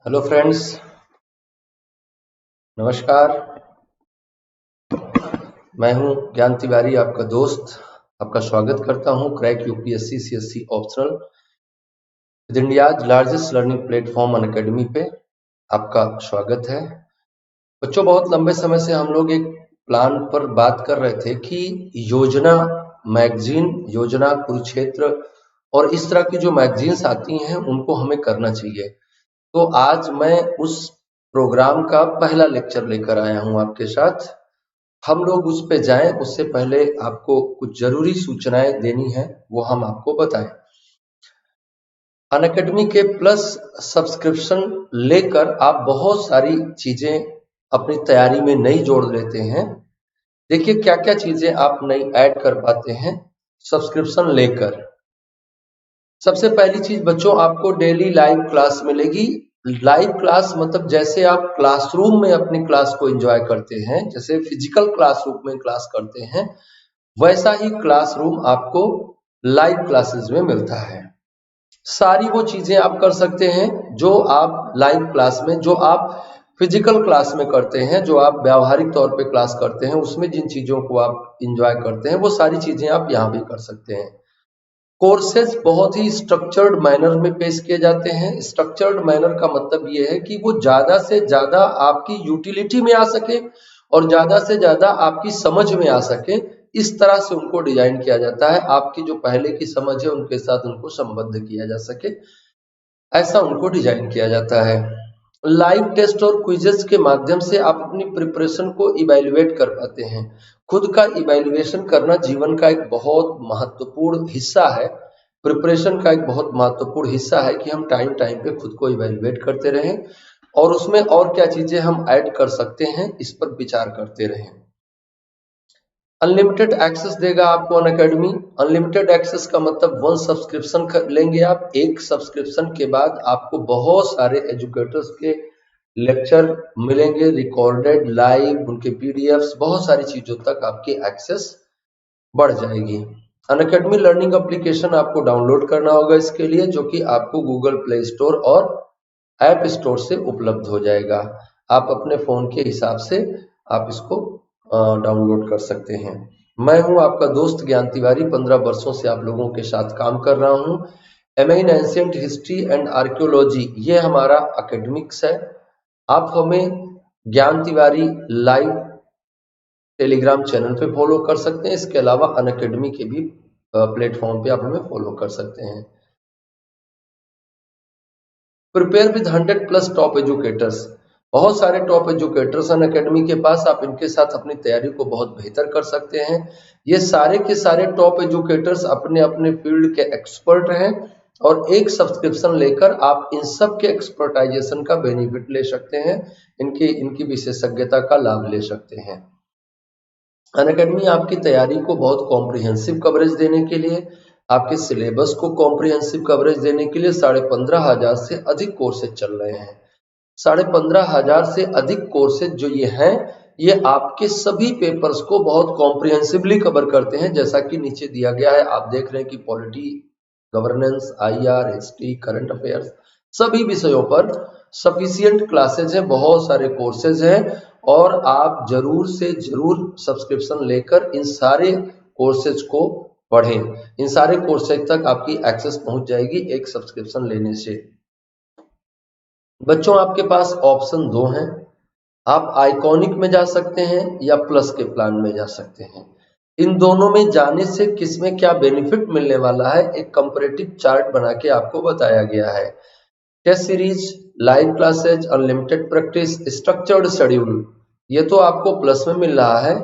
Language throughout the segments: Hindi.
हेलो फ्रेंड्स, नमस्कार। मैं हूं ज्ञान तिवारी, आपका दोस्त। आपका स्वागत करता हूं crack UPSC CSC optional with India's largest learning platform Unacademy पे आपका स्वागत है। बच्चों, बहुत लंबे समय से हम लोग एक प्लान पर बात कर रहे थे कि योजना मैगजीन, योजना कुरुक्षेत्र और इस तरह की जो मैगजीन्स आती हैं उनको हमें करना चाहिए। तो आज मैं उस प्रोग्राम का पहला लेक्चर लेकर आया हूं आपके साथ। हम लोग उस पे जाएं उससे पहले आपको कुछ जरूरी सूचनाएं देनी है, वो हम आपको बताएं। अनअकैडमी के प्लस सब्सक्रिप्शन लेकर आप बहुत सारी चीजें अपनी तैयारी में नई जोड़ लेते हैं। देखिए क्या क्या चीजें आप नई ऐड कर पाते हैं सब्सक्रिप्शन लेकर। सबसे पहली चीज बच्चों, आपको डेली लाइव क्लास मिलेगी। लाइव क्लास मतलब जैसे आप क्लासरूम में अपनी क्लास को एंजॉय करते हैं, जैसे फिजिकल क्लासरूम में क्लास करते हैं, वैसा ही क्लासरूम आपको लाइव क्लासेस में मिलता है। सारी वो चीजें आप कर सकते हैं जो आप लाइव क्लास में, जो आप फिजिकल क्लास में करते हैं, जो आप व्यावहारिक तौर पे क्लास करते हैं, उसमें जिन चीजों को आप एंजॉय करते हैं वो सारी चीजें आप यहाँ भी कर सकते हैं। कोर्सेज बहुत ही स्ट्रक्चर्ड मैनर में पेश किए जाते हैं। स्ट्रक्चर्ड मैनर का मतलब ये है कि वो ज्यादा से ज्यादा आपकी यूटिलिटी में आ सके और ज्यादा से ज्यादा आपकी समझ में आ सके, इस तरह से उनको डिजाइन किया जाता है। आपकी जो पहले की समझ है उनके साथ उनको संबद्ध किया जा सके, ऐसा उनको डिजाइन किया जाता है। लाइव टेस्ट और क्विजेस के माध्यम से आप अपनी प्रिपरेशन को इवैल्यूएट कर पाते हैं। खुद का इवैल्यूएशन करना जीवन का एक बहुत महत्वपूर्ण हिस्सा है। प्रिपरेशन का एक बहुत महत्वपूर्ण हिस्सा है कि हम टाइम टाइम पे खुद को इवैल्यूएट करते रहें और उसमें और क्या चीजें हम ऐड कर सकते हैं इस पर विचार करते रहें। अनलिमिटेड एक्सेस देगा आपको अनअकैडमी। अनलिमिटेड एक्सेस का मतलब वन सब्सक्रिप्शन लेंगे आप, एक सब्सक्रिप्शन के बाद आपको बहुत सारे एजुकेटर्स के लेक्चर मिलेंगे, रिकॉर्डेड, लाइव, उनके पीडीएफ्स, बहुत सारी चीजों तक आपकी एक्सेस बढ़ जाएगी। अनअकैडमी लर्निंग एप्लीकेशन आपको डाउनलोड करना होगा इसके लिए, जो कि आपको गूगल प्ले स्टोर और ऐप स्टोर से उपलब्ध हो जाएगा। आप अपने फोन के हिसाब से आप इसको डाउनलोड कर सकते हैं। मैं हूं आपका दोस्त ज्ञान तिवारी, 15 वर्षों से आप लोगों के साथ काम कर रहा हूं। MA in ancient history and archaeology ये हमारा एकेडमिक्स है। आप हमें ज्ञान तिवारी लाइव टेलीग्राम चैनल पे फॉलो कर सकते हैं। इसके अलावा अनअकैडमी के भी प्लेटफॉर्म पे आप हमें फॉलो कर सकते हैं। प्रिपेयर विद 100+ टॉप एजुकेटर्स, बहुत सारे टॉप एजुकेटर्स अनअकैडमी के पास, आप इनके साथ अपनी तैयारी को बहुत बेहतर कर सकते हैं। ये सारे के सारे टॉप एजुकेटर्स अपने अपने फील्ड के एक्सपर्ट हैं और एक सब्सक्रिप्शन लेकर आप इन सब के एक्सपर्टाइजेशन का बेनिफिट ले सकते हैं, इनकी विशेषज्ञता का लाभ ले सकते हैं। अनअकैडमी आपकी तैयारी को बहुत कॉम्प्रिहेंसिव कवरेज देने के लिए, आपके सिलेबस को कॉम्प्रिहेंसिव कवरेज देने के लिए 15,500 से अधिक कोर्सेज चल रहे हैं। 15,500 से अधिक कोर्सेज जो ये हैं, ये आपके सभी पेपर्स को बहुत कॉम्प्रिहेंसिवली कवर करते हैं। जैसा कि नीचे दिया गया है, आप देख रहे हैं कि polity, governance, IR, history, current affairs, सभी विषयों पर सफिशिएंट क्लासेज हैं, बहुत सारे कोर्सेज हैं और आप जरूर से जरूर सब्सक्रिप्शन लेकर इन सारे कोर्सेज को पढ़ें। इन सारे कोर्सेज तक आपकी एक्सेस पहुंच जाएगी एक सब्सक्रिप्शन लेने से। बच्चों, आपके पास ऑप्शन दो हैं, आप आइकॉनिक में जा सकते हैं या प्लस के प्लान में जा सकते हैं। इन दोनों में जाने से किसमें क्या बेनिफिट मिलने वाला है, एक कंपैरेटिव चार्ट बना के आपको बताया गया है। Test series, live classes, unlimited practice, structured schedule, ये तो आपको प्लस में मिल रहा है,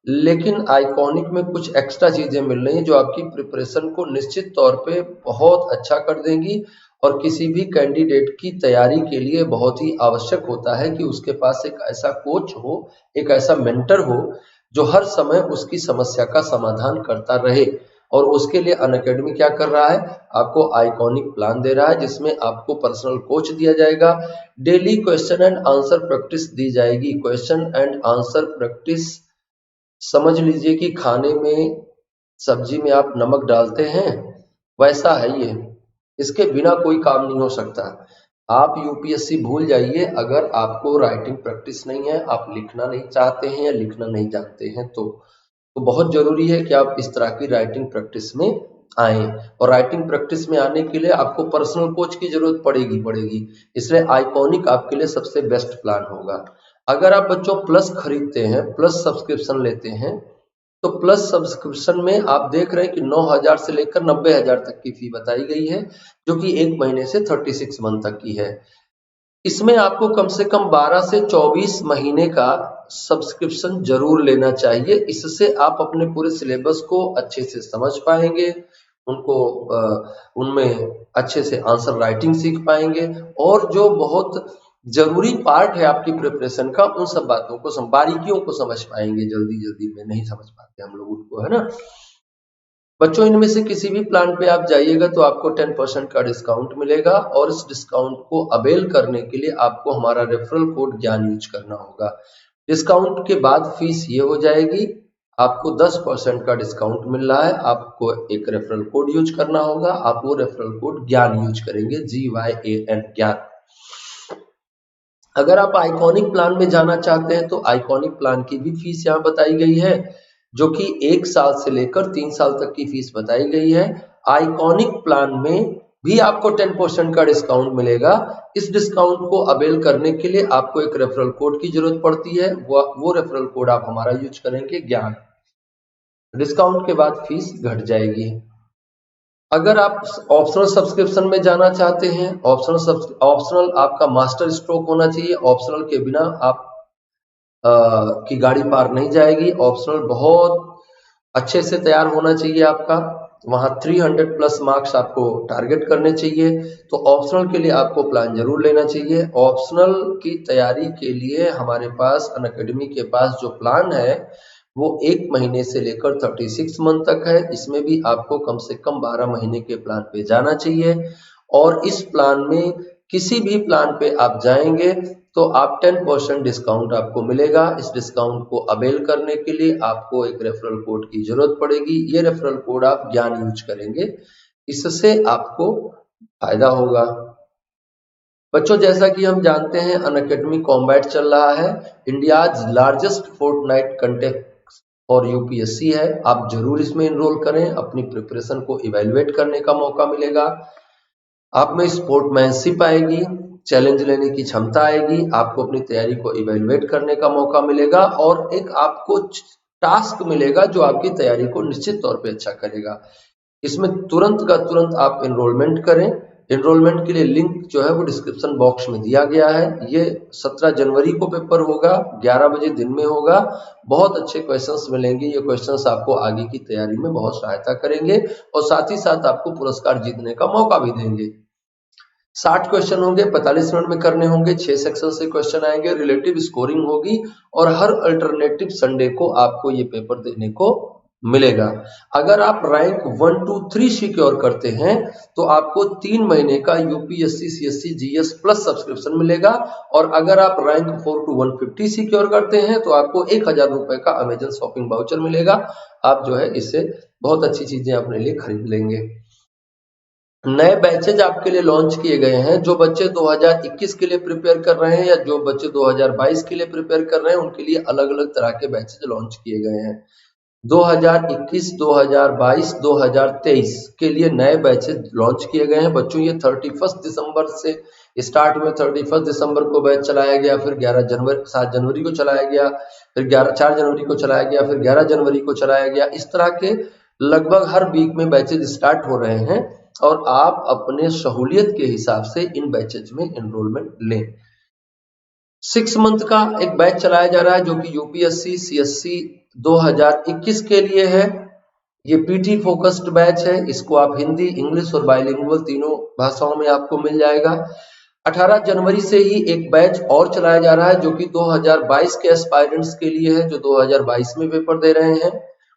लेकिन आइकॉनिक में कुछ एक्स्ट्रा चीजें मिल रही हैं जो आपकी प्रिपरेशन को निश्चित तौर पे बहुत अच्छा कर देंगी और किसी भी कैंडिडेट की तैयारी के लिए बहुत ही आवश्यक होता है कि उसके पास एक ऐसा कोच हो, एक ऐसा मेंटर हो जो हर समय उसकी समस्या का समाधान करता रहे। और उसके लिए अनअकैडमी क्या कर रहा है, आपको आइकॉनिक प्लान दे रहा है जिसमें आपको पर्सनल कोच दिया जाएगा, daily question and answer practice दी जाएगी। क्वेश्चन एंड आंसर प्रैक्टिस समझ लीजिए कि खाने में, सब्जी में आप नमक डालते हैं, वैसा है ये, इसके बिना कोई काम नहीं हो सकता। आप यूपीएससी भूल जाइए अगर आपको राइटिंग प्रैक्टिस नहीं है, आप लिखना नहीं चाहते हैं या लिखना नहीं जानते हैं तो बहुत जरूरी है कि आप इस तरह की राइटिंग प्रैक्टिस में आए। और राइटिंग प्रैक्टिस में आने के लिए आपको पर्सनल कोच की जरूरत पड़ेगी, इसलिए आइकॉनिक आपके लिए सबसे बेस्ट प्लान होगा। अगर आप बच्चों प्लस खरीदते हैं, प्लस सब्सक्रिप्शन लेते हैं, तो प्लस सब्सक्रिप्शन में आप देख रहे हैं कि 9,000 से लेकर 90,000 तक की फी बताई गई है, जो कि एक महीने से 36 मंथ तक की है। इसमें आपको कम से कम 12 से 24 महीने का सब्सक्रिप्शन जरूर लेना चाहिए। इससे आप अपने पूरे सिलेबस को अच्छे से समझ पाएंगे, उनको उनमें अच्छे से आंसर राइटिंग सीख पाएंगे, और जो बहुत जरूरी पार्ट है आपकी प्रिपरेशन का, उन सब बातों को बारीकियों को समझ पाएंगे। जल्दी में नहीं समझ पाते हम लोग उनको, है ना बच्चों। इनमें से किसी भी प्लान पे आप जाइएगा तो आपको 10% का डिस्काउंट मिलेगा, और इस डिस्काउंट को अवेल करने के लिए आपको हमारा रेफरल कोड ज्ञान यूज करना होगा। डिस्काउंट के बाद फीस ये हो जाएगी, आपको 10% का डिस्काउंट मिल रहा है, आपको एक रेफरल कोड यूज करना होगा। आप वो रेफरल कोड ज्ञान यूज करेंगे, GYAN ज्ञान। अगर आप आइकॉनिक प्लान में जाना चाहते हैं तो आइकॉनिक प्लान की भी फीस यहाँ बताई गई है, जो कि 1 साल से लेकर 3 साल तक की फीस बताई गई है। आइकॉनिक प्लान में भी आपको 10% का डिस्काउंट मिलेगा। इस डिस्काउंट को अवेल करने के लिए आपको एक रेफरल कोड की जरूरत पड़ती है, वो रेफरल कोड आप हमारा यूज करेंगे ज्ञान। डिस्काउंट के बाद फीस घट जाएगी। अगर आप ऑप्शनल सब्सक्रिप्शन में जाना चाहते हैं, ऑप्शनल आपका मास्टर स्ट्रोक होना चाहिए। ऑप्शनल के बिना आप की गाड़ी पार नहीं जाएगी। ऑप्शनल बहुत अच्छे से तैयार होना चाहिए आपका, वहां 300 प्लस मार्क्स आपको टारगेट करने चाहिए। तो ऑप्शनल के लिए आपको प्लान जरूर लेना चाहिए। ऑप्शनल की तैयारी के लिए हमारे पास अनअकैडमी के पास जो प्लान है वो 1 महीने से लेकर 36 मंथ तक है। इसमें भी आपको कम से कम 12 महीने के प्लान पे जाना चाहिए, और इस प्लान में किसी भी प्लान पे आप जाएंगे तो आप 10% डिस्काउंट आपको मिलेगा। इस डिस्काउंट को अवेल करने के लिए आपको एक रेफरल कोड की जरूरत पड़ेगी। ये रेफरल कोड आप ज्ञान यूज करेंगे, इससे आपको फायदा होगा। बच्चों, जैसा कि हम जानते हैं अनअकैडमी कॉम्बैट चल रहा है, इंडियाज लार्जेस्ट फोर्टनाइट कंटेस्ट और यूपीएससी है। आप जरूर इसमें इनरोल करें, अपनी प्रिपरेशन को इवेलुएट करने का मौका मिलेगा। आप में स्पोर्टमैनशिप आएगी, चैलेंज लेने की क्षमता आएगी, आपको अपनी तैयारी को इवेलुएट करने का मौका मिलेगा, और एक आपको टास्क मिलेगा जो आपकी तैयारी को निश्चित तौर पे अच्छा करेगा। इसमें तुरंत का तुरंत आप एनरोलमेंट करें। एनरोलमेंट के लिए लिंक जो है वो डिस्क्रिप्शन बॉक्स में दिया गया है। ये 17 जनवरी को पेपर होगा, 11 बजे दिन में होगा। बहुत अच्छे क्वेश्चंस मिलेंगे, ये क्वेश्चंस आपको आगे की तैयारी में बहुत सहायता करेंगे, और साथ ही साथ आपको पुरस्कार जीतने का मौका भी देंगे। 60 क्वेश्चन होंगे, 45 मिनट में करने होंगे, 6 सेक्शन से क्वेश्चन आएंगे, रिलेटिव स्कोरिंग होगी, और हर अल्टरनेटिव संडे को आपको ये पेपर देने को मिलेगा। अगर आप रैंक 1 to 3 सिक्योर करते हैं तो आपको 3 महीने का UPSC CSC GS plus subscription मिलेगा, और अगर आप रैंक 4 to 150 सिक्योर करते हैं तो आपको 1,000 रुपए का अमेजन शॉपिंग वाउचर मिलेगा। आप जो है इससे बहुत अच्छी चीजें अपने लिए खरीद लेंगे। नए बैचेज आपके लिए लॉन्च किए गए हैं। जो बच्चे 2021 के लिए प्रिपेयर कर रहे हैं या जो बच्चे 2022 के लिए प्रिपेयर कर रहे हैं, उनके लिए अलग अलग तरह के बैचेज लॉन्च किए गए हैं। 2021, 2022, 2023 के लिए नए बैचेज लॉन्च किए गए हैं। बच्चों, ये 31 दिसंबर से स्टार्ट हुए। 31 दिसंबर को बैच चलाया गया, फिर 7 जनवरी को चलाया गया, फिर 4 जनवरी को चलाया गया, फिर 11 जनवरी को चलाया गया। इस तरह के लगभग हर वीक में बैचेज स्टार्ट हो रहे हैं, और आप अपने सहूलियत के हिसाब से इन बैचेज में एनरोलमेंट लें। 6 मंथ का एक बैच चलाया जा रहा है जो कि यूपीएससी सीएससी 2021 के लिए है। ये पीटी फोकस्ड बैच है। इसको आप हिंदी, इंग्लिश और बाइलिंगुअल तीनों भाषाओं में आपको मिल जाएगा। 18 जनवरी से ही एक बैच और चलाया जा रहा है जो कि 2022 के एस्पायरेंट्स के लिए है, जो 2022 में पेपर दे रहे हैं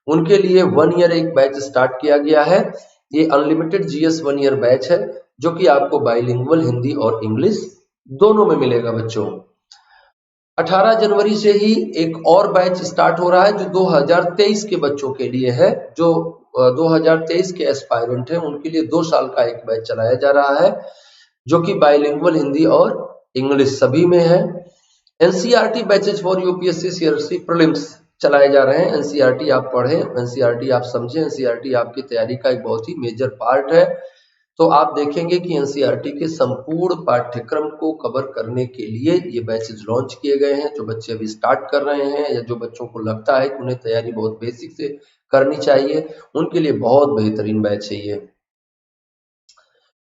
उनके लिए 1 ईयर एक बैच स्टार्ट किया गया है। ये अनलिमिटेड जीएस 1 ईयर बैच है जो कि आपको बाइलिंगुअल हिंदी और इंग्लिश दोनों में मिलेगा। बच्चों, 18 जनवरी से ही एक और बैच स्टार्ट हो रहा है जो 2023 के बच्चों के लिए है। जो 2023 के एस्पायरेंट हैं उनके लिए 2 साल का एक बैच चलाया जा रहा है। जो कि बाइलिंगुअल हिंदी और इंग्लिश सभी में है। NCERT batches for UPSC CRC prelims चलाए जा रहे हैं। एनसीईआरटी आप पढ़ें, एनसीईआरटी आप समझें, एनसीईआरटी आपकी तैयारी का एक बहुत ही मेजर पार्ट है। तो आप देखेंगे कि एनसीईआरटी के संपूर्ण पाठ्यक्रम को कवर करने के लिए ये बैचेज लॉन्च किए गए हैं। जो बच्चे अभी स्टार्ट कर रहे हैं या जो बच्चों को लगता है कि उन्हें तैयारी बहुत बेसिक से करनी चाहिए, उनके लिए बहुत बेहतरीन बैच है ये।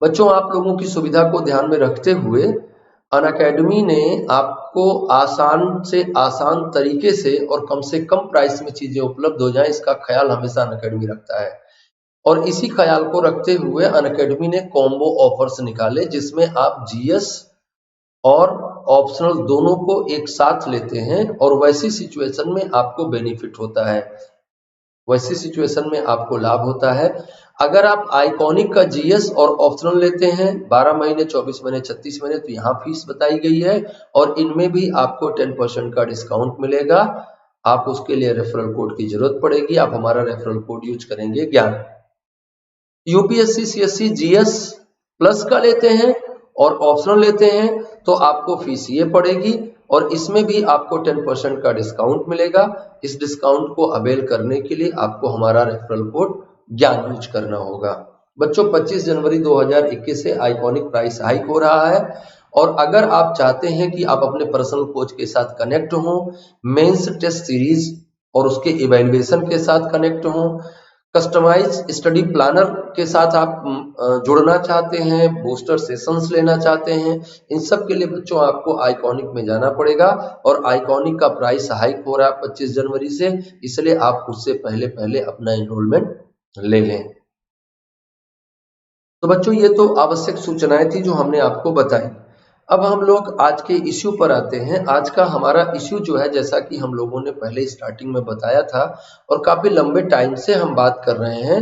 बच्चों, आप लोगों की सुविधा को ध्यान में रखते हुए अनअकैडमी ने आपको आसान से आसान तरीके से और कम प्राइस में चीजें उपलब्ध हो जाएं, इसका ख्याल हमेशा अनअकैडमी रखता है। और इसी ख्याल को रखते हुए अनअकैडमी ने कॉम्बो ऑफर्स निकाले, जिसमें आप जीएस और ऑप्शनल दोनों को एक साथ लेते हैं और वैसी सिचुएशन में आपको बेनिफिट होता है, वैसी सिचुएशन में आपको लाभ होता है। अगर आप आइकॉनिक का जीएस और ऑप्शनल लेते हैं 12 महीने, 24 महीने, 36 महीने, तो यहाँ फीस बताई गई है और इनमें भी आपको 10% का डिस्काउंट मिलेगा। आप उसके लिए रेफरल कोड की जरूरत पड़ेगी, आप हमारा रेफरल कोड यूज करेंगे ज्ञान। यूपीएससी सीएससी जीएस प्लस का लेते हैं और ऑप्शनल लेते हैं तो आपको फीस ये पड़ेगी और इसमें भी आपको 10% का डिस्काउंट मिलेगा। इस डिस्काउंट को अवेल करने के लिए आपको हमारा रेफरल कोड ज्ञान यूज करना होगा। बच्चों, 25 जनवरी 2021 से आइकॉनिक प्राइस हाइक हो रहा है और अगर आप चाहते हैं कि आप अपने पर्सनल कोच के साथ कनेक्ट हो, मेंस टेस्ट सीरीज और उसके इवैल्यूएशन के साथ कनेक्ट हो, कस्टमाइज स्टडी प्लानर के साथ आप जुड़ना चाहते हैं, बूस्टर सेशंस लेना चाहते हैं, इन सब के लिए बच्चों आपको आइकॉनिक में जाना पड़ेगा और आइकॉनिक का प्राइस हाइक हो रहा है 25 जनवरी से, इसलिए आप उससे पहले पहले अपना एनरोलमेंट ले लें। तो बच्चों, ये तो आवश्यक सूचनाएं थी जो हमने आपको बताई। अब हम लोग आज के इश्यू पर आते हैं। आज का हमारा इश्यू जो है, जैसा कि हम लोगों ने पहले स्टार्टिंग में बताया था और काफी लंबे टाइम से हम बात कर रहे हैं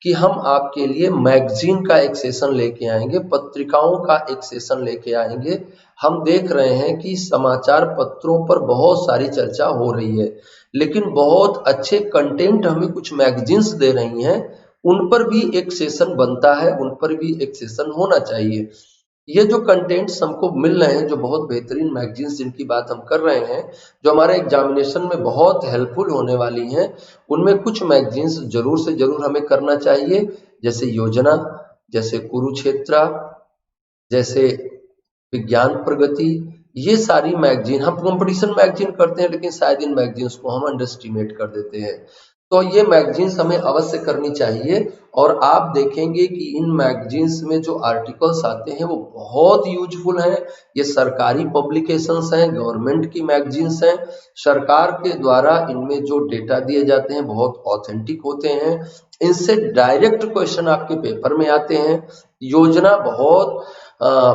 कि हम आपके लिए मैगजीन का एक सेशन लेके आएंगे, पत्रिकाओं का एक सेशन लेके आएंगे। हम देख रहे हैं कि समाचार पत्रों पर बहुत सारी चर्चा हो रही है, लेकिन बहुत अच्छे कंटेंट हमें कुछ मैगजीन्स दे रही हैं, उन पर भी एक सेशन बनता है, उन पर भी एक सेशन होना चाहिए। ये जो कंटेंट्स हमको मिल रहे हैं, जो बहुत बेहतरीन मैगजीन्स जिनकी बात हम कर रहे हैं, जो हमारे एग्जामिनेशन में बहुत हेल्पफुल होने वाली हैं, उनमें कुछ मैगजीन्स जरूर से जरूर हमें करना चाहिए, जैसे योजना, जैसे कुरुक्षेत्र, जैसे विज्ञान प्रगति। ये सारी मैगजीन, हम कंपटीशन मैगजीन करते हैं लेकिन शायद इन मैगजीन्स को हम अंडर एस्टिमेट कर देते हैं, तो ये मैगजीन्स हमें अवश्य करनी चाहिए। और आप देखेंगे कि इन मैगजीन्स में जो आर्टिकल्स आते हैं वो बहुत यूजफुल हैं। ये सरकारी पब्लिकेशंस हैं, गवर्नमेंट की मैगजीन्स हैं, सरकार के द्वारा इनमें जो डेटा दिए जाते हैं बहुत ऑथेंटिक होते हैं, इनसे डायरेक्ट क्वेश्चन आपके पेपर में आते हैं। योजना बहुत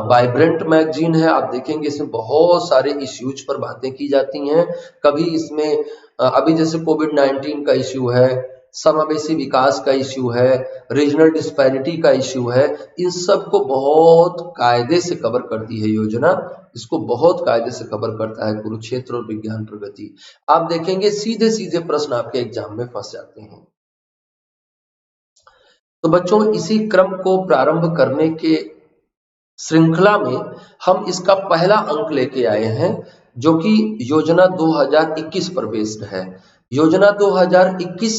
वाइब्रेंट मैगजीन है, आप देखेंगे इसमें बहुत सारे इश्यूज पर बातें की जाती हैं। कभी इसमें अभी जैसे कोविड-19 का इश्यू है, समावेशी विकास का इश्यू है, रीजनल डिस्पैरिटी का इश्यू है, इन सब को बहुत कायदे से कवर करती है योजना, इसको बहुत कायदे से कवर करता है कुरुक्षेत्र और विज्ञान प्रगति। आप देखेंगे सीधे सीधे प्रश्न आपके एग्जाम में फंस जाते हैं। तो बच्चों, इसी क्रम को प्रारंभ करने के श्रृंखला में हम इसका पहला अंक लेके आए हैं, जो कि योजना 2021 पर बेस्ड है। योजना 2021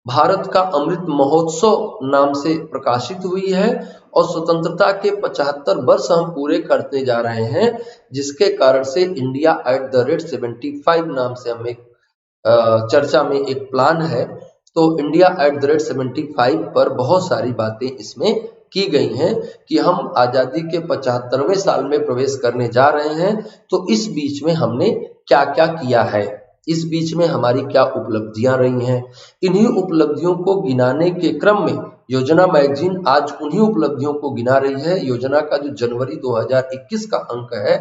भारत का अमृत महोत्सव नाम से प्रकाशित हुई है और स्वतंत्रता के 75 वर्ष हम पूरे करते जा रहे हैं, जिसके कारण से इंडिया @75 नाम से हम एक चर्चा में एक प्लान है। तो इंडिया @75 पर बहुत सारी बातें इसमें की गई हैं कि हम आजादी के 75वें साल में प्रवेश करने जा रहे हैं, तो इस बीच में हमने क्या क्या किया है, इस बीच में हमारी क्या उपलब्धियां रही हैं। इन्हीं उपलब्धियों को गिनाने के क्रम में योजना मैगजीन आज उन्हीं उपलब्धियों को गिना रही है। योजना का जो जनवरी 2021 का अंक है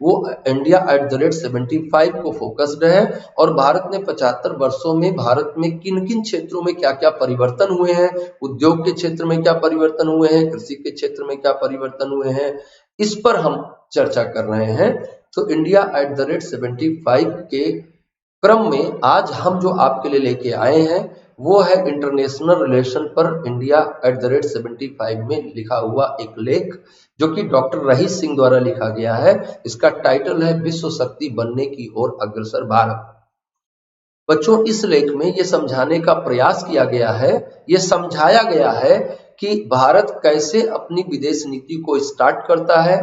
वो इंडिया @75 को फोकस्ड है और भारत ने 75 वर्षों में भारत में किन किन क्षेत्रों में क्या क्या परिवर्तन हुए हैं, उद्योग के क्षेत्र में क्या परिवर्तन हुए हैं, कृषि के क्षेत्र में क्या परिवर्तन हुए हैं, इस पर हम चर्चा कर रहे हैं। तो इंडिया @75 के क्रम में आज हम जो आपके लिए लेके आए हैं वो है इंटरनेशनल रिलेशन पर इंडिया @75 में लिखा हुआ एक लेख, जो कि डॉक्टर रहीस सिंह द्वारा लिखा गया है। इसका टाइटल है विश्व शक्ति बनने की ओर अग्रसर भारत। बच्चों, इस लेख में ये समझाने का प्रयास किया गया है, ये समझाया गया है कि भारत कैसे अपनी विदेश नीति को स्टार्ट करता है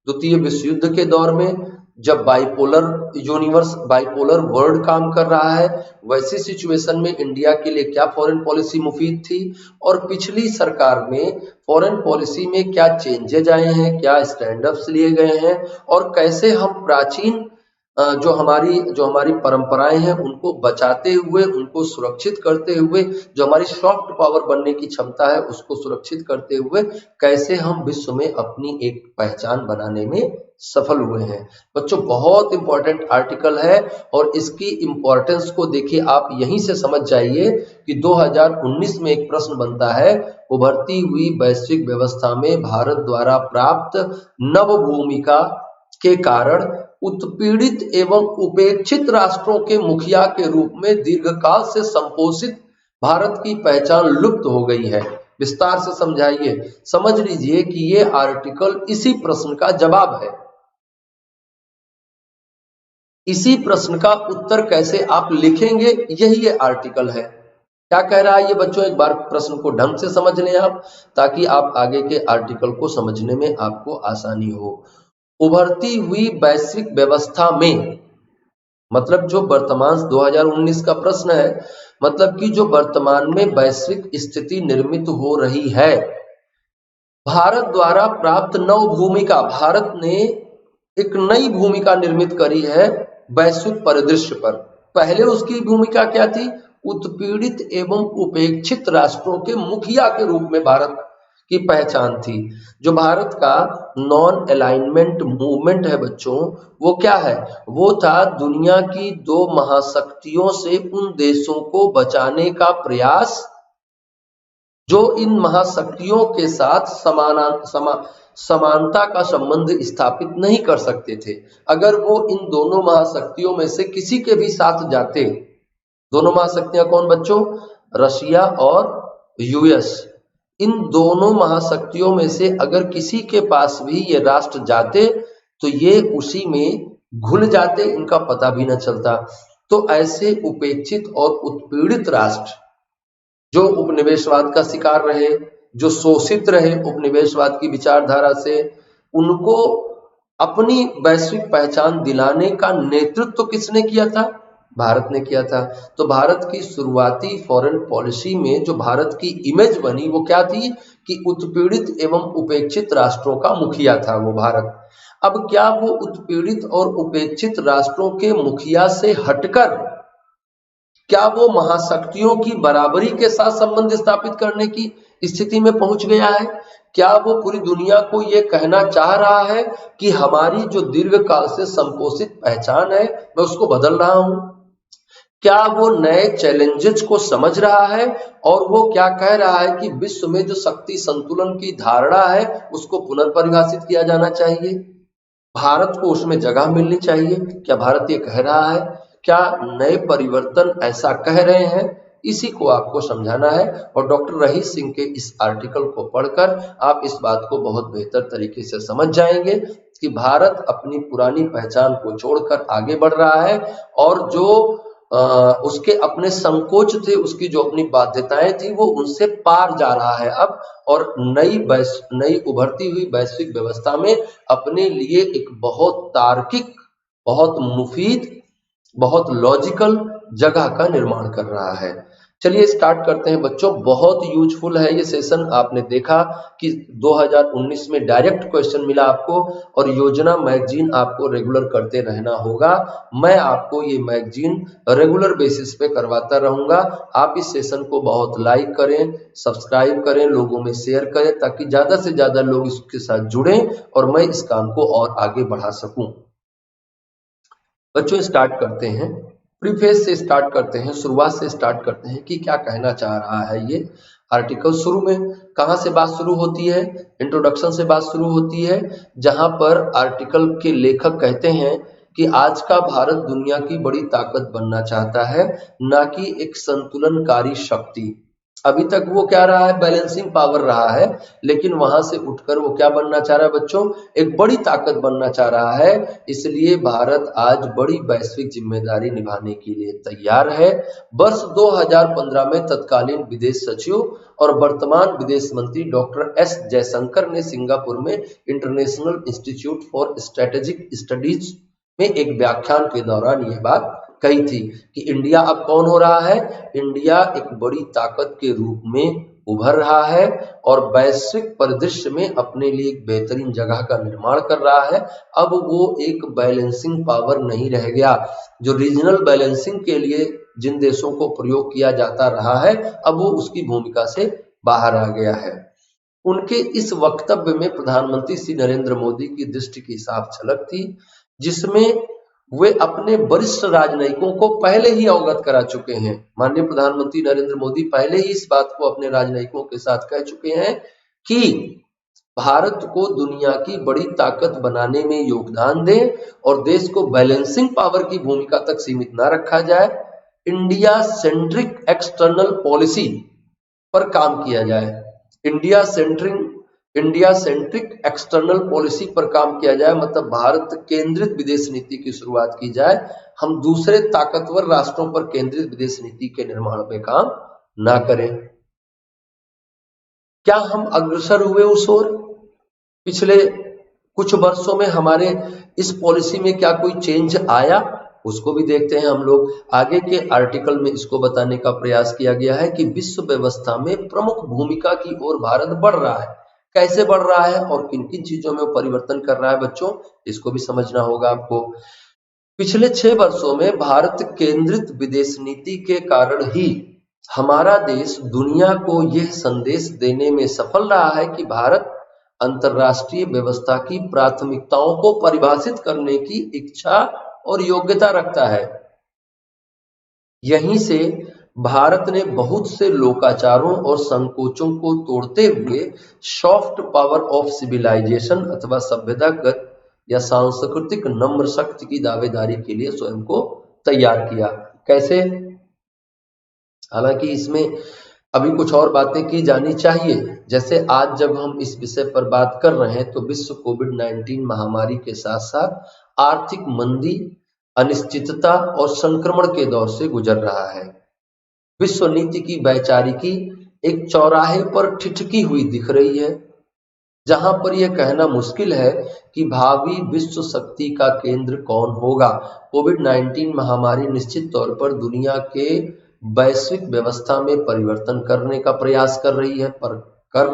द्वितीय विश्व युद्ध के दौर में, जब बाइपोलर यूनिवर्स, बाइपोलर वर्ल्ड काम कर रहा है। वैसी सिचुएशन में इंडिया के लिए क्या फॉरेन पॉलिसी मुफीद थी, और पिछली सरकार में फॉरेन पॉलिसी में क्या चेंजेज आए हैं, क्या स्टैंड अप्स लिए गए हैं, और कैसे हम प्राचीन जो हमारी परंपराएं हैं उनको बचाते हुए, उनको सुरक्षित करते हुए, जो हमारी सॉफ्ट पावर बनने की क्षमता है उसको सुरक्षित करते हुए कैसे हम विश्व में अपनी एक पहचान बनाने में सफल हुए हैं। बच्चों, बहुत इंपॉर्टेंट आर्टिकल है, और इसकी इंपॉर्टेंस को देखिए आप यहीं से समझ जाइए कि 2019 में एक प्रश्न बनता है, उभरती हुई वैश्विक व्यवस्था में भारत द्वारा प्राप्त नव भूमिका के कारण उत्पीड़ित एवं उपेक्षित राष्ट्रों के मुखिया के रूप में दीर्घकाल से संपोषित भारत की पहचान लुप्त हो गई है। विस्तार से समझाइए। समझ लीजिए कि ये आर्टिकल इसी प्रश्न का जवाब है। इसी प्रश्न का उत्तर कैसे आप लिखेंगे, यही ये आर्टिकल है। क्या कह रहा है ये बच्चों, एक बार प्रश्न को ढंग से समझ लें आप, ताकि आप आगे के आर्टिकल को समझने में आपको आसानी हो। उभरती हुई वैश्विक व्यवस्था में, मतलब जो वर्तमान 2019 का प्रश्न है, मतलब कि जो वर्तमान में वैश्विक स्थिति निर्मित हो रही है, भारत द्वारा प्राप्त नव भूमिका, भारत ने एक नई भूमिका निर्मित करी है वैश्विक परिदृश्य पर। पहले उसकी भूमिका क्या थी? उत्पीड़ित एवं उपेक्षित राष्ट्रों के मुखिया के रूप में भारत की पहचान थी। जो भारत का नॉन अलाइनमेंट मूवमेंट है बच्चों, वो क्या है? वो था दुनिया की 2 महाशक्तियों से उन देशों को बचाने का प्रयास जो इन महाशक्तियों के साथ समानता का संबंध स्थापित नहीं कर सकते थे। अगर वो इन दोनों महाशक्तियों में से किसी के भी साथ जाते, दोनों महाशक्तियां कौन बच्चों? रशिया और यूएस। इन दोनों महाशक्तियों में से अगर किसी के पास भी ये राष्ट्र जाते तो ये उसी में घुल जाते, इनका पता भी न चलता। तो ऐसे उपेक्षित और उत्पीड़ित राष्ट्र जो उपनिवेशवाद का शिकार रहे, जो शोषित रहे उपनिवेशवाद की विचारधारा से, उनको अपनी वैश्विक पहचान दिलाने का नेतृत्व किसने किया था? भारत ने किया था। तो भारत की शुरुआती फॉरेन पॉलिसी में जो भारत की इमेज बनी वो क्या थी कि उत्पीड़ित एवं उपेक्षित राष्ट्रों का मुखिया था वो भारत। अब क्या वो उत्पीड़ित और उपेक्षित राष्ट्रों के मुखिया से हटकर क्या वो महाशक्तियों की बराबरी के साथ संबंध स्थापित करने की स्थिति में पहुंच गया है? क्या वो पूरी दुनिया को ये कहना चाह रहा है कि हमारी जो दीर्घकाल से संपोषित पहचान है मैं उसको बदल रहा हूं? क्या वो नए चैलेंजेस को समझ रहा है और वो क्या कह रहा है कि विश्व में जो शक्ति संतुलन की धारणा है उसको पुनर्परिभाषित किया जाना चाहिए, भारत को उसमें जगह मिलनी चाहिए? क्या भारत ये कह रहा है? क्या नए परिवर्तन ऐसा कह रहे हैं? इसी को आपको समझाना है, और डॉक्टर रहीस सिंह के इस आर्टिकल को पढ़कर आप इस बात को बहुत बेहतर तरीके से समझ जाएंगे कि भारत अपनी पुरानी पहचान को छोड़कर आगे बढ़ रहा है, और जो उसके अपने संकोच थे, उसकी जो अपनी बाध्यताएं थी वो उनसे पार जा रहा है अब, और नई उभरती हुई वैश्विक व्यवस्था में अपने लिए एक बहुत तार्किक, बहुत मुफीद, बहुत लॉजिकल जगह का निर्माण कर रहा है। चलिए स्टार्ट करते हैं बच्चों। बहुत यूजफुल है ये सेशन। आपने देखा कि 2019 में डायरेक्ट क्वेश्चन मिला आपको, और योजना मैगजीन आपको रेगुलर करते रहना होगा। मैं आपको ये मैगजीन रेगुलर बेसिस पे करवाता रहूंगा। आप इस सेशन को बहुत लाइक करें, सब्सक्राइब करें, लोगों में शेयर करें, ताकि ज्यादा से ज्यादा लोग इसके साथ जुड़ें और मैं इस काम को और आगे बढ़ा सकूं। बच्चों स्टार्ट करते हैं, प्रीफेस से स्टार्ट करते हैं, शुरुआत से स्टार्ट करते हैं कि क्या कहना चाह रहा है ये आर्टिकल। शुरू में कहां से बात शुरू होती है? इंट्रोडक्शन से बात शुरू होती है, जहां पर आर्टिकल के लेखक कहते हैं कि आज का भारत दुनिया की बड़ी ताकत बनना चाहता है, ना कि एक संतुलनकारी शक्ति। अभी तक वो क्या रहा है, बैलेंसिंग पावर रहा है, लेकिन वहां से उठकर वो क्या बनना चाह रहा है बच्चों, एक बड़ी ताकत बनना चाह रहा है। इसलिए भारत आज बड़ी वैश्विक जिम्मेदारी निभाने के लिए तैयार है। वर्ष 2015 में तत्कालीन विदेश सचिव और वर्तमान विदेश मंत्री डॉक्टर एस जयशंकर ने सिंगापुर में international institute for strategic studies में एक व्याख्यान के दौरान यह बात कही थी कि इंडिया अब कौन हो रहा है, इंडिया एक बड़ी ताकत के रूप में उभर रहा है और वैश्विक परिदृश्य में अपने लिए एक बेहतरीन जगह का निर्माण कर रहा है। अब वो एक बैलेंसिंग पावर नहीं रह गया, जो रीजनल बैलेंसिंग के लिए जिन देशों को प्रयोग किया जाता रहा है, अब वो उसकी भूमिका से बाहर आ गया है। उनके इस वक्तव्य में प्रधानमंत्री श्री नरेंद्र मोदी की दृष्टि की साफ झलक थी, जिसमें वे अपने वरिष्ठ राजनयिकों को पहले ही अवगत करा चुके हैं। माननीय प्रधानमंत्री नरेंद्र मोदी पहले ही इस बात को अपने राजनयिकों के साथ कह चुके हैं कि भारत को दुनिया की बड़ी ताकत बनाने में योगदान दें और देश को बैलेंसिंग पावर की भूमिका तक सीमित ना रखा जाए। इंडिया सेंट्रिक एक्सटर्नल पॉलिसी पर काम किया जाए, इंडिया सेंट्रिक एक्सटर्नल पॉलिसी पर काम किया जाए, मतलब भारत केंद्रित विदेश नीति की शुरुआत की जाए। हम दूसरे ताकतवर राष्ट्रों पर केंद्रित विदेश नीति के निर्माण पे काम ना करें। क्या हम अग्रसर हुए उस ओर? पिछले कुछ वर्षों में हमारे इस पॉलिसी में क्या कोई चेंज आया, उसको भी देखते हैं हम लोग। आगे के आर्टिकल में इसको बताने का प्रयास किया गया है कि विश्व व्यवस्था में प्रमुख भूमिका की ओर भारत बढ़ रहा है। कैसे बढ़ रहा है और किन किन चीजों में परिवर्तन कर रहा है बच्चों, इसको भी समझना होगा आपको। पिछले 6 वर्षों में भारत केंद्रित विदेश नीति के कारण ही हमारा देश दुनिया को यह संदेश देने में सफल रहा है कि भारत अंतर्राष्ट्रीय व्यवस्था की प्राथमिकताओं को परिभाषित करने की इच्छा और योग्यता रखता है। यहीं से भारत ने बहुत से लोकाचारों और संकोचों को तोड़ते हुए सॉफ्ट पावर ऑफ सिविलाइजेशन अथवा सभ्यतागत या सांस्कृतिक नम्र शक्ति की दावेदारी के लिए स्वयं को तैयार किया। कैसे? हालांकि इसमें अभी कुछ और बातें की जानी चाहिए। जैसे आज जब हम इस विषय पर बात कर रहे हैं तो विश्व कोविड-19 महामारी के साथ साथ आर्थिक मंदी, अनिश्चितता और संक्रमण के दौर से गुजर रहा है। विश्व नीति की वैचारिकी एक चौराहे पर ठिठकी हुई दिख रही है, जहां पर यह कहना मुश्किल है कि भावी विश्व शक्ति का केंद्र कौन होगा। कोविड-19 महामारी निश्चित तौर पर दुनिया के वैश्विक व्यवस्था में परिवर्तन करने का प्रयास कर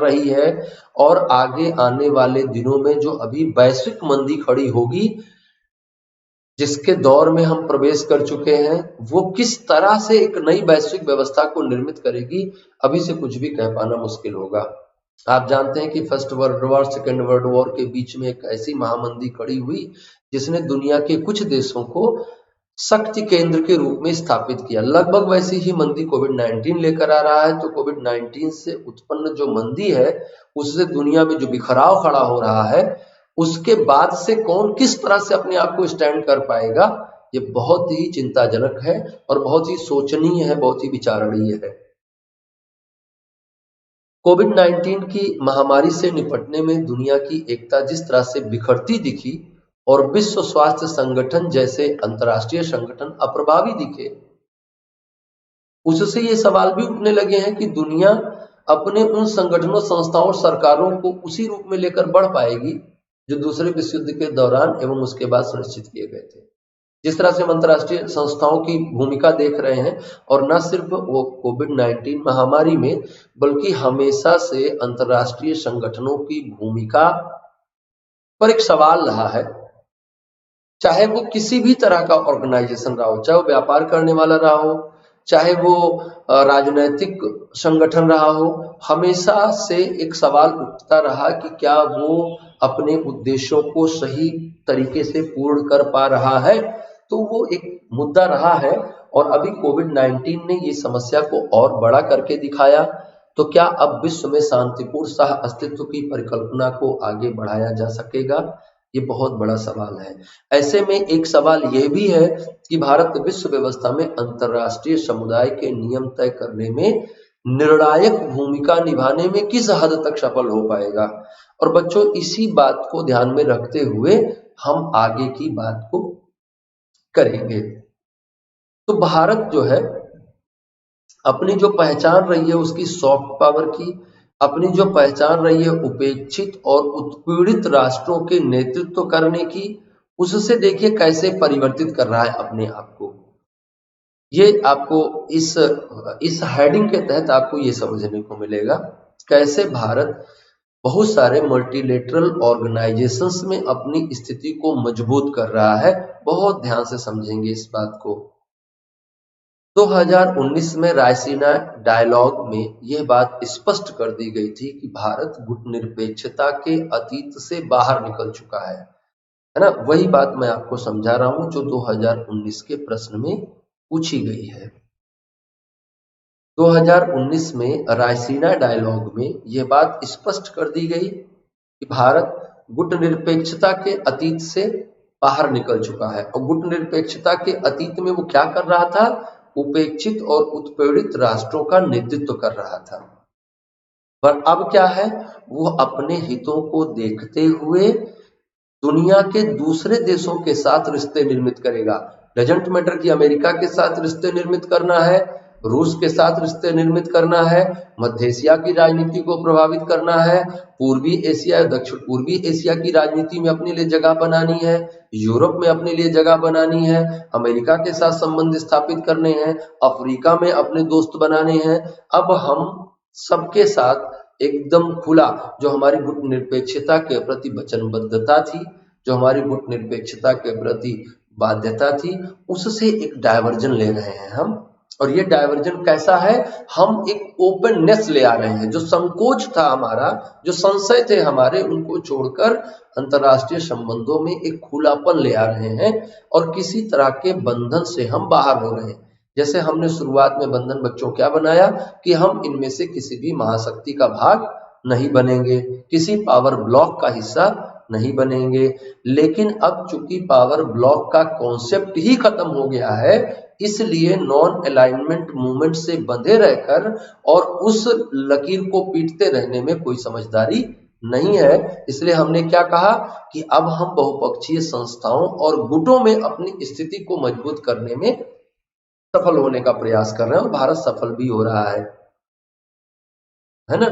रही है और आगे आने वाले दिनों में जो अभी वैश्विक मंदी खड़ी होगी, जिसके दौर में हम प्रवेश कर चुके हैं, वो किस तरह से एक नई वैश्विक व्यवस्था को निर्मित करेगी, अभी से कुछ भी कह पाना मुश्किल होगा। आप जानते हैं कि first world war, second world war के बीच में एक ऐसी महामंदी खड़ी हुई जिसने दुनिया के कुछ देशों को शक्ति केंद्र के रूप में स्थापित किया। लगभग वैसी ही मंदी कोविड-19 लेकर आ रहा है। तो कोविड-19 से उत्पन्न जो मंदी है, उससे दुनिया में जो बिखराव खड़ा हो रहा है, उसके बाद से कौन किस तरह से अपने आप को स्टैंड कर पाएगा, ये बहुत ही चिंताजनक है और बहुत ही सोचनीय है, बहुत ही विचारणीय है। कोविड-19 की महामारी से निपटने में दुनिया की एकता जिस तरह से बिखरती दिखी और विश्व स्वास्थ्य संगठन जैसे अंतर्राष्ट्रीय संगठन अप्रभावी दिखे, उससे ये सवाल भी उठने लगे हैं कि दुनिया अपने उन संगठनों, संस्थाओं और सरकारों को उसी रूप में लेकर बढ़ पाएगी जो दूसरे विश्व युद्ध के दौरान एवं उसके बाद सुनिश्चित किए गए थे। जिस तरह से हम अंतर्राष्ट्रीय संस्थाओं की भूमिका देख रहे हैं, और न सिर्फ वो कोविड-19 महामारी में, बल्कि हमेशा से अंतर्राष्ट्रीय संगठनों की भूमिका पर एक सवाल रहा है। चाहे वो किसी भी तरह का ऑर्गेनाइजेशन रहा हो, चाहे वो व्यापार करने वाला रहा हो, चाहे वो राजनीतिक संगठन रहा हो, हमेशा से एक सवाल उठता रहा कि क्या वो अपने उद्देश्यों को सही तरीके से पूर्ण कर पा रहा है। तो वो एक मुद्दा रहा है और अभी कोविड-19 ने ये समस्या को और बड़ा करके दिखाया। तो क्या अब विश्व में शांतिपूर्ण सह अस्तित्व की परिकल्पना को आगे बढ़ाया जा सकेगा? ये बहुत बड़ा सवाल है। ऐसे में एक सवाल यह भी है कि भारत विश्व व्यवस्था में अंतर्राष्ट्रीय समुदाय के नियम तय करने में निर्णायक भूमिका निभाने में किस हद तक सफल हो पाएगा। और बच्चों, इसी बात को ध्यान में रखते हुए हम आगे की बात को करेंगे। तो भारत जो है अपनी जो पहचान रही है उसकी सॉफ्ट पावर की, अपनी जो पहचान रही है उपेक्षित और उत्पीड़ित राष्ट्रों के नेतृत्व करने की, उससे देखिए कैसे परिवर्तित कर रहा है अपने आप को। ये आपको इस हेडिंग के तहत आपको ये समझने को मिलेगा कैसे भारत बहुत सारे मल्टीलेटरल ऑर्गेनाइजेशंस में अपनी स्थिति को मजबूत कर रहा है। बहुत ध्यान से समझेंगे इस बात को। 2019 में रायसीना डायलॉग में यह बात स्पष्ट कर दी गई थी कि भारत गुटनिरपेक्षता के अतीत से बाहर निकल चुका है ना। वही बात मैं आपको समझा रहा हूं जो 2019 के प्रश्न में पूछी गई है। 2019 में रायसीना डायलॉग में यह बात स्पष्ट कर दी गई कि भारत गुटनिरपेक्षता के अतीत से बाहर निकल चुका है। और गुटनिरपेक्षता के अतीत में वो क्या कर रहा था? उपेक्षित और उत्पीड़ित राष्ट्रों का नेतृत्व कर रहा था। पर अब क्या है? वो अपने हितों को देखते हुए दुनिया के दूसरे देशों के साथ रिश्ते निर्मित करेगा। डजंट मैटर कि अमेरिका के साथ रिश्ते निर्मित करना है, रूस के साथ रिश्ते निर्मित करना है, मध्य एशिया की राजनीति को प्रभावित करना है, पूर्वी एशिया दक्षिण पूर्वी एशिया की राजनीति में अपने लिए जगह बनानी है, यूरोप में अपने लिए जगह बनानी है, अमेरिका के साथ संबंध स्थापित करने हैं, अफ्रीका में अपने दोस्त बनाने हैं। अब हम सबके साथ एकदम खुला जो हमारी गुटनिरपेक्षता के प्रति वचनबद्धता थी, जो हमारी गुटनिरपेक्षता के प्रति बाध्यता थी, उससे एक डायवर्जन ले रहे हैं हम। और ये डायवर्जन कैसा है? हम एक ओपननेस ले आ रहे हैं। जो संकोच था हमारा, जो संशय थे हमारे, उनको छोड़कर अंतर्राष्ट्रीय संबंधों में एक खुलापन ले आ रहे हैं और किसी तरह के बंधन से हम बाहर हो रहे हैं। जैसे हमने शुरुआत में बंधन बच्चों क्या बनाया कि हम इनमें से किसी भी महाशक्ति का भाग नहीं बनेंगे, किसी पावर ब्लॉक का हिस्सा नहीं बनेंगे। लेकिन अब चूंकि पावर ब्लॉक का कॉन्सेप्ट ही खत्म हो गया है, इसलिए नॉन अलाइनमेंट मूवमेंट से बंधे रहकर और उस लकीर को पीटते रहने में कोई समझदारी नहीं है। इसलिए हमने क्या कहा कि अब हम बहुपक्षीय संस्थाओं और गुटों में अपनी स्थिति को मजबूत करने में सफल होने का प्रयास कर रहे हैं और भारत सफल भी हो रहा है ना।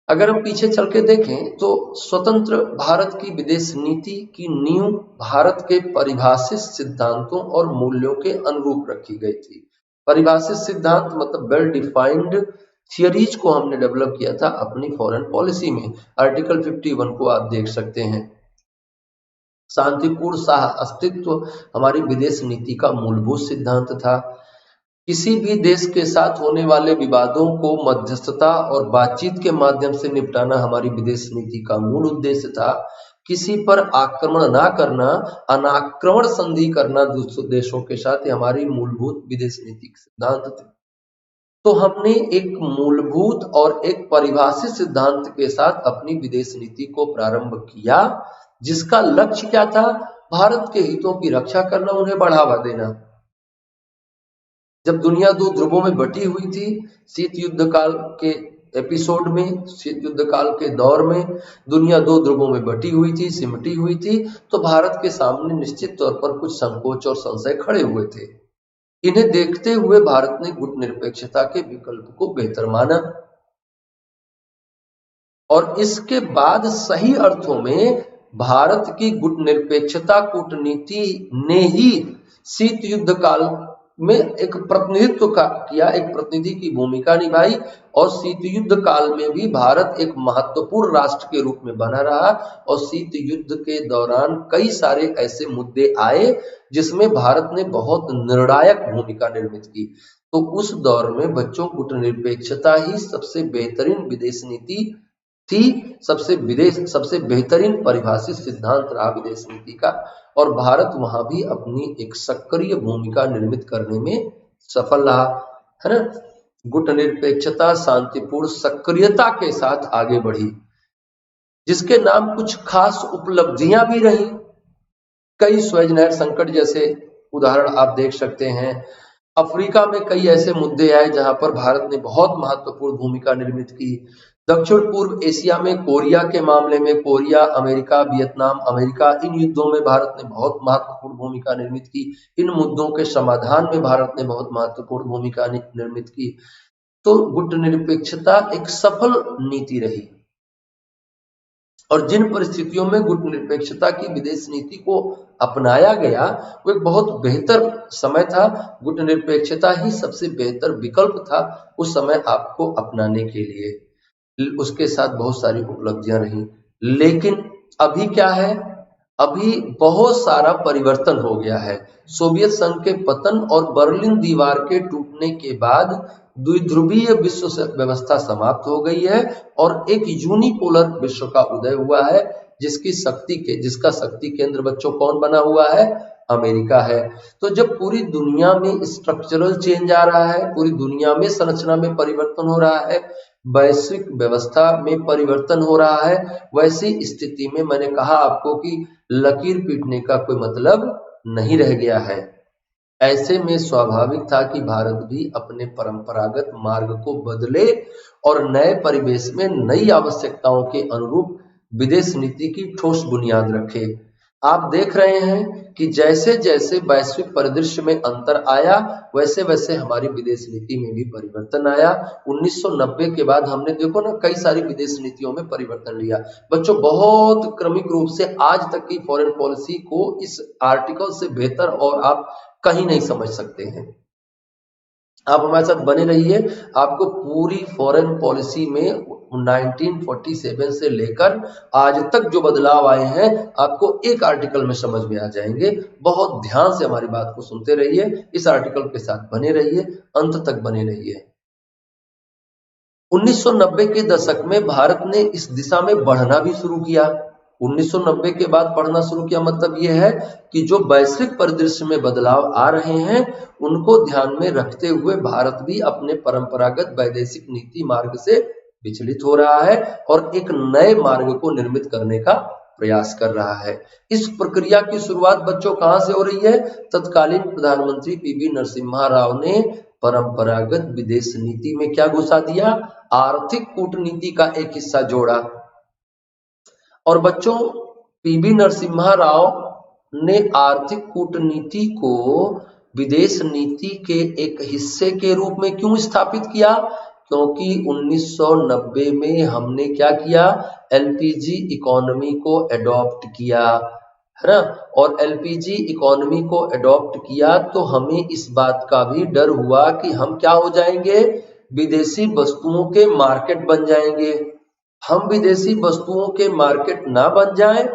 अगर हम पीछे चल के देखें तो स्वतंत्र भारत की विदेश नीति की नींव भारत के परिभाषित सिद्धांतों और मूल्यों के अनुरूप रखी गई थी। परिभाषित सिद्धांत मतलब वेल डिफाइंड थियरीज को हमने डेवलप किया था अपनी फॉरेन पॉलिसी में। आर्टिकल 51 को आप देख सकते हैं। शांतिपूर्ण सह अस्तित्व हमारी विदेश नीति का मूलभूत सिद्धांत था। किसी भी देश के साथ होने वाले विवादों को मध्यस्थता और बातचीत के माध्यम से निपटाना हमारी विदेश नीति का मूल उद्देश्य था। किसी पर आक्रमण ना करना, अनाक्रमण संधि करना दूसरे देशों के साथ, हमारी मूलभूत विदेश नीति सिद्धांत थे। तो हमने एक मूलभूत और एक परिभाषित सिद्धांत के साथ अपनी विदेश नीति को प्रारंभ किया, जिसका लक्ष्य क्या था? भारत के हितों की रक्षा करना, उन्हें बढ़ावा देना। जब दुनिया दो ध्रुवों में बटी हुई थी, शीत युद्ध काल के एपिसोड में, शीत युद्ध काल के दौर में दुनिया दो ध्रुवों में बटी हुई थी, सिमटी हुई थी, तो भारत के सामने निश्चित तौर पर कुछ संकोच और संशय खड़े हुए थे। इन्हें देखते हुए भारत ने गुटनिरपेक्षता के विकल्प को बेहतर माना और इसके बाद सही अर्थों में भारत की गुटनिरपेक्षता कूटनीति ने ही शीत युद्ध काल में एक प्रतिनिधित्व किया, एक प्रतिनिधि की भूमिका निभाई और शीत युद्ध काल में भी भारत एक महत्वपूर्ण राष्ट्र के रूप में बना रहा। और शीत युद्ध के दौरान कई सारे ऐसे मुद्दे आए जिसमें भारत ने बहुत निर्णायक भूमिका निर्मित की। तो उस दौर में बच्चों गुटनिरपेक्षता ही सबसे बेहतरीन विदेश नीति थी, सबसे बेहतरीन परिभाषित सिद्धांत रहा विदेश नीति का। और भारत वहां भी अपनी एक सक्रिय भूमिका निर्मित करने में सफल रहा, है ना। गुटनिरपेक्षता शांतिपूर्ण सक्रियता के साथ आगे बढ़ी। जिसके नाम कुछ खास उपलब्धियां भी रही। कई स्वेज नहर संकट जैसे उदाहरण आप देख सकते हैं। अफ्रीका में कई ऐसे मुद्दे आए जहां पर भारत ने बहुत महत्वपूर्ण भूमिका निर्मित की। दक्षिण पूर्व एशिया में कोरिया के मामले में कोरिया, अमेरिका, वियतनाम, अमेरिका, इन युद्धों में भारत ने बहुत महत्वपूर्ण भूमिका निर्मित की। इन मुद्दों के समाधान में भारत ने बहुत महत्वपूर्ण भूमिका निर्मित की। तो गुटनिरपेक्षता एक सफल नीति रही, और जिन परिस्थितियों में गुटनिरपेक्षता की विदेश नीति को अपनाया गया वो एक बहुत बेहतर समय था। गुटनिरपेक्षता ही सबसे बेहतर विकल्प था उस समय आपको अपनाने के लिए। उसके साथ बहुत सारी उपलब्धियां रही। लेकिन अभी क्या है, अभी बहुत सारा परिवर्तन हो गया है। सोवियत संघ के पतन और बर्लिन दीवार के टूटने के बाद द्विध्रुवीय विश्व व्यवस्था समाप्त हो गई है और एक यूनिपोलर विश्व का उदय हुआ है, जिसका शक्ति केंद्र बच्चों कौन बना हुआ है, अमेरिका है। तो जब पूरी दुनिया में स्ट्रक्चरल चेंज आ रहा है, पूरी दुनिया में संरचना में परिवर्तन हो रहा है, वैश्विक व्यवस्था में परिवर्तन हो रहा है, वैसी स्थिति में मैंने कहा आपको कि लकीर पीटने का कोई मतलब नहीं रह गया है। ऐसे में स्वाभाविक था कि भारत भी अपने परंपरागत मार्ग को बदले और नए परिवेश में नई आवश्यकताओं के अनुरूप विदेश नीति की ठोस बुनियाद रखे। आप देख रहे हैं कि जैसे जैसे वैश्विक परिदृश्य में अंतर आया वैसे वैसे हमारी विदेश नीति में भी परिवर्तन आया। 1990 के बाद हमने देखो ना कई सारी विदेश नीतियों में परिवर्तन लिया। बच्चों बहुत क्रमिक रूप से आज तक की फॉरेन पॉलिसी को इस आर्टिकल से बेहतर और आप कहीं नहीं समझ सकते हैं। आप हमारे साथ बने रहिए, आपको पूरी फॉरेन पॉलिसी में 1947 से लेकर आज तक जो बदलाव आए हैं आपको एक आर्टिकल में समझ में आ जाएंगे। बहुत ध्यान से हमारी बात को सुनते रहिए, इस आर्टिकल के साथ बने रहिए, अंत तक बने रहिए। 1990 के दशक में भारत ने इस दिशा में बढ़ना भी शुरू किया। 1990 के बाद पढ़ना शुरू किया मतलब यह है कि जो वैश्विक परिदृश्य में बदलाव आ रहे हैं उनको ध्यान में रखते हुए भारत भी अपने परंपरागत वैदेशिक नीति मार्ग से विचलित हो रहा है और एक नए मार्ग को निर्मित करने का प्रयास कर रहा है। इस प्रक्रिया की शुरुआत बच्चों कहां से हो रही है? तत्कालीन प्रधानमंत्री पीवी नरसिम्हा राव ने परंपरागत विदेश नीति में क्या घुसा दिया? आर्थिक कूटनीति का एक हिस्सा जोड़ा। और बच्चों पीवी नरसिम्हा राव ने आर्थिक कूटनीति को विदेश नीति के एक हिस्से के रूप में क्यों स्थापित किया? क्योंकि 1990 में हमने क्या किया? एलपीजी इकोनॉमी को एडॉप्ट किया, है ना। और एलपीजी इकोनॉमी को एडॉप्ट किया तो हमें इस बात का भी डर हुआ कि हम क्या हो जाएंगे? विदेशी वस्तुओं के मार्केट बन जाएंगे। हम विदेशी वस्तुओं के मार्केट ना बन जाएं,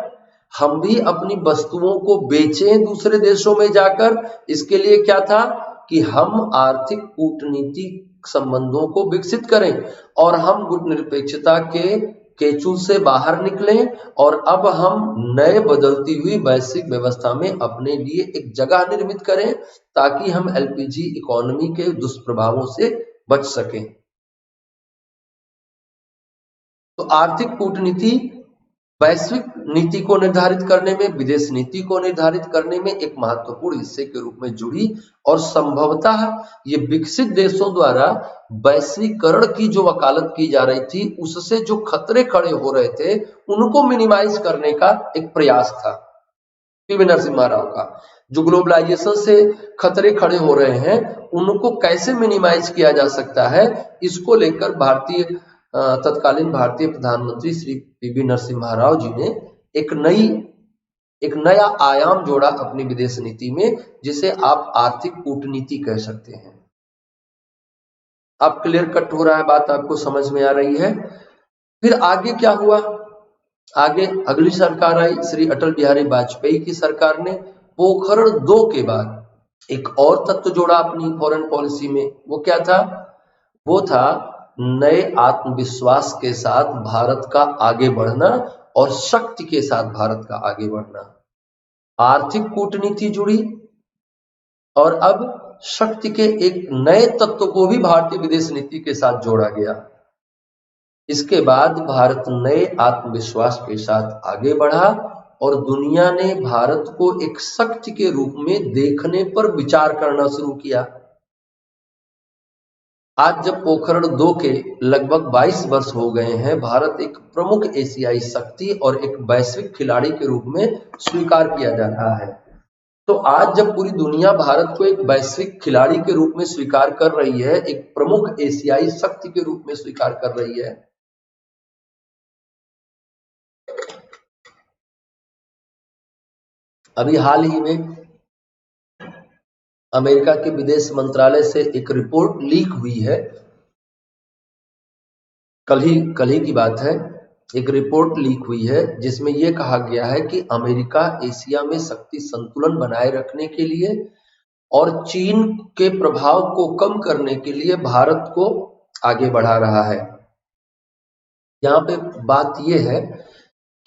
हम भी अपनी वस्तुओं को बेचें दूसरे देशों में जाकर। इसके लिए क्या था कि हम आर्थिक कूटनीति संबंधों को विकसित करें और हम गुटनिरपेक्षता के केचुल से बाहर निकलें और अब हम नए बदलती हुई वैश्विक व्यवस्था में अपने लिए एक जगह निर्मित करें ताकि हम एलपीजी इकोनॉमी के दुष्प्रभावों से बच सकें। तो आर्थिक कूटनीति वैश्विक नीति को निर्धारित करने में, विदेश नीति को निर्धारित करने में एक महत्वपूर्ण हिस्से के रूप में जुड़ी और संभवतः ये विकसित देशों द्वारा वैश्वीकरण की जो वकालत की जा रही थी उससे जो खतरे खड़े हो रहे थे उनको मिनिमाइज करने का एक प्रयास था पीवी नरसिम्हा राव का। जो ग्लोबलाइजेशन से खतरे खड़े हो रहे हैं उनको कैसे मिनिमाइज किया जा सकता है, इसको लेकर तत्कालीन भारतीय प्रधानमंत्री श्री पीवी नरसिम्हा राव जी ने एक नया आयाम जोड़ा अपनी विदेश नीति में, जिसे आप आर्थिक कूटनीति कह सकते हैं। अब क्लियर कट हो रहा है, बात आपको समझ में आ रही है। फिर आगे क्या हुआ? आगे अगली सरकार आई श्री अटल बिहारी वाजपेयी की सरकार ने पोखरण 2 के बाद एक और तत्व जोड़ा अपनी फॉरेन पॉलिसी में। वो क्या था? वो था नए आत्मविश्वास के साथ भारत का आगे बढ़ना और शक्ति के साथ भारत का आगे बढ़ना। आर्थिक कूटनीति जुड़ी और अब शक्ति के एक नए तत्व को भी भारतीय विदेश नीति के साथ जोड़ा गया। इसके बाद भारत नए आत्मविश्वास के साथ आगे बढ़ा और दुनिया ने भारत को एक शक्ति के रूप में देखने पर विचार करना शुरू किया। आज जब पोखरण 2 के लगभग 22 वर्ष हो गए हैं, भारत एक प्रमुख एशियाई शक्ति और एक वैश्विक खिलाड़ी के रूप में स्वीकार किया जा रहा है। तो आज जब पूरी दुनिया भारत को एक वैश्विक खिलाड़ी के रूप में स्वीकार कर रही है, एक प्रमुख एशियाई शक्ति के रूप में स्वीकार कर रही है, अभी हाल ही में अमेरिका के विदेश मंत्रालय से एक रिपोर्ट लीक हुई है। कल ही की बात है, एक रिपोर्ट लीक हुई है जिसमें यह कहा गया है कि अमेरिका एशिया में शक्ति संतुलन बनाए रखने के लिए और चीन के प्रभाव को कम करने के लिए भारत को आगे बढ़ा रहा है। यहाँ पे बात यह है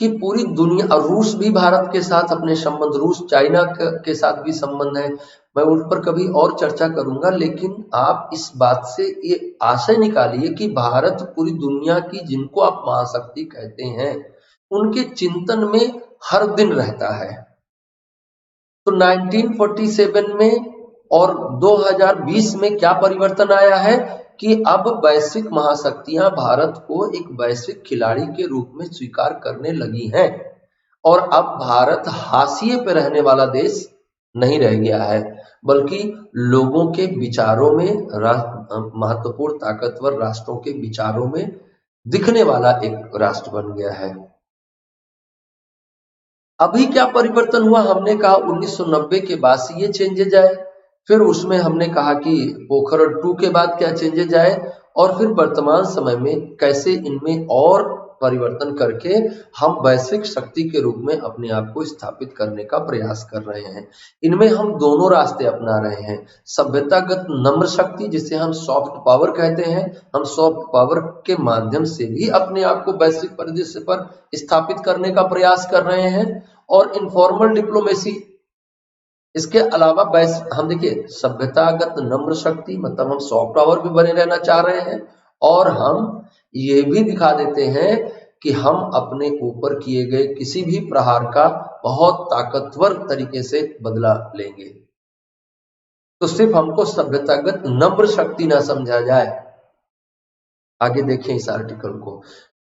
कि पूरी दुनिया और रूस भी भारत के साथ अपने संबंध, रूस चाइना के साथ भी संबंध है, मैं उन पर कभी और चर्चा करूंगा। लेकिन आप इस बात से ये आशय निकालिए कि भारत पूरी दुनिया की, जिनको आप महाशक्ति कहते हैं, उनके चिंतन में हर दिन रहता है। तो 1947 में और 2020 में क्या परिवर्तन आया है कि अब वैश्विक महाशक्तियां भारत को एक वैश्विक खिलाड़ी के रूप में स्वीकार करने लगी हैं और अब भारत हाशिए पे रहने वाला देश नहीं रह गया है, बल्कि लोगों के विचारों में, महत्वपूर्ण ताकतवर राष्ट्रों के विचारों में दिखने वाला एक राष्ट्र बन गया है। अभी क्या परिवर्तन हुआ? हमने कहा 1990 के बाद से ये चेंजेज आए, फिर उसमें हमने कहा कि पोखरण 2 के बाद क्या चेंजेज आए, और फिर वर्तमान समय में कैसे इनमें और परिवर्तन करके हम वैश्विक शक्ति के रूप में अपने आप को स्थापित करने का प्रयास कर रहे हैं। इनमें हम दोनों रास्ते अपना रहे हैं। सभ्यतागत नम्र शक्ति, जिसे हम सॉफ्ट पावर कहते हैं, हम सॉफ्ट पावर के माध्यम से भी अपने आप को वैश्विक परिदृश्य पर स्थापित करने का प्रयास कर रहे हैं, और इनफॉर्मल डिप्लोमेसी, इसके अलावा हम देखिए सभ्यतागत नम्र शक्ति मतलब हम सॉफ्ट पावर भी बने रहना चाह रहे हैं, और हम ये भी दिखा देते हैं कि हम अपने ऊपर किए गए किसी भी प्रहार का बहुत ताकतवर तरीके से बदला लेंगे। तो सिर्फ हमको सभ्यतागत नम्र शक्ति ना समझा जाए। आगे देखें इस आर्टिकल को।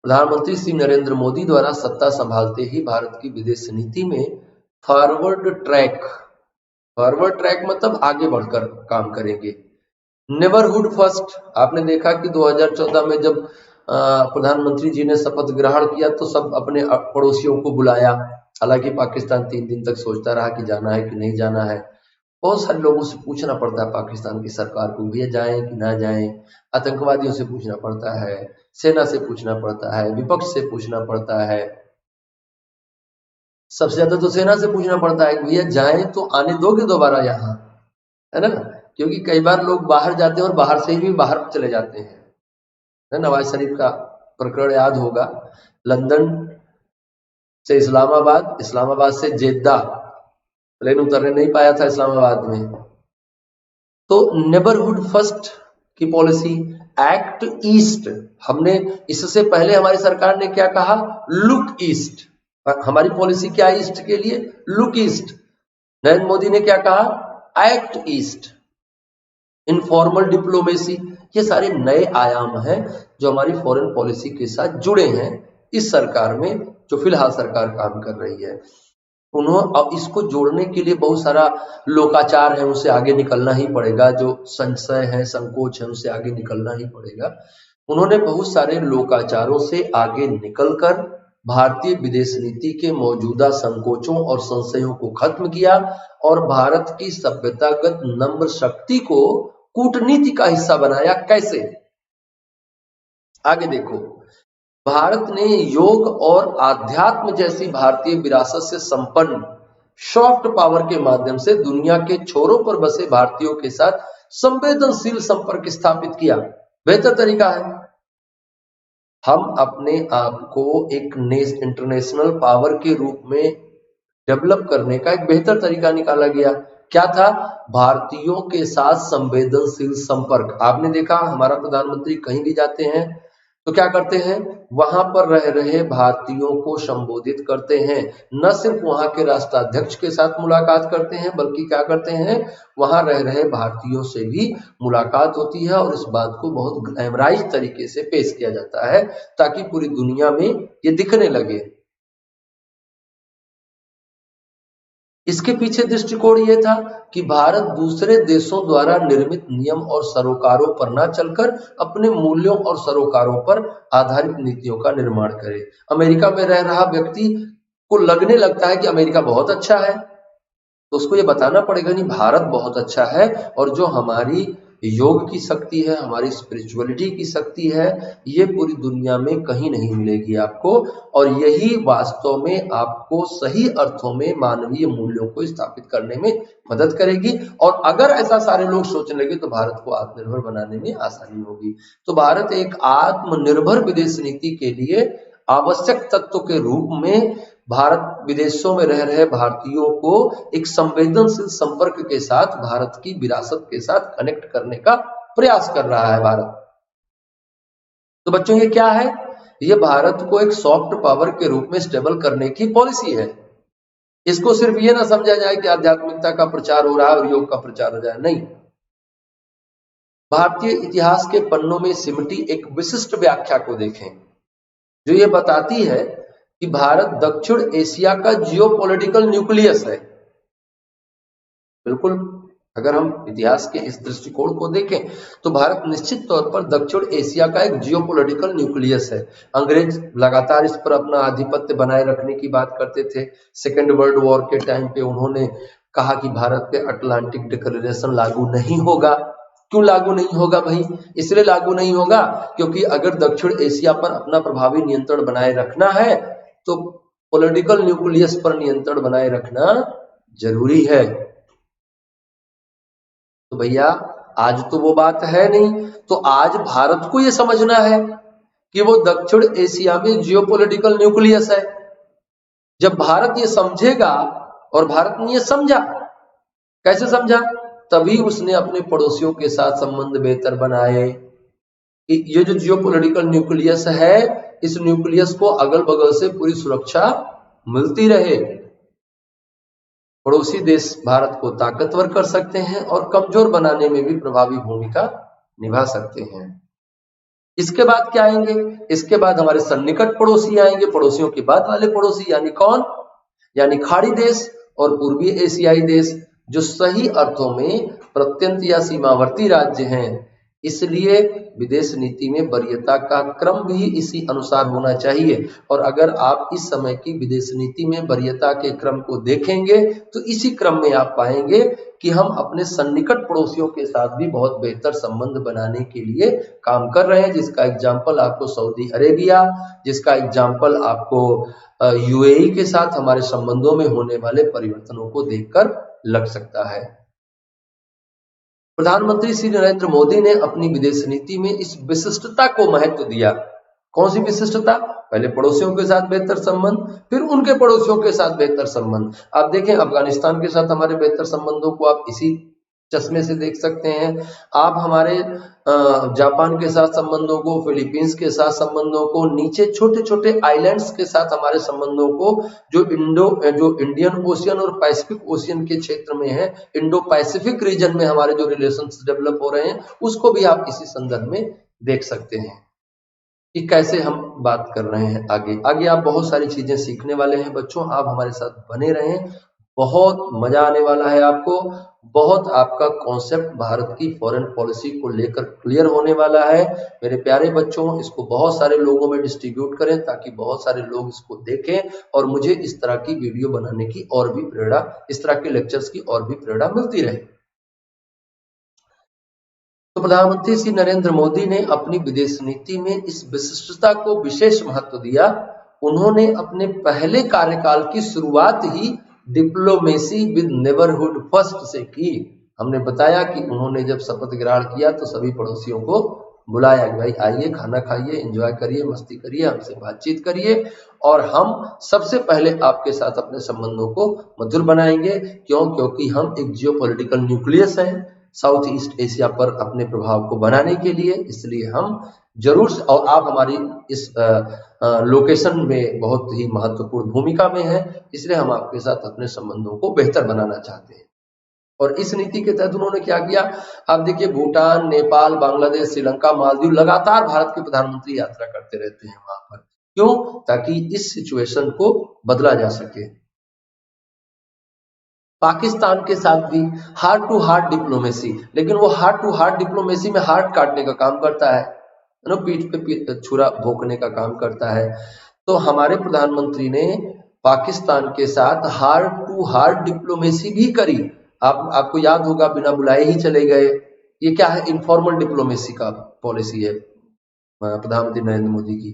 प्रधानमंत्री श्री नरेंद्र मोदी द्वारा सत्ता संभालते ही भारत की विदेश नीति में फॉरवर्ड ट्रैक मतलब आगे बढ़कर काम करेंगे। नेबरहुड फर्स्ट, आपने देखा कि 2014 में जब प्रधानमंत्री जी ने शपथ ग्रहण किया तो सब अपने पड़ोसियों को बुलाया। हालांकि पाकिस्तान 3 दिन तक सोचता रहा कि जाना है कि नहीं जाना है। बहुत सारे लोगों से पूछना पड़ता है पाकिस्तान की सरकार को, भैया जाएं कि ना जाएं। आतंकवादियों से पूछना पड़ता है, सेना से पूछना पड़ता है, विपक्ष से पूछना पड़ता है, सबसे ज्यादा तो सेना से पूछना पड़ता है कि भैया जाएं तो आने दोगे दोबारा यहाँ, है ना? क्योंकि कई बार लोग बाहर जाते हैं और बाहर से ही बाहर चले जाते हैं। नवाज शरीफ का प्रकरण याद होगा, लंदन से इस्लामाबाद, इस्लामाबाद से जेद्दा प्लेन उतरने नहीं पाया था इस्लामाबाद में। तो नेबरहुड फर्स्ट की पॉलिसी, एक्ट ईस्ट, हमने इससे पहले हमारी सरकार ने क्या कहा? Look east. हमारी पॉलिसी क्या है ईस्ट के लिए? Look east. नरेंद्र मोदी ने क्या कहा? Act east. इनफॉर्मल डिप्लोमेसी, ये सारे नए आयाम हैं जो हमारी फॉरेन पॉलिसी के साथ जुड़े हैं इस सरकार में, जो फिलहाल सरकार काम कर रही है। अब इसको जोड़ने के लिए बहुत सारा लोकाचार है, उनसे आगे निकलना ही पड़ेगा। जो संशय है, संकोच है, उनसे आगे निकलना ही पड़ेगा। उन्होंने बहुत सारे लोकाचारों से आगे निकलकर भारतीय विदेश नीति के मौजूदा संकोचों और संशयों को खत्म किया और भारत की सभ्यतागत नम्र शक्ति को कूटनीति का हिस्सा बनाया। कैसे? आगे देखो। भारत ने योग और आध्यात्म जैसी भारतीय विरासत से संपन्न सॉफ्ट पावर के माध्यम से दुनिया के छोरों पर बसे भारतीयों के साथ संवेदनशील संपर्क स्थापित किया। बेहतर तरीका है। हम अपने आप को एक इंटरनेशनल पावर के रूप में डेवलप करने का एक बेहतर तरीका निकाला गया। क्या था? भारतीयों के साथ संवेदनशील संपर्क। आपने देखा हमारा प्रधानमंत्री कहीं भी जाते हैं तो क्या करते हैं, वहां पर रह रहे भारतीयों को संबोधित करते हैं। न सिर्फ वहां के राष्ट्राध्यक्ष के साथ मुलाकात करते हैं, बल्कि क्या करते हैं, वहां रह रहे भारतीयों से भी मुलाकात होती है और इस बात को बहुत ग्लैमराइज तरीके से पेश किया जाता है ताकि पूरी दुनिया में ये दिखने लगे। इसके पीछे दृष्टिकोण ये था कि भारत दूसरे देशों द्वारा निर्मित नियम और सरोकारों पर न चलकर अपने मूल्यों और सरोकारों पर आधारित नीतियों का निर्माण करे। अमेरिका में रह रहा व्यक्ति को लगने लगता है कि अमेरिका बहुत अच्छा है, तो उसको ये बताना पड़ेगा नहीं, भारत बहुत अच्छा है और जो हमारी योग की शक्ति है, हमारी स्पिरिचुअलिटी की शक्ति है, ये पूरी दुनिया में कहीं नहीं मिलेगी आपको, और यही वास्तव में आपको सही अर्थों में मानवीय मूल्यों को स्थापित करने में मदद करेगी। और अगर ऐसा सारे लोग सोचने लगे तो भारत को आत्मनिर्भर बनाने में आसानी होगी। तो भारत एक आत्मनिर्भर विदेश नीति के लिए आवश्यक तत्व के रूप में भारत विदेशों में रह रहे भारतीयों को एक संवेदनशील संपर्क के साथ भारत की विरासत के साथ कनेक्ट करने का प्रयास कर रहा है भारत। तो बच्चों ये क्या है, ये भारत को एक सॉफ्ट पावर के रूप में स्टेबल करने की पॉलिसी है। इसको सिर्फ ये ना समझा जाए कि आध्यात्मिकता का प्रचार हो रहा है और योग का प्रचार हो जाए, नहीं। भारतीय इतिहास के पन्नों में सिमटी एक विशिष्ट व्याख्या को देखें जो ये बताती है कि भारत दक्षिण एशिया का जियोपॉलिटिकल न्यूक्लियस है। बिल्कुल, अगर हम इतिहास के इस दृष्टिकोण को देखें तो भारत निश्चित तौर पर दक्षिण एशिया का एक जियोपॉलिटिकल न्यूक्लियस है। अंग्रेज लगातार इस पर अपना आधिपत्य बनाए रखने की बात करते थे। सेकेंड वर्ल्ड वॉर के टाइम पे उन्होंने कहा कि भारत पे अटलांटिक डिक्लेरेशन लागू नहीं होगा। क्यों लागू नहीं होगा भाई? इसलिए लागू नहीं होगा क्योंकि अगर दक्षिण एशिया पर अपना प्रभावी नियंत्रण बनाए रखना है तो पॉलिटिकल न्यूक्लियस पर नियंत्रण बनाए रखना जरूरी है। तो भैया आज तो वो बात है नहीं, तो आज भारत को ये समझना है कि वो दक्षिण एशिया में जियोपॉलिटिकल न्यूक्लियस है। जब भारत ये समझेगा, और भारत ने ये समझा, कैसे समझा? तभी उसने अपने पड़ोसियों के साथ संबंध बेहतर बनाए। ये जो जियोपॉलिटिकल न्यूक्लियस है, इस न्यूक्लियस को अगल बगल से पूरी सुरक्षा मिलती रहे। पड़ोसी देश भारत को ताकतवर कर सकते हैं और कमजोर बनाने में भी प्रभावी भूमिका निभा सकते हैं। इसके बाद क्या आएंगे? इसके बाद हमारे सन्निकट पड़ोसी आएंगे। पड़ोसियों के बाद वाले पड़ोसी यानी कौन? यानी खाड़ी देश और पूर्वी एशियाई देश, जो सही अर्थों में प्रत्यंत या सीमावर्ती राज्य हैं। इसलिए विदेश नीति में वरीयता का क्रम भी इसी अनुसार होना चाहिए। और अगर आप इस समय की विदेश नीति में वरीयता के क्रम को देखेंगे तो इसी क्रम में आप पाएंगे कि हम अपने सन्निकट पड़ोसियों के साथ भी बहुत बेहतर संबंध बनाने के लिए काम कर रहे हैं, जिसका एग्जाम्पल आपको सऊदी अरेबिया, जिसका एग्जाम्पल आपको यूएई के साथ हमारे संबंधों में होने वाले परिवर्तनों को देखकर लग सकता है। प्रधानमंत्री श्री नरेंद्र मोदी ने अपनी विदेश नीति में इस विशिष्टता को महत्व दिया। कौन सी विशिष्टता? पहले पड़ोसियों के साथ बेहतर संबंध, फिर उनके पड़ोसियों के साथ बेहतर संबंध। आप देखें अफगानिस्तान के साथ हमारे बेहतर संबंधों को आप इसी चश्मे से देख सकते हैं। आप हमारे जापान के साथ संबंधों को, फिलीपींस के साथ संबंधों को, नीचे छोटे छोटे आइलैंड्स के साथ हमारे संबंधों को, जो इंडियन ओशियन और पैसिफिक ओशियन के क्षेत्र में है, इंडो पैसिफिक रीजन में हमारे जो रिलेशंस डेवलप हो रहे हैं, उसको भी आप इसी संदर्भ में देख सकते हैं कि कैसे हम बात कर रहे हैं। आगे आगे आप बहुत सारी चीजें सीखने वाले हैं बच्चों, आप हमारे साथ बने रहें, बहुत मजा आने वाला है आपको। बहुत आपका कॉन्सेप्ट भारत की फॉरेन पॉलिसी को लेकर क्लियर होने वाला है मेरे प्यारे बच्चों। इसको बहुत सारे लोगों में डिस्ट्रीब्यूट करें ताकि बहुत सारे लोग इसको देखें और मुझे इस तरह की वीडियो बनाने की और भी प्रेरणा, इस तरह के लेक्चर्स की और भी प्रेरणा मिलती रहे। तो प्रधानमंत्री श्री नरेंद्र मोदी ने अपनी विदेश नीति में इस विशिष्टता को विशेष महत्व दिया। उन्होंने अपने पहले कार्यकाल की शुरुआत ही डिप्लोमेसी विद नेबरहुड फर्स्ट से की। हमने बताया कि उन्होंने जब शपथ ग्रहण किया तो सभी पड़ोसियों को बुलाया कि भाई आइए, खाना खाइए, एंजॉय करिए, मस्ती करिए, हमसे बातचीत करिए और हम सबसे पहले आपके साथ अपने संबंधों को मधुर बनाएंगे। क्यों? क्योंकि हम एक जियोपॉलिटिकल न्यूक्लियस हैं। साउथ ईस्ट एशिया पर अपने प्रभाव को बनाने के लिए। इसलिए हम जरूर से, और आप हमारी इस लोकेशन में बहुत ही महत्वपूर्ण भूमिका में है, इसलिए हम आपके साथ अपने संबंधों को बेहतर बनाना चाहते हैं। और इस नीति के तहत उन्होंने क्या किया, आप देखिए भूटान, नेपाल, बांग्लादेश, श्रीलंका, मालदीव, लगातार भारत के प्रधानमंत्री यात्रा करते रहते हैं वहां पर। क्यों? ताकि इस सिचुएशन को बदला जा सके। पाकिस्तान के साथ भी हार्ट टू हार्ट डिप्लोमेसी, लेकिन वो हार्ट टू हार्ट डिप्लोमेसी में हार्ट काटने का काम करता है ना, पीठ पे छुरा भोंकने का काम करता है। तो हमारे प्रधानमंत्री ने पाकिस्तान के साथ हार्ट टू हार्ट डिप्लोमेसी भी करी। आपको याद होगा, बिना बुलाए ही चले गए। ये क्या है? इनफॉर्मल डिप्लोमेसी का पॉलिसी है प्रधानमंत्री नरेंद्र मोदी की।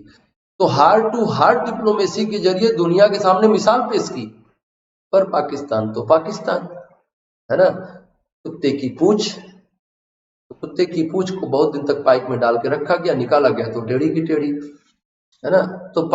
तो हार्ट टू हार्ट डिप्लोमेसी के जरिए दुनिया के सामने मिसाल पेश की। पर पाकिस्तान तो पाकिस्तान है ना, कुत्ते की पूछ, तो कुत्ते की पूछ को बहुत दिन तक पाइप में डाल के रखा गया, निकाला गया तो टेढ़ी की टेढ़ी, है ना। तो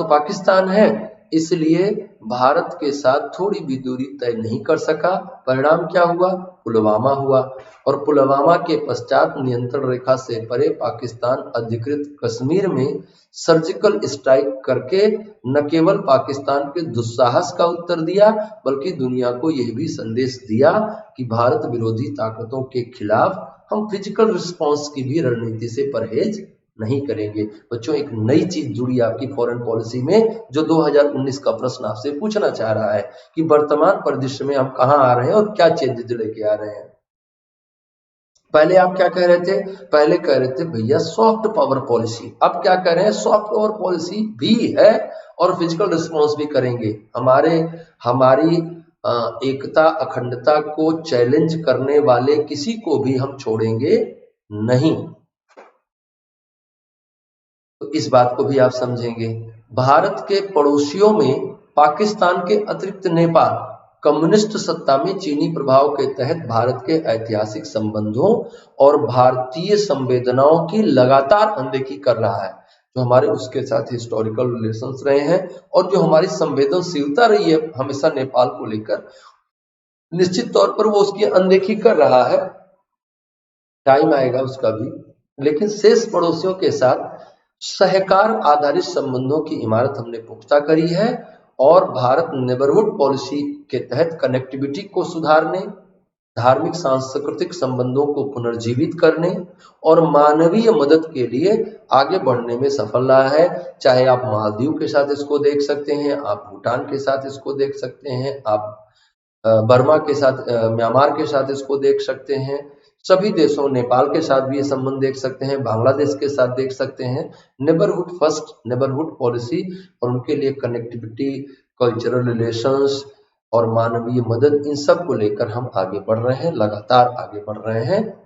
पाकिस्तान है, इसलिए भारत के साथ थोड़ी भी दूरी तय नहीं कर सका। परिणाम क्या हुआ? पुलवामा हुआ। और पुलवामा के पश्चात नियंत्रण रेखा से परे पाकिस्तान अधिकृत कश्मीर में सर्जिकल स्ट्राइक करके न केवल पाकिस्तान के दुस्साहस का उत्तर दिया, बल्कि दुनिया को यह भी संदेश दिया कि भारत विरोधी ताकतों के खिलाफ हम फिजिकल रिस्पॉन्स की भी रणनीति से परहेज नहीं करेंगे। बच्चों, एक नई चीज जुड़ी आपकी फॉरेन पॉलिसी में, जो 2019 का प्रश्न आपसे पूछना चाह रहा है कि वर्तमान परिदृश्य में हम कहां आ रहे हैं और क्या चेंजेस लेके आ रहे हैं। पहले आप क्या कह रहे थे? पहले कह रहे थे भैया सॉफ्ट पावर पॉलिसी। अब क्या कह रहे हैं? सॉफ्ट पावर पॉलिसी भी है और फिजिकल रिस्पॉन्स भी करेंगे। हमारी एकता अखंडता को चैलेंज करने वाले किसी को भी हम छोड़ेंगे नहीं। तो इस बात को भी आप समझेंगे। भारत के पड़ोसियों में पाकिस्तान के अतिरिक्त नेपाल कम्युनिस्ट सत्ता में चीनी प्रभाव के तहत भारत के ऐतिहासिक संबंधों और भारतीय संवेदनाओं की लगातार अनदेखी कर रहा है। जो हमारे उसके साथ हिस्टोरिकल रिलेशंस रहे हैं और जो हमारी संवेदनशीलता रही है हमेशा नेपाल को लेकर, निश्चित तौर पर वो उसकी अनदेखी कर रहा है। टाइम आएगा उसका भी। लेकिन शेष पड़ोसियों के साथ सहकार आधारित संबंधों की इमारत हमने पुख्ता करी है और भारत नेबरहुड पॉलिसी के तहत कनेक्टिविटी को सुधारने, धार्मिक सांस्कृतिक संबंधों को पुनर्जीवित करने और मानवीय मदद के लिए आगे बढ़ने में सफल रहा है। चाहे आप मालदीव के साथ इसको देख सकते हैं, आप भूटान के साथ इसको देख सकते हैं, आप बर्मा के साथ, म्यांमार के साथ इसको देख सकते हैं, सभी देशों, नेपाल के साथ भी ये संबंध देख सकते हैं, बांग्लादेश के साथ देख सकते हैं। नेबरहुड फर्स्ट, नेबरहुड पॉलिसी और उनके लिए कनेक्टिविटी, कल्चरल रिलेशंस और मानवीय मदद, इन सब को लेकर हम आगे बढ़ रहे हैं, लगातार आगे बढ़ रहे हैं।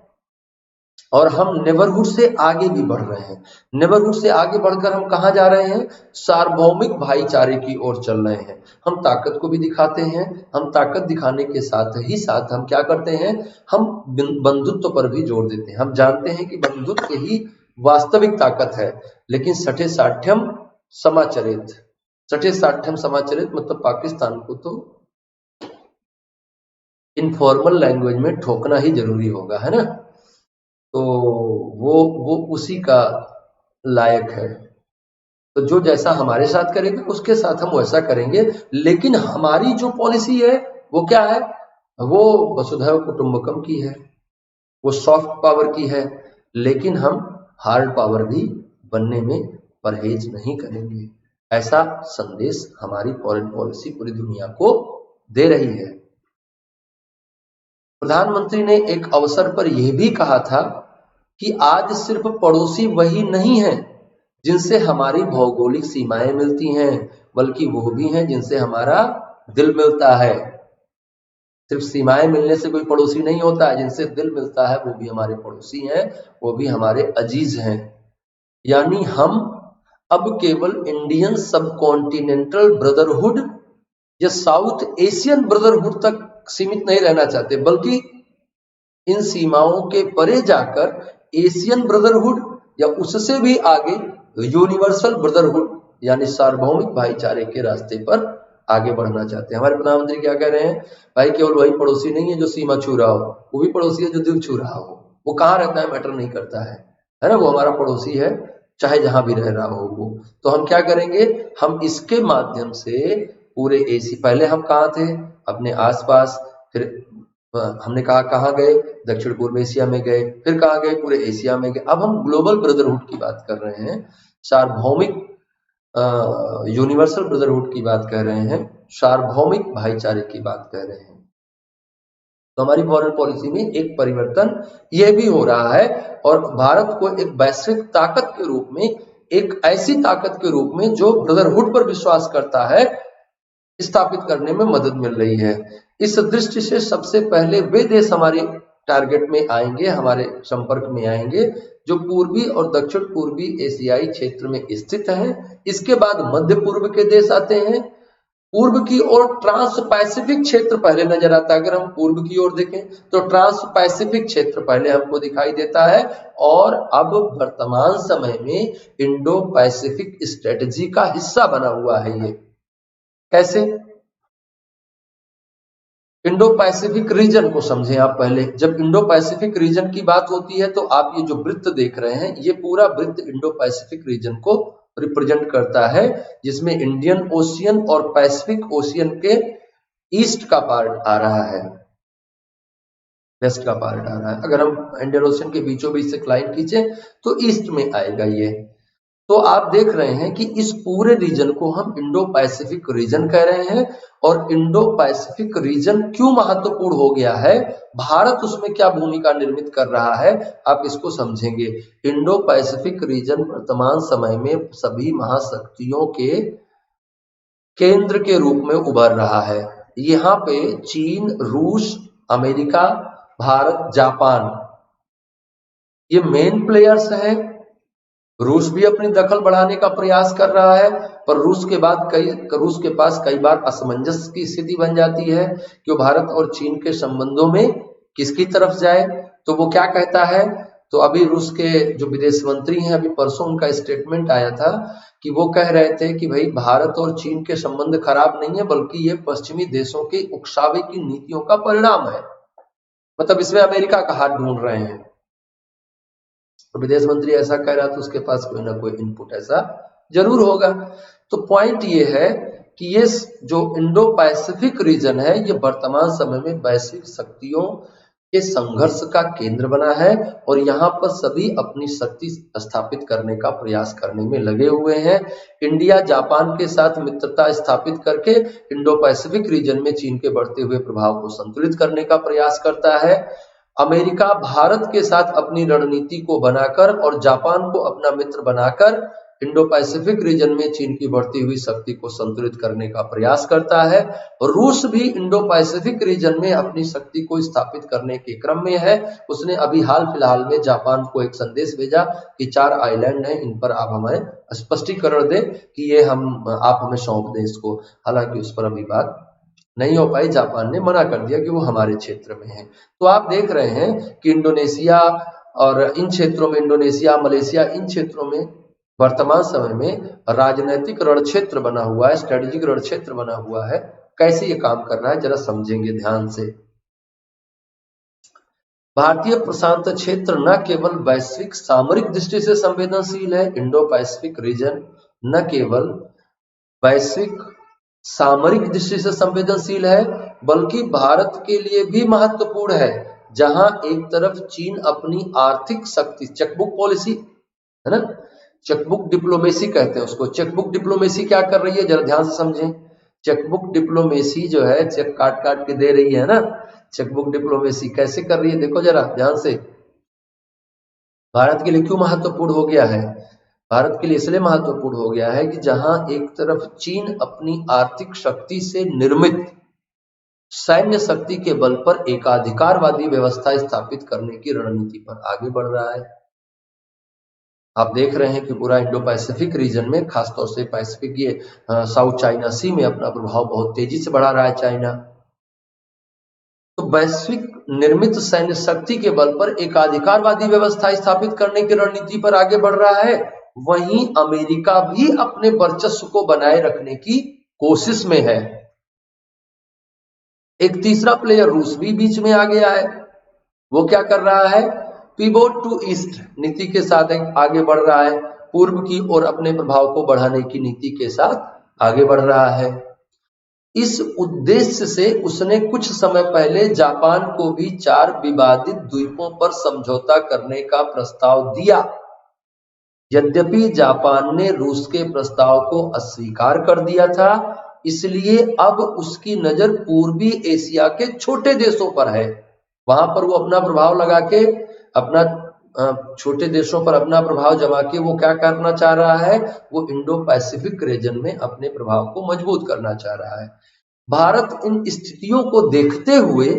और हम नेबरहुड से आगे भी बढ़ रहे हैं। नेबरहुड से आगे बढ़कर हम कहां जा रहे हैं? सार्वभौमिक भाईचारे की ओर चल रहे हैं। हम ताकत को भी दिखाते हैं। हम ताकत दिखाने के साथ ही साथ हम क्या करते हैं? हम बंधुत्व पर भी जोर देते हैं। हम जानते हैं कि बंधुत्व ही वास्तविक ताकत है। लेकिन सठे साठ्यम समाचरित, सठे साठ्यम समाचरित मतलब पाकिस्तान को तो इनफॉर्मल लैंग्वेज में ठोकना ही जरूरी होगा, है ना। तो वो उसी का लायक है। तो जो जैसा हमारे साथ करेगा उसके साथ हम वैसा करेंगे। लेकिन हमारी जो पॉलिसी है वो क्या है? वो वसुधैव कुटुंबकम की है, वो सॉफ्ट पावर की है। लेकिन हम हार्ड पावर भी बनने में परहेज नहीं करेंगे। ऐसा संदेश हमारी फॉरेन पॉलिसी पूरी दुनिया को दे रही है। प्रधानमंत्री ने एक अवसर पर यह भी कहा था कि आज सिर्फ पड़ोसी वही नहीं है जिनसे हमारी भौगोलिक सीमाएं मिलती हैं, बल्कि वो भी हैं जिनसे हमारा दिल मिलता है। सिर्फ सीमाएं मिलने से कोई पड़ोसी नहीं होता है, जिनसे दिल मिलता है वो भी हमारे पड़ोसी हैं, वो भी हमारे अजीज हैं। यानी हम अब केवल इंडियन सबकॉन्टिनेंटल ब्रदरहुड या साउथ एशियन ब्रदरहुड तक सीमित नहीं रहना चाहते, बल्कि इन सीमाओं के परे जाकर एशियन ब्रदरहुड या उससे भी आगे यूनिवर्सल ब्रदरहुड यानी सार्वभौमिक भाईचारे के रास्ते पर आगे बढ़ना चाहते हैं। हमारे प्रधानमंत्री क्या कह रहे हैं, भाई केवल वही पड़ोसी नहीं है जो सीमा छू रहा हो, वो भी पड़ोसी है जो दिल छू रहा हो। वो कहाँ रहता है मैटर नहीं करता है ना, वो हमारा पड़ोसी है, चाहे जहां भी रह रहा हो वो। तो हम क्या करेंगे, हम इसके माध्यम से पूरे एसी, पहले हम कहाँ थे, अपने आसपास, फिर हमने कहा कहाँ गए, दक्षिण पूर्व एशिया में गए, फिर कहाँ गए, पूरे एशिया में गए। अब हम ग्लोबल ब्रदरहुड की बात कर रहे हैं, सार्वभौमिक यूनिवर्सल ब्रदरहुड की बात कर रहे हैं, सार्वभौमिक भाईचारे की बात कर रहे हैं। तो हमारी फॉरेन पॉलिसी में एक परिवर्तन यह भी हो रहा है, और भारत को एक वैश्विक ताकत के रूप में, एक ऐसी ताकत के रूप में जो ब्रदरहुड पर विश्वास करता है, स्थापित करने में मदद मिल रही है। इस दृष्टि से सबसे पहले वे देश हमारे टारगेट में आएंगे, हमारे संपर्क में आएंगे जो पूर्वी और दक्षिण पूर्वी एशियाई क्षेत्र में स्थित हैं। इसके बाद मध्य पूर्व के देश आते हैं, पूर्व की ओर ट्रांस पैसिफिक क्षेत्र पहले नजर आता है। अगर हम पूर्व की ओर देखें तो ट्रांस पैसिफिक क्षेत्र पहले हमको दिखाई देता है, और अब वर्तमान समय में इंडो पैसिफिक स्ट्रेटजी का हिस्सा बना हुआ है। ये कैसे, इंडो पैसिफिक रीजन को समझें आप पहले। जब इंडो पैसिफिक रीजन की बात होती है तो आप ये जो वृत्त देख रहे हैं, ये पूरा वृत्त इंडो पैसिफिक रीजन को रिप्रेजेंट करता है, जिसमें इंडियन ओशियन और पैसिफिक ओशियन के ईस्ट का पार्ट आ रहा है, वेस्ट का पार्ट आ रहा है। अगर हम इंडियन ओशियन के बीचों बीच से लाइन खींचे तो ईस्ट में आएगा ये। तो आप देख रहे हैं कि इस पूरे रीजन को हम इंडो पैसिफिक रीजन कह रहे हैं। और इंडो पैसिफिक रीजन क्यों महत्वपूर्ण हो गया है, भारत उसमें क्या भूमिका निर्मित कर रहा है, आप इसको समझेंगे। इंडो पैसिफिक रीजन वर्तमान समय में सभी महाशक्तियों के केंद्र के रूप में उभर रहा है। यहाँ पे चीन, रूस, अमेरिका, भारत, जापान, ये मेन प्लेयर्स हैं। रूस भी अपनी दखल बढ़ाने का प्रयास कर रहा है, पर रूस के पास कई बार असमंजस की स्थिति बन जाती है कि वो भारत और चीन के संबंधों में किसकी तरफ जाए। तो वो क्या कहता है, तो अभी रूस के जो विदेश मंत्री हैं, अभी परसों उनका स्टेटमेंट आया था कि वो कह रहे थे कि भाई भारत और चीन के संबंध खराब नहीं है, बल्कि ये पश्चिमी देशों के उकसावे की नीतियों का परिणाम है। मतलब इसमें अमेरिका का हाथ ढूंढ रहे हैं। तो विदेश मंत्री ऐसा कह रहा, तो उसके पास कोई ना कोई इनपुट ऐसा जरूर होगा। तो पॉइंट ये है कि ये जो इंडो पैसिफिक रीजन है, ये वर्तमान समय में वैश्विक शक्तियों के संघर्ष का केंद्र बना है, और यहाँ पर सभी अपनी शक्ति स्थापित करने का प्रयास करने में लगे हुए हैं। इंडिया जापान के साथ मित्रता स्थापित करके इंडो पैसिफिक रीजन में चीन के बढ़ते हुए प्रभाव को संतुलित करने का प्रयास करता है। अमेरिका भारत के साथ अपनी रणनीति को बनाकर और जापान को अपना मित्र बनाकर इंडो पैसिफिक रीजन में चीन की बढ़ती हुई शक्ति को संतुलित करने का प्रयास करता है। रूस भी इंडो पैसिफिक रीजन में अपनी शक्ति को स्थापित करने के क्रम में है। उसने अभी हाल फिलहाल में जापान को एक संदेश भेजा कि 4 आइलैंड हैं, इन पर आप हमें स्पष्टीकरण दें कि ये आप हमें सौंप दें इसको। हालांकि उस पर अभी बात नहीं हो पाई, जापान ने मना कर दिया कि वो हमारे क्षेत्र में है। तो आप देख रहे हैं कि इंडोनेशिया और इन क्षेत्रों में, इंडोनेशिया, मलेशिया, इन क्षेत्रों में वर्तमान समय में राजनीतिक रण क्षेत्र बना हुआ है, स्ट्रेटेजिक रण क्षेत्र बना हुआ है। कैसे ये काम कर रहा है जरा समझेंगे ध्यान से। भारतीय प्रशांत क्षेत्र न केवल वैश्विक सामरिक दृष्टि से संवेदनशील है, इंडो पैसिफिक रीजन न केवल वैश्विक सामरिक दृष्टि से संवेदनशील है, बल्कि भारत के लिए भी महत्वपूर्ण है। जहां एक तरफ चीन अपनी आर्थिक शक्ति, चेकबुक पॉलिसी है ना, चेकबुक डिप्लोमेसी कहते हैं उसको। चेकबुक डिप्लोमेसी क्या कर रही है, जरा ध्यान से समझें। चेकबुक डिप्लोमेसी जो है, चेक काट काट के दे रही है ना, चेकबुक डिप्लोमेसी कैसे कर रही है, देखो जरा ध्यान से। भारत के लिए क्यों महत्वपूर्ण हो गया है, भारत के लिए इसलिए महत्वपूर्ण हो गया है कि जहां एक तरफ चीन अपनी आर्थिक शक्ति से निर्मित सैन्य शक्ति के बल पर एकाधिकारवादी व्यवस्था स्थापित करने की रणनीति पर आगे बढ़ रहा है। आप देख रहे हैं कि पूरा इंडो पैसिफिक रीजन में, खासतौर से पैसिफिक, ये साउथ चाइना सी में अपना प्रभाव बहुत तेजी से बढ़ा रहा है चाइना। तो वैश्विक निर्मित सैन्य शक्ति के बल पर एकाधिकारवादी व्यवस्था स्थापित करने की रणनीति पर आगे बढ़ रहा है। वहीं अमेरिका भी अपने वर्चस्व को बनाए रखने की कोशिश में है। एक तीसरा प्लेयर रूस भी बीच में आ गया है। वो क्या कर रहा है? पिवोट टू ईस्ट नीति के साथ आगे बढ़ रहा है, पूर्व की ओर अपने प्रभाव को बढ़ाने की नीति के साथ आगे बढ़ रहा है। इस उद्देश्य से उसने कुछ समय पहले जापान को भी 4 विवादित द्वीपों पर समझौता करने का प्रस्ताव दिया। यद्यपि जापान ने रूस के प्रस्ताव को अस्वीकार कर दिया था, इसलिए अब उसकी नजर पूर्वी एशिया के छोटे देशों पर है। वहां पर वो अपना प्रभाव लगा के, अपना छोटे देशों पर अपना प्रभाव जमा के वो क्या करना चाह रहा है? वो इंडो पैसिफिक रीजन में अपने प्रभाव को मजबूत करना चाह रहा है। भारत इन स्थितियों को देखते हुए,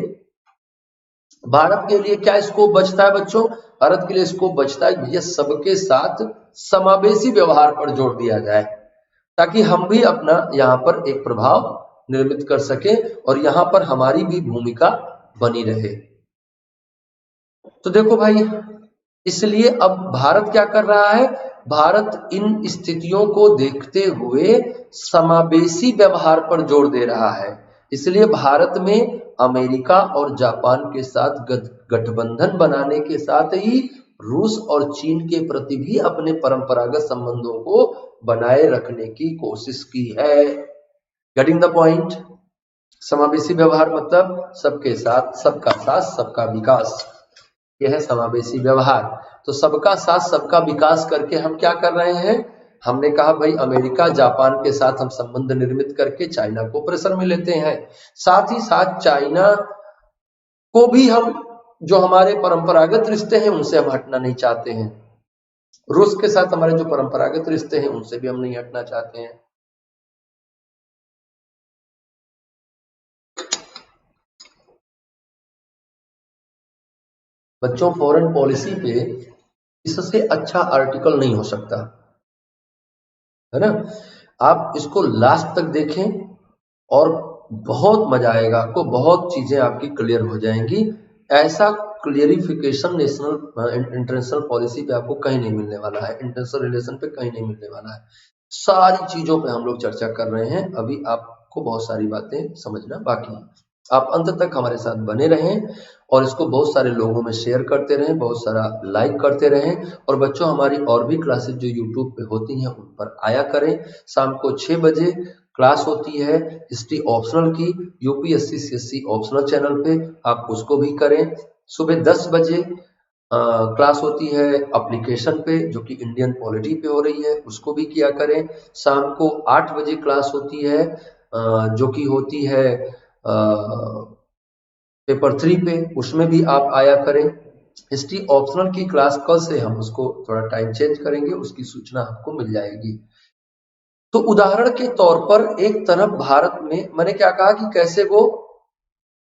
भारत के लिए क्या स्कोप बचता है बच्चों? भारत के लिए स्कोप बचता है भैया सबके साथ समावेशी व्यवहार पर जोर दिया जाए, ताकि हम भी अपना यहाँ पर एक प्रभाव निर्मित कर सके और यहाँ पर हमारी भी भूमिका बनी रहे। तो देखो भाई, इसलिए अब भारत क्या कर रहा है? भारत इन स्थितियों को देखते हुए समावेशी व्यवहार पर जोर दे रहा है। इसलिए भारत में अमेरिका और जापान के साथ गठबंधन बनाने के साथ ही रूस और चीन के प्रति भी अपने परंपरागत संबंधों को बनाए रखने की कोशिश की है। Getting the point? समावेशी व्यवहार मतलब सबके साथ सबका विकास, यह है समावेशी व्यवहार। तो सबका साथ सबका विकास करके हम क्या कर रहे हैं? हमने कहा भाई अमेरिका जापान के साथ हम संबंध निर्मित करके चाइना को प्रेशर में लेते हैं, साथ ही साथ चाइना को भी हम जो हमारे परंपरागत रिश्ते हैं उनसे हम हटना नहीं चाहते हैं। रूस के साथ हमारे जो परंपरागत रिश्ते हैं उनसे भी हम नहीं हटना चाहते हैं। बच्चों, फॉरेन पॉलिसी पे इससे अच्छा आर्टिकल नहीं हो सकता, है ना? आप इसको लास्ट तक देखें और बहुत मजा आएगा आपको, बहुत चीजें आपकी क्लियर हो जाएंगी। ऐसा क्लियरिफिकेशन नेशनल इंटरनेशनल पॉलिसी पे आपको कहीं नहीं मिलने वाला है, इंटरनेशनल रिलेशन पे कहीं नहीं मिलने वाला है। सारी चीजों पे हम लोग चर्चा कर रहे हैं, अभी आपको बहुत सारी बातें समझना बाकी है। आप अंत तक हमारे साथ बने रहें और इसको बहुत सारे लोगों में शेयर करते रहें, बहुत सारा लाइक करते रहें। और बच्चों, हमारी और भी क्लासेस जो यूट्यूब पे होती हैं उन पर आया करें। शाम को 6 बजे क्लास होती है हिस्ट्री ऑप्शनल की, यूपीएससी सीएससी ऑप्शनल चैनल पे, आप उसको भी करें। सुबह 10 बजे क्लास होती है एप्लीकेशन पे जो कि इंडियन पॉलिटी पे हो रही है, उसको भी किया करें। शाम को 8 बजे क्लास होती है जो कि होती है पेपर 3 पे, उसमें भी आप आया करें। हिस्ट्री ऑप्शनल की क्लास कल से हम उसको थोड़ा टाइम चेंज करेंगे, उसकी सूचना आपको मिल जाएगी। तो उदाहरण के तौर पर एक तरफ भारत में मैंने क्या कहा कि कैसे वो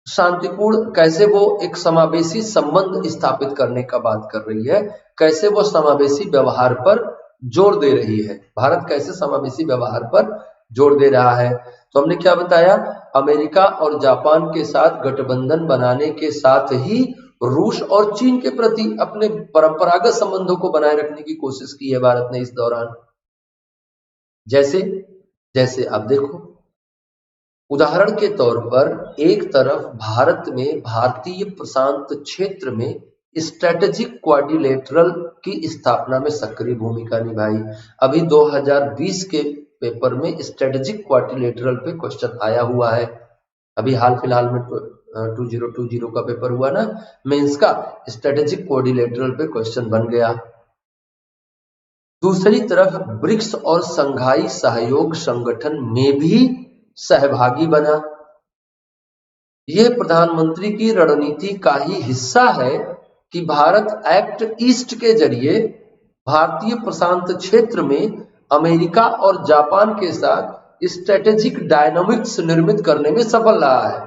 शांतिपूर्ण, कैसे वो एक समावेशी संबंध स्थापित करने का बात कर रही है, कैसे वो समावेशी व्यवहार पर जोर दे रही है। भारत कैसे समावेशी व्यवहार पर जोर दे रहा है? तो हमने क्या बताया? अमेरिका और जापान के साथ गठबंधन बनाने के साथ ही रूस और चीन के प्रति अपने परंपरागत संबंधों को बनाए रखने की कोशिश की है भारत ने इस दौरान। जैसे आप देखो, उदाहरण के तौर पर एक तरफ भारत में भारतीय प्रशांत क्षेत्र में स्ट्रेटेजिक क्वाड्रिलेटरल की स्थापना में सक्रिय भूमिका निभाई। अभी 2020 के पेपर में स्ट्रेटेजिक क्वाड्रिलेटरल पे क्वेश्चन आया हुआ है। अभी हाल फिलहाल में 2020 का पेपर हुआ ना मेंस का, स्ट्रेटेजिक क्वाड्रिलेटरल पे क्वेश्चन बन गया। दूसरी तरफ ब्रिक्स और संघाई सहयोग संगठन में भी सहभागी बना। यह प्रधानमंत्री की रणनीति का ही हिस्सा है कि भारत एक्ट ईस्ट के जरिए भारतीय प्रशांत क्षेत्र में अमेरिका और जापान के साथ स्ट्रेटेजिक डायनामिक्स निर्मित करने में सफल रहा है,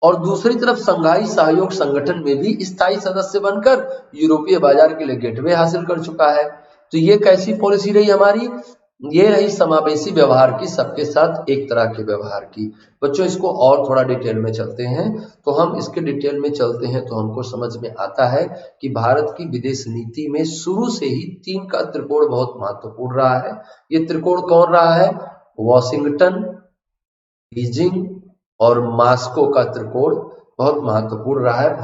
और दूसरी तरफ संघाई सहयोग संगठन में भी स्थायी सदस्य बनकर यूरोपीय बाजार के लिए गेटवे हासिल कर चुका है। तो ये कैसी पॉलिसी रही हमारी? ये रही समावेशी व्यवहार की, सबके साथ एक तरह के व्यवहार की। बच्चों इसको और थोड़ा डिटेल में चलते हैं, तो हम इसके डिटेल में चलते हैं तो हमको समझ में आता है कि भारत की विदेश नीति में शुरू से ही 3 का त्रिकोण बहुत महत्वपूर्ण रहा है। ये त्रिकोण कौन रहा है? वॉशिंगटन, बीजिंग और मॉस्को का त्रिकोण बहुत महत्वपूर्ण रहा है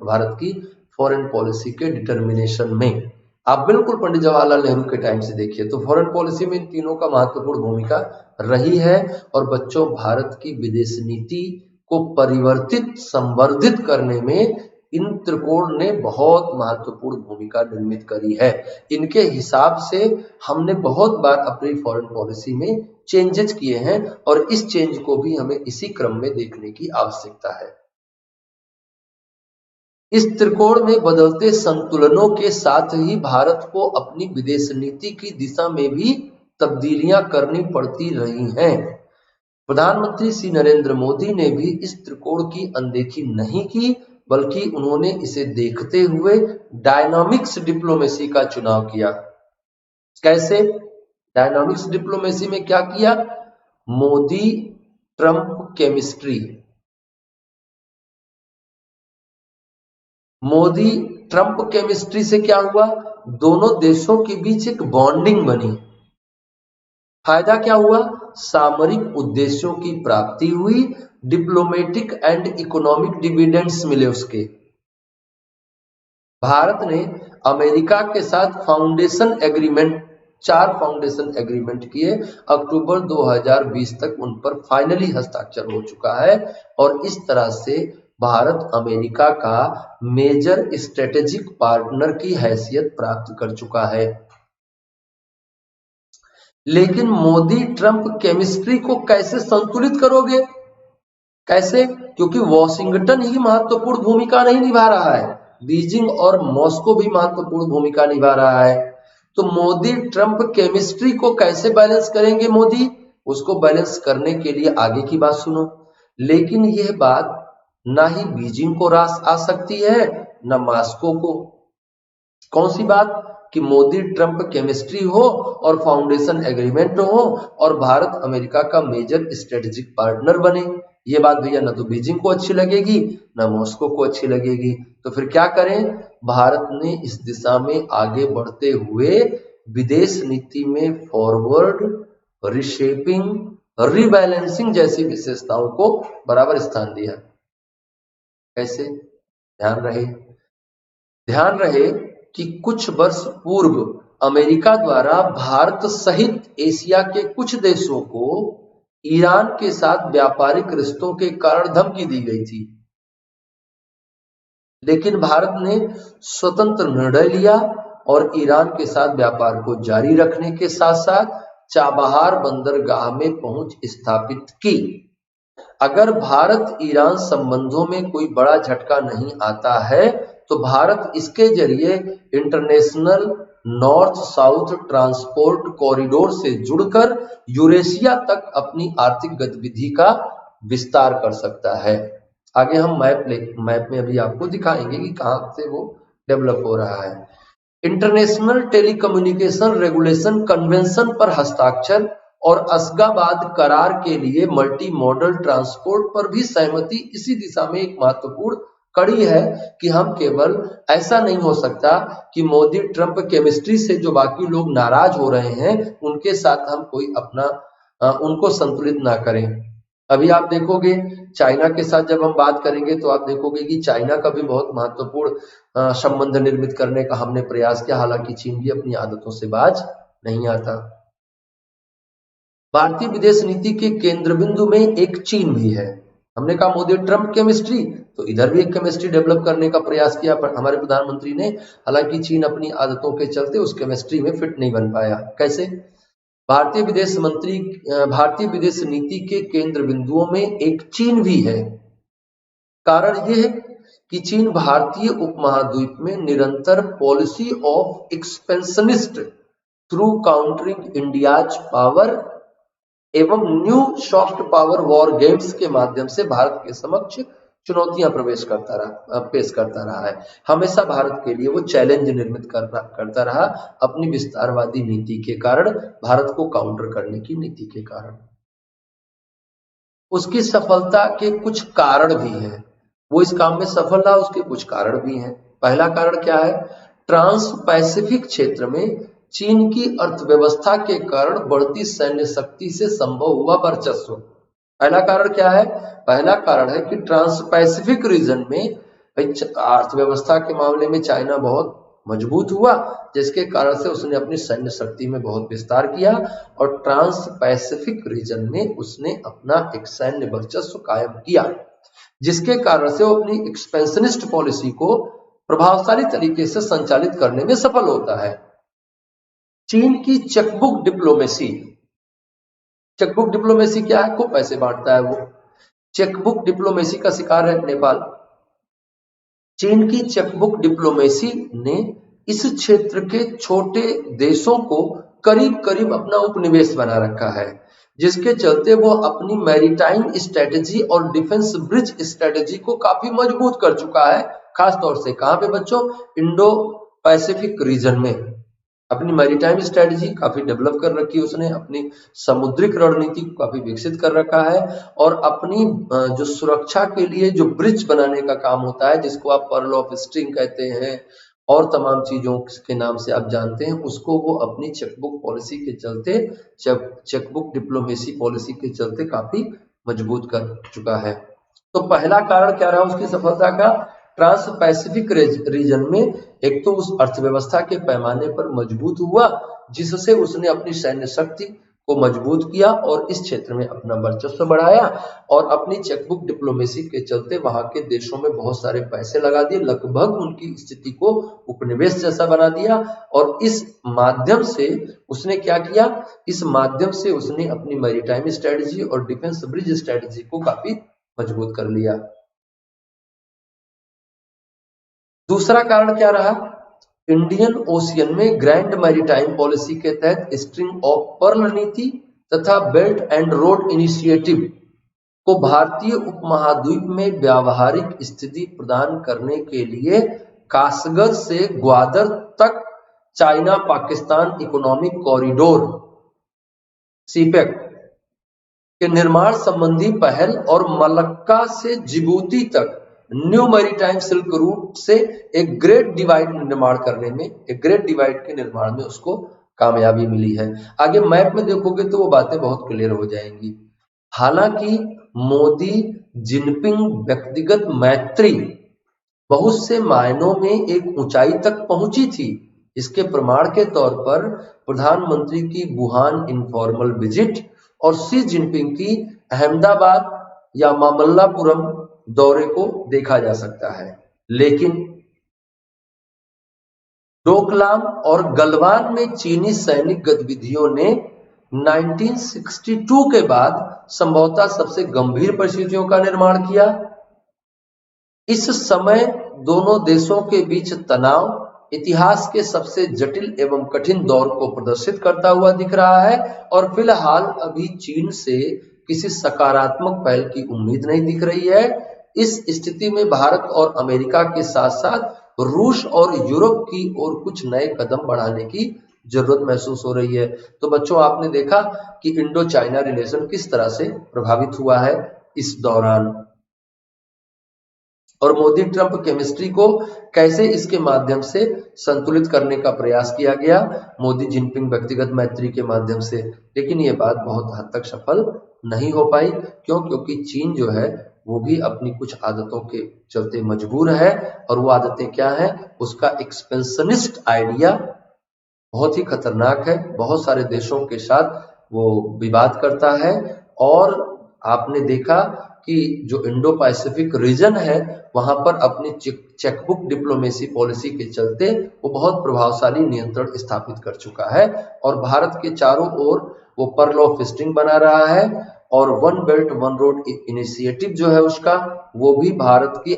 भारत की फॉरेन पॉलिसी के डिटर्मिनेशन में। आप बिल्कुल पंडित जवाहरलाल नेहरू के टाइम से देखिए तो फॉरेन पॉलिसी में इन तीनों का महत्वपूर्ण भूमिका रही है। और बच्चों भारत की विदेश नीति को परिवर्तित संवर्धित करने में इन त्रिकोण ने बहुत महत्वपूर्ण भूमिका निर्मित करी है। इनके हिसाब से हमने बहुत बार अपनी फॉरेन पॉलिसी में चेंजेस किए हैं और इस चेंज को भी हमें इसी क्रम में देखने की आवश्यकता है। इस त्रिकोण में बदलते संतुलनों के साथ ही भारत को अपनी विदेश नीति की दिशा में भी तब्दीलियां करनी पड़ती रही हैं। प्रधानमंत्री श्री नरेंद्र मोदी ने भी इस त्रिकोण की अनदेखी नहीं की, बल्कि उन्होंने इसे देखते हुए डायनामिक्स डिप्लोमेसी का चुनाव किया। कैसे? डायनामिक्स डिप्लोमेसी में क्या किया? Modi Trump chemistry, Modi Trump chemistry से क्या हुआ? दोनों देशों के बीच एक बॉन्डिंग बनी। फायदा क्या हुआ? सामरिक उद्देश्यों की प्राप्ति हुई, डिप्लोमेटिक एंड इकोनॉमिक डिविडेंड्स मिले उसके। भारत ने अमेरिका के साथ फाउंडेशन एग्रीमेंट 4 फाउंडेशन एग्रीमेंट किए, अक्टूबर 2020 तक उन पर फाइनली हस्ताक्षर हो चुका है और इस तरह से भारत अमेरिका का मेजर स्ट्रेटेजिक पार्टनर की हैसियत प्राप्त कर चुका है। लेकिन मोदी ट्रंप केमिस्ट्री को कैसे संतुलित करोगे? कैसे? क्योंकि वॉशिंगटन ही महत्वपूर्ण भूमिका नहीं निभा रहा है, बीजिंग और मॉस्को भी महत्वपूर्ण भूमिका निभा रहा है। तो मोदी ट्रंप केमिस्ट्री को कैसे बैलेंस करेंगे मोदी? उसको बैलेंस करने के लिए आगे की बात सुनो। लेकिन यह बात ना ही बीजिंग को रास आ सकती है न मॉस्को को। कौन सी बात? कि मोदी ट्रंप केमिस्ट्री हो और फाउंडेशन एग्रीमेंट हो और भारत अमेरिका का मेजर स्ट्रेटेजिक पार्टनर बने। ये बात भैया ना तो बीजिंग को अच्छी लगेगी ना मॉस्को को अच्छी लगेगी। तो फिर क्या करें? भारत ने इस दिशा में आगे बढ़ते हुए विदेश नीति में फॉरवर्ड, रिशेपिंग, रीबैलेंसिंग जैसी विशेषताओं को बराबर स्थान दिया। कैसे? ध्यान रहे कि कुछ वर्ष पूर्व अमेरिका द्वारा भारत सहित एशिया के कुछ देशों को ईरान के साथ व्यापारिक रिश्तों के कारण धमकी दी गई थी, लेकिन भारत ने स्वतंत्र निर्णय लिया और ईरान के साथ व्यापार को जारी रखने के साथ साथ चाबहार बंदरगाह में पहुंच स्थापित की। अगर भारत ईरान संबंधों में कोई बड़ा झटका नहीं आता है तो भारत इसके जरिए international north south transport corridor से जुड़कर यूरेशिया तक अपनी आर्थिक गतिविधि का विस्तार कर सकता है। आगे हम मैप में अभी आपको दिखाएंगे कि कहां से वो डेवलप हो रहा है। इंटरनेशनल टेलीकम्युनिकेशन रेगुलेशन कन्वेंशन पर हस्ताक्षर और असगाबाद करार के लिए मल्टी मॉडल ट्रांसपोर्ट पर भी सहमति इसी दिशा में एक महत्वपूर्ण कड़ी है कि हम केवल ऐसा नहीं हो सकता कि मोदी ट्रंप केमिस्ट्री से जो बाकी लोग नाराज हो रहे हैं उनके साथ हम कोई अपना उनको संतुलित ना करें। अभी आप देखोगे चाइना के साथ जब हम बात करेंगे तो आप देखोगे कि चाइना का भी बहुत महत्वपूर्ण संबंध निर्मित करने का हमने प्रयास किया, हालांकि चीन भी अपनी आदतों से बाज नहीं आता। भारतीय विदेश नीति के केंद्र बिंदु में एक चीन भी है। हमने कहा मोदी ट्रंप केमिस्ट्री, तो इधर भी एक केमिस्ट्री डेवलप करने का प्रयास किया पर हमारे प्रधानमंत्री ने, हालांकि चीन अपनी आदतों के चलते उस केमिस्ट्री में फिट नहीं बन पाया। कैसे? भारतीय विदेश नीति के केंद्र बिंदुओं में एक चीन भी है। कारण यह है कि चीन भारतीय उपमहाद्वीप में निरंतर policy of expansionist through countering India's power एवं new soft power war games के माध्यम से भारत के समक्ष चुनौतियां पेश करता रहा है। हमेशा भारत के लिए वो चैलेंज निर्मित करता रहा अपनी विस्तारवादी नीति के कारण, भारत को काउंटर करने की नीति के कारण। उसकी सफलता के कुछ कारण भी हैं, वो इस काम में सफल रहा, उसके कुछ कारण भी हैं। पहला कारण क्या है? ट्रांस पैसिफिक क्षेत्र में चीन की अर्थव्यवस्था के कारण बढ़ती सैन्य शक्ति से संभव हुआ वर्चस्व। पहला कारण क्या है? पहला कारण है कि ट्रांस पैसिफिक रीजन में अर्थव्यवस्था के मामले में चाइना बहुत मजबूत हुआ, जिसके कारण से उसने अपनी सैन्य शक्ति में बहुत विस्तार किया और ट्रांस पैसिफिक रीजन में उसने अपना एक सैन्य वर्चस्व कायम किया, जिसके कारण से वो अपनी एक्सपेंशनिस्ट पॉलिसी को प्रभावशाली तरीके से संचालित करने में सफल होता है। चीन की चेकबुक डिप्लोमेसी, चेकबुक डिप्लोमेसी क्या है? खूब पैसे बांटता है वो। चेकबुक डिप्लोमेसी का शिकार है नेपाल। चीन की चेकबुक डिप्लोमेसी ने इस क्षेत्र के छोटे देशों को करीब करीब अपना उपनिवेश बना रखा है, जिसके चलते वो अपनी मैरीटाइम स्ट्रेटेजी और डिफेंस ब्रिज स्ट्रेटेजी को काफी मजबूत कर चुका है। खास तौर से कहां पे बच्चों? इंडो पैसिफिक रीजन में अपनी मैरीटाइम स्ट्रेटेजी काफी डेवलप कर रखी है उसने, अपनी समुद्रिक रणनीति को काफी विकसित कर रखा है और अपनी जो सुरक्षा के लिए जो ब्रिज बनाने का काम होता है, जिसको आप पर्ल ऑफ स्ट्रिंग कहते हैं और तमाम चीजों के नाम से आप जानते हैं, उसको वो अपनी चेकबुक पॉलिसी के चलते, चेकबुक डिप्लोमेसी पॉलिसी के चलते काफी मजबूत कर चुका है। तो पहला कारण क्या रहा उसकी सफलता का? ट्रांस पैसिफिक रीजन में एक तो उस अर्थव्यवस्था के पैमाने पर मजबूत हुआ, जिससे उसने अपनी सैन्य शक्ति को मजबूत किया और इस क्षेत्र में अपना वर्चस्व बढ़ाया और अपनी चेकबुक डिप्लोमेसी के चलते वहां के देशों में बहुत सारे पैसे लगा दिए, लगभग उनकी स्थिति को उपनिवेश जैसा बना दिया। और इस माध्यम से उसने क्या किया? इस माध्यम से उसने अपनी मैरीटाइम स्ट्रेटेजी और डिफेंस ब्रिज स्ट्रेटेजी को काफी मजबूत कर लिया। दूसरा कारण क्या रहा? इंडियन ओशियन में ग्रैंड मैरीटाइम पॉलिसी के तहत स्ट्रिंग ऑफ पर्ल नीति तथा बेल्ट एंड रोड इनिशिएटिव को भारतीय उपमहाद्वीप में व्यावहारिक स्थिति प्रदान करने के लिए कासगज से ग्वादर तक China Pakistan economic corridor CPEC के निर्माण संबंधी पहल और मलक्का से जिबूती तक न्यू मैरीटाइम सिल्क रूट से एक ग्रेट डिवाइड के निर्माण में उसको कामयाबी मिली है। आगे मैप में देखोगे तो वो बातें बहुत क्लियर हो जाएंगी। हालांकि मोदी जिनपिंग व्यक्तिगत मैत्री बहुत से मायनों में एक ऊंचाई तक पहुंची थी। इसके प्रमाण के तौर पर प्रधानमंत्री की वुहान इनफॉर्मल विजिट और शी जिनपिंग की अहमदाबाद या मामल्लापुरम दौरे को देखा जा सकता है। लेकिन डोकलाम और गलवान में चीनी सैनिक गतिविधियों ने 1962 के बाद संभवतः सबसे गंभीर परिस्थितियों का निर्माण किया। इस समय दोनों देशों के बीच तनाव इतिहास के सबसे जटिल एवं कठिन दौर को प्रदर्शित करता हुआ दिख रहा है और फिलहाल अभी चीन से किसी सकारात्मक पहल की उम्मीद नहीं दिख रही है। इस स्थिति में भारत और अमेरिका के साथ साथ रूस और यूरोप की ओर कुछ नए कदम बढ़ाने की जरूरत महसूस हो रही है। तो बच्चों आपने देखा कि इंडो चाइना रिलेशन किस तरह से प्रभावित हुआ है इस दौरान और मोदी ट्रंप केमिस्ट्री को कैसे इसके माध्यम से संतुलित करने का प्रयास किया गया मोदी जिनपिंग व्यक्तिगत मैत्री के माध्यम से। लेकिन ये बात बहुत हद तक सफल नहीं हो पाई। क्यों? क्योंकि चीन जो है वो भी अपनी कुछ आदतों के चलते मजबूर है और वो आदतें क्या है? उसका एक्सपेंशनिस्ट आइडिया बहुत ही खतरनाक है। बहुत सारे देशों के साथ वो विवाद करता है और आपने देखा कि जो इंडो पैसिफिक रीजन है वहां पर अपनी चेकबुक डिप्लोमेसी पॉलिसी के चलते वो बहुत प्रभावशाली नियंत्रण स्थापित कर चुका है और भारत के चारों ओर वो पर्ल ऑफ स्ट्रिंग बना रहा है और one belt one road initiative जो है उसका वो भी भारत की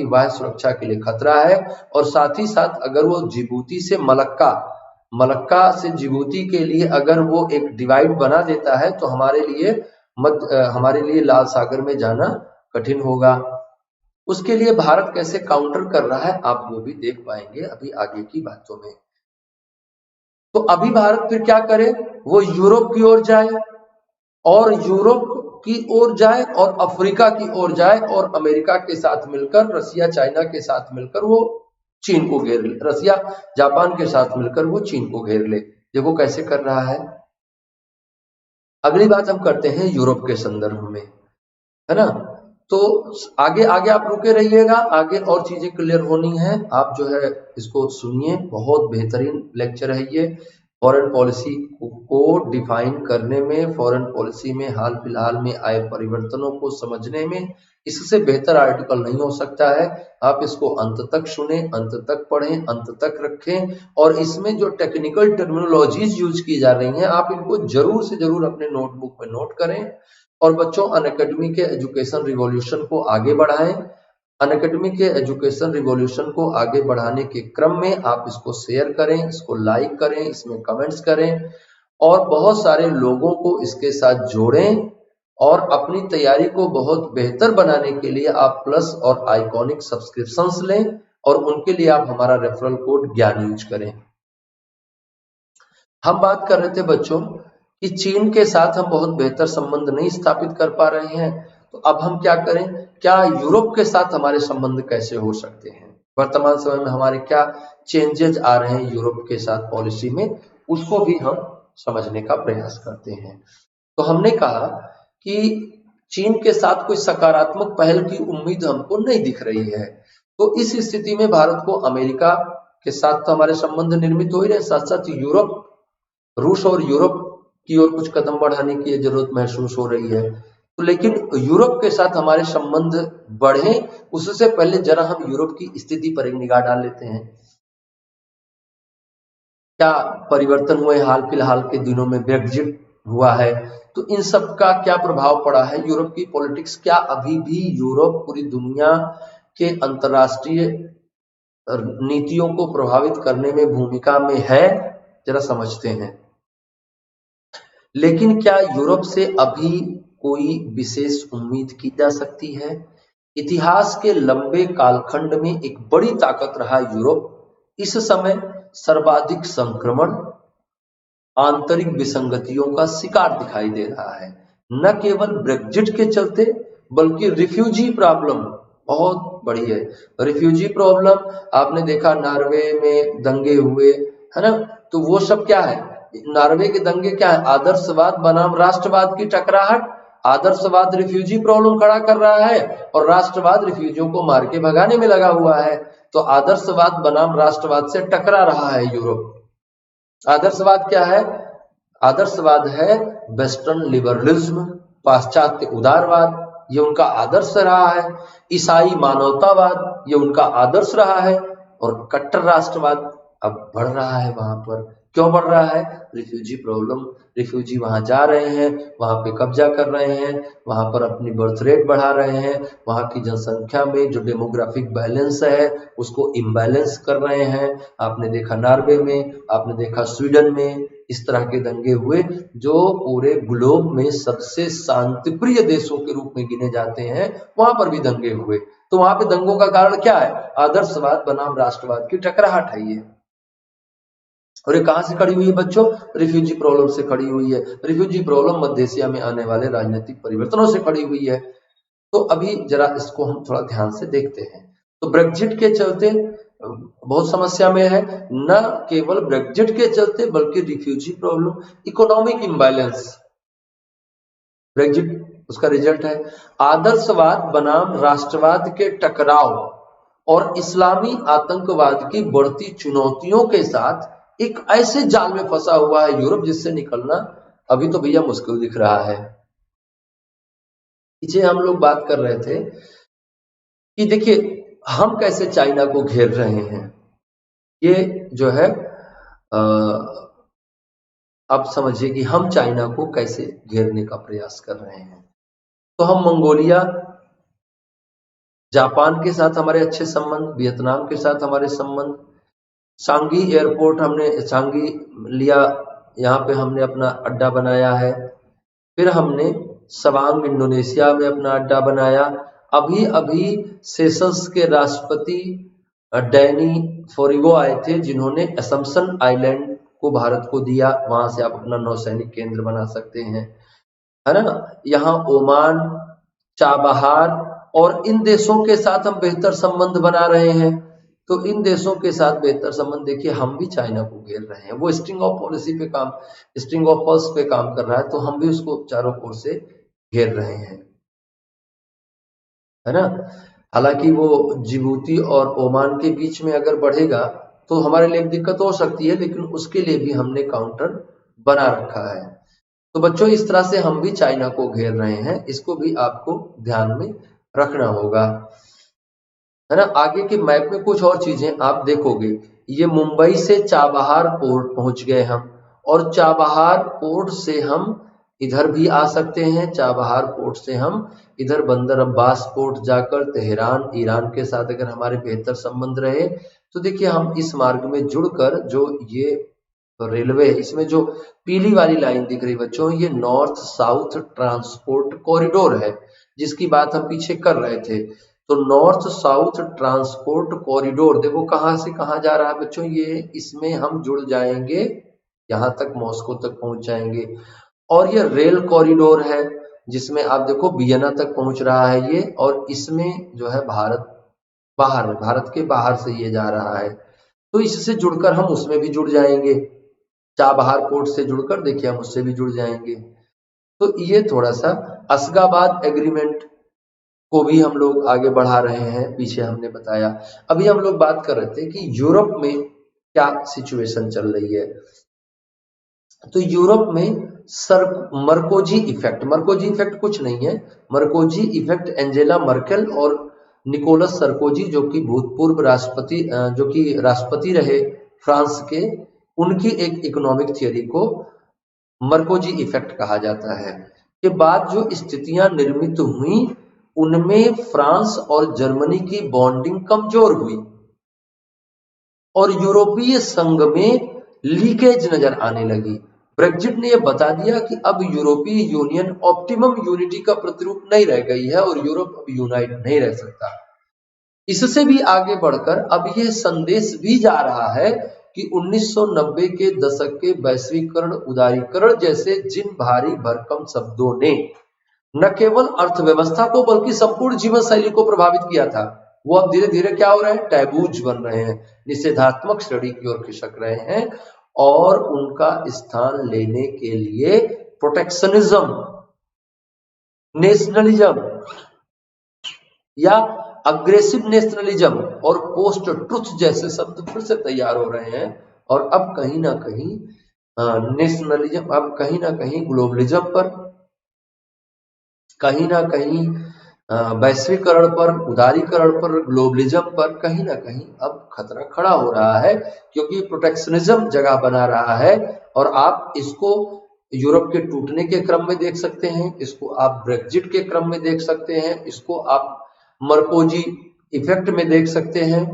बाह्य सुरक्षा के लिए खतरा है। और साथ ही साथ अगर वो जिबूती से मलक्का से जिबूती के लिए अगर वो एक डिवाइड बना देता है तो हमारे लिए लाल सागर में जाना कठिन होगा। उसके लिए भारत कैसे काउंटर कर रहा है आप वो भी देख पाएंगे अभी आगे की बातों में। तो अभी भारत फिर क्या करे, वो यूरोप की ओर जाए, और यूरोप की ओर जाए और अफ्रीका की ओर जाए, और अमेरिका के साथ मिलकर, रसिया चाइना के साथ मिलकर वो चीन को घेर ले, रसिया जापान के साथ मिलकर वो चीन को घेर ले। देखो कैसे कर रहा है। अगली बात हम करते हैं यूरोप के संदर्भ में, है ना। तो आगे आगे आप रुके रहिएगा, आगे और चीजें क्लियर होनी है। आप जो है इसको सुनिए, बहुत बेहतरीन लेक्चर है ये। फॉरेन पॉलिसी को डिफाइन करने में, फॉरेन पॉलिसी में हाल फिलहाल में आए परिवर्तनों को समझने में इससे बेहतर आर्टिकल नहीं हो सकता है। आप इसको अंत तक सुने, अंत तक पढ़ें, अंत तक रखें, और इसमें जो टेक्निकल टर्मिनोलॉजीज यूज की जा रही हैं आप इनको जरूर से जरूर अपने नोटबुक में नोट करें। और बच्चों, अनअकैडमी के एजुकेशन रिवॉल्यूशन को आगे बढ़ाएं। अनअकैडमी के एजुकेशन रिवॉल्यूशन को आगे बढ़ाने के क्रम में आप इसको शेयर करें, इसको लाइक करें, इसमें कमेंट्स करें, और बहुत सारे लोगों को इसके साथ जोड़ें। और अपनी तैयारी को बहुत बेहतर बनाने के लिए आप प्लस और आइकॉनिक सब्सक्रिप्शंस लें, और उनके लिए आप हमारा रेफरल कोड ज्ञान यूज करें। हम बात कर रहे थे बच्चों कि चीन के साथ हम बहुत बेहतर संबंध नहीं स्थापित कर पा रहे हैं, तो अब हम क्या करें, क्या यूरोप के साथ हमारे संबंध कैसे हो सकते हैं, वर्तमान समय में हमारे क्या चेंजेस आ रहे हैं यूरोप के साथ पॉलिसी में, उसको भी हम समझने का प्रयास करते हैं। तो हमने कहा कि चीन के साथ कोई सकारात्मक पहल की उम्मीद हमको नहीं दिख रही है। तो इस स्थिति में भारत को अमेरिका के साथ तो हमारे संबंध निर्मित हो ही रहे, साथ साथ यूरोप, रूस और यूरोप की ओर कुछ कदम बढ़ाने की जरूरत महसूस हो रही है। तो लेकिन यूरोप के साथ हमारे संबंध बढ़े उससे पहले जरा हम यूरोप की स्थिति पर एक निगाह डाल लेते हैं। क्या परिवर्तन हुए हाल फिलहाल के दिनों में, ब्रेक्जिट हुआ है, तो इन सब का क्या प्रभाव पड़ा है यूरोप की पॉलिटिक्स, क्या अभी भी यूरोप पूरी दुनिया के अंतरराष्ट्रीय नीतियों को प्रभावित करने में भूमिका में है, जरा समझते हैं। लेकिन क्या यूरोप से अभी कोई विशेष उम्मीद की जा सकती है? इतिहास के लंबे कालखंड में एक बड़ी ताकत रहा यूरोप। इस समय सर्वाधिक संक्रमण, आंतरिक विसंगतियों का शिकार दिखाई दे रहा है। न केवल ब्रेक्जिट के चलते बल्कि रिफ्यूजी प्रॉब्लम बहुत बड़ी है। रिफ्यूजी प्रॉब्लम आपने देखा, नॉर्वे में दंगे हुए, है ना, तो वो सब क्या है, नॉर्वे के दंगे क्या है, आदर्शवाद बनाम राष्ट्रवाद की टकराहट। आदर्शवाद रिफ्यूजी प्रॉब्लम खड़ा कर रहा है और राष्ट्रवाद रिफ्यूजियों को मार के भगाने में लगा हुआ है। तो आदर्शवाद बनाम राष्ट्रवाद से टकरा रहा है यूरोप। आदर्शवाद क्या है? आदर्शवाद है वेस्टर्न लिबरलिज्म, पाश्चात्य उदारवाद, ये उनका आदर्श रहा है। ईसाई मानवतावाद, ये उनका आदर्श रहा है। और कट्टर राष्ट्रवाद अब बढ़ रहा है वहां पर। क्यों बढ़ रहा है? Refugee problem. रिफ्यूजी वहां जा रहे हैं, वहां पे कब्जा कर रहे हैं, वहां पर अपनी बर्थ रेट बढ़ा रहे हैं, वहां की जनसंख्या में जो डेमोग्राफिक बैलेंस है उसको इम्बैलेंस कर रहे हैं। आपने देखा नॉर्वे में, आपने देखा स्वीडन में, इस तरह के दंगे हुए जो पूरे ग्लोब में सबसे शांतिप्रिय देशों के रूप में गिने जाते हैं, वहां पर भी दंगे हुए। तो वहां पे दंगों का कारण क्या है? आदर्शवाद बनाम राष्ट्रवाद की टकराहट है ये। और ये कहां से खड़ी हुई है बच्चों? रिफ्यूजी प्रॉब्लम से खड़ी हुई है। रिफ्यूजी प्रॉब्लम मध्य एशिया में आने वाले राजनीतिक परिवर्तनों से खड़ी हुई है। तो अभी जरा इसको हम थोड़ा ध्यान से देखते हैं। तो ब्रेक्जिट के चलते बहुत समस्या में है। न केवल ब्रेक्जिट के चलते बल्कि refugee problem, economic imbalance, Brexit उसका रिजल्ट है। आदर्शवाद बनाम राष्ट्रवाद के टकराव और इस्लामी आतंकवाद की बढ़ती चुनौतियों के साथ एक ऐसे जाल में फंसा हुआ है यूरोप जिससे निकलना अभी तो भैया मुश्किल दिख रहा है। पीछे हम लोग बात कर रहे थे कि देखिए हम कैसे चाइना को घेर रहे हैं। ये जो है अब समझिए कि हम चाइना को कैसे घेरने का प्रयास कर रहे हैं। तो हम मंगोलिया, जापान के साथ हमारे अच्छे संबंध, वियतनाम के साथ हमारे संबंध, सांगी एयरपोर्ट हमने सांगी लिया, यहाँ पे हमने अपना अड्डा बनाया है। फिर हमने सवांग इंडोनेशिया में अपना अड्डा बनाया। अभी अभी सेशल्स के राष्ट्रपति डैनी फोरिगो आए थे, जिन्होंने असम्पशन आइलैंड को भारत को दिया। वहां से आप अपना नौसैनिक केंद्र बना सकते हैं, है ना। यहाँ ओमान, चाबहार और इन देशों के साथ हम बेहतर संबंध बना रहे हैं। तो इन देशों के साथ बेहतर संबंध, देखिए हम भी चाइना को घेर रहे हैं। वो स्ट्रिंग ऑफ पॉलिसी पे काम, स्ट्रिंग ऑफ पर्ल्स पे काम कर रहा है, तो हम भी उसको चारों ओर से घेर रहे हैं, है ना। हालांकि वो जिबूती और ओमान के बीच में अगर बढ़ेगा तो हमारे लिए एक दिक्कत हो सकती है, लेकिन उसके लिए भी हमने काउंटर बना रखा है। तो बच्चों इस तरह से हम भी चाइना को घेर रहे हैं, इसको भी आपको ध्यान में रखना होगा, है ना। आगे के मैप में कुछ और चीजें आप देखोगे। ये मुंबई से चाबहार पोर्ट पहुंच गए हम, और चाबहार पोर्ट से हम इधर भी आ सकते हैं। चाबहार पोर्ट से हम इधर बंदर अब्बास पोर्ट जाकर तेहरान, ईरान के साथ अगर हमारे बेहतर संबंध रहे तो देखिए हम इस मार्ग में जुड़कर, जो ये रेलवे, इसमें जो पीली वाली लाइन दिख रही बच्चों, ये नॉर्थ साउथ ट्रांसपोर्ट कॉरिडोर है, जिसकी बात हम पीछे कर रहे थे। तो नॉर्थ साउथ ट्रांसपोर्ट कॉरिडोर देखो कहां से कहां जा रहा है बच्चों, ये इसमें हम जुड़ जाएंगे, यहां तक मॉस्को तक पहुंच जाएंगे। और ये रेल कॉरिडोर है, जिसमें आप देखो वियना तक पहुंच रहा है ये, और इसमें जो है भारत के बाहर से ये जा रहा है। तो इससे जुड़कर हम उसमें भी जुड़ जाएंगे, चाबहार पोर्ट से जुड़कर देखिए हम उससे भी जुड़ जाएंगे। तो ये थोड़ा सा असगाबाद एग्रीमेंट को भी हम लोग आगे बढ़ा रहे हैं, पीछे हमने बताया। अभी हम लोग बात कर रहे थे कि यूरोप में क्या सिचुएशन चल रही है। तो यूरोप में मर्कोजी इफेक्ट कुछ नहीं है। मर्कोजी इफेक्ट एंजेला मर्केल और निकोलस सरकोजी, जो कि भूतपूर्व राष्ट्रपति, जो कि राष्ट्रपति रहे फ्रांस के, उनकी एक इकोनॉमिक थियरी को मर्कोजी इफेक्ट कहा जाता है। के बाद जो स्थितियां निर्मित हुई उनमें फ्रांस और जर्मनी की बॉन्डिंग कमजोर हुई और यूरोपीय संघ में लीकेज नजर आने लगी। ब्रेक्जिट ने यह बता दिया कि अब यूरोपीय यूनियन ऑप्टिमम यूनिटी का प्रतिरूप नहीं रह गई है और यूरोप अब यूनाइट नहीं रह सकता। इससे भी आगे बढ़कर अब यह संदेश भी जा रहा है कि 1990 के दशक के वैश्वीकरण, उदारीकरण जैसे जिन भारी भरकम शब्दों ने न केवल अर्थव्यवस्था को बल्कि संपूर्ण जीवन शैली को प्रभावित किया था, वो अब धीरे धीरे क्या हो रहे हैं, टैबूज बन रहे हैं, निषेधात्मक श्रेणी की ओर खिसक रहे हैं। और उनका स्थान लेने के लिए प्रोटेक्शनिज्म, नेशनलिज्म या अग्रेसिव नेशनलिज्म और पोस्ट ट्रुथ जैसे शब्द फिर से तैयार हो रहे हैं। और अब कहीं ना कहीं नेशनलिज्म, अब कहीं ना कहीं ग्लोबलिज्म पर, कहीं ना कहीं वैश्वीकरण पर, उदारीकरण पर, ग्लोबलिज्म पर कहीं ना कहीं अब खतरा खड़ा हो रहा है, क्योंकि प्रोटेक्शनिज्म जगह बना रहा है। और आप इसको यूरोप के टूटने के क्रम में देख सकते हैं, इसको आप ब्रेक्जिट के क्रम में देख सकते हैं, इसको आप मर्कोजी इफेक्ट में देख सकते हैं।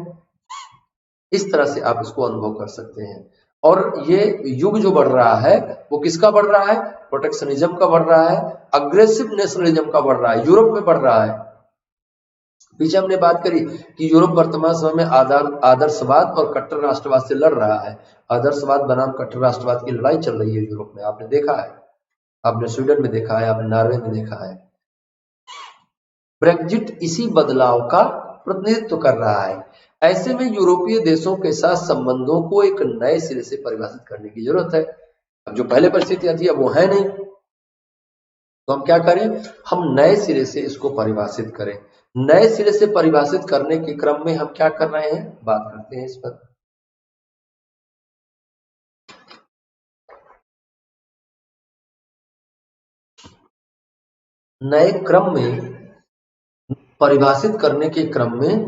इस तरह से आप इसको अनुभव कर सकते हैं। और ये युग जो बढ़ रहा है वो किसका बढ़ रहा है, प्रोटेक्शनिज्म का बढ़ रहा है, अग्रेसिव नेशनलिज्म का बढ़ रहा है, यूरोप में बढ़ रहा है। पीछे हमने बात करी कि यूरोप वर्तमान समय में आदर्शवाद और कट्टर राष्ट्रवाद से लड़ रहा है। आदर्शवाद बनाम कट्टर राष्ट्रवाद की लड़ाई चल रही है यूरोप में, आपने देखा है, आपने स्वीडन में देखा है, आपने नॉर्वे में देखा है। ब्रेक्जिट इसी बदलाव का प्रतिनिधित्व कर रहा है। ऐसे में यूरोपीय देशों के साथ संबंधों को एक नए सिरे से परिभाषित करने की जरूरत है। अब जो पहले परिस्थितियां थी अब वो है नहीं, तो हम क्या करें, हम नए सिरे से इसको परिभाषित करें। नए सिरे से परिभाषित करने के क्रम में हम क्या कर रहे हैं, बात करते हैं इस पर। नए क्रम में परिभाषित करने के क्रम में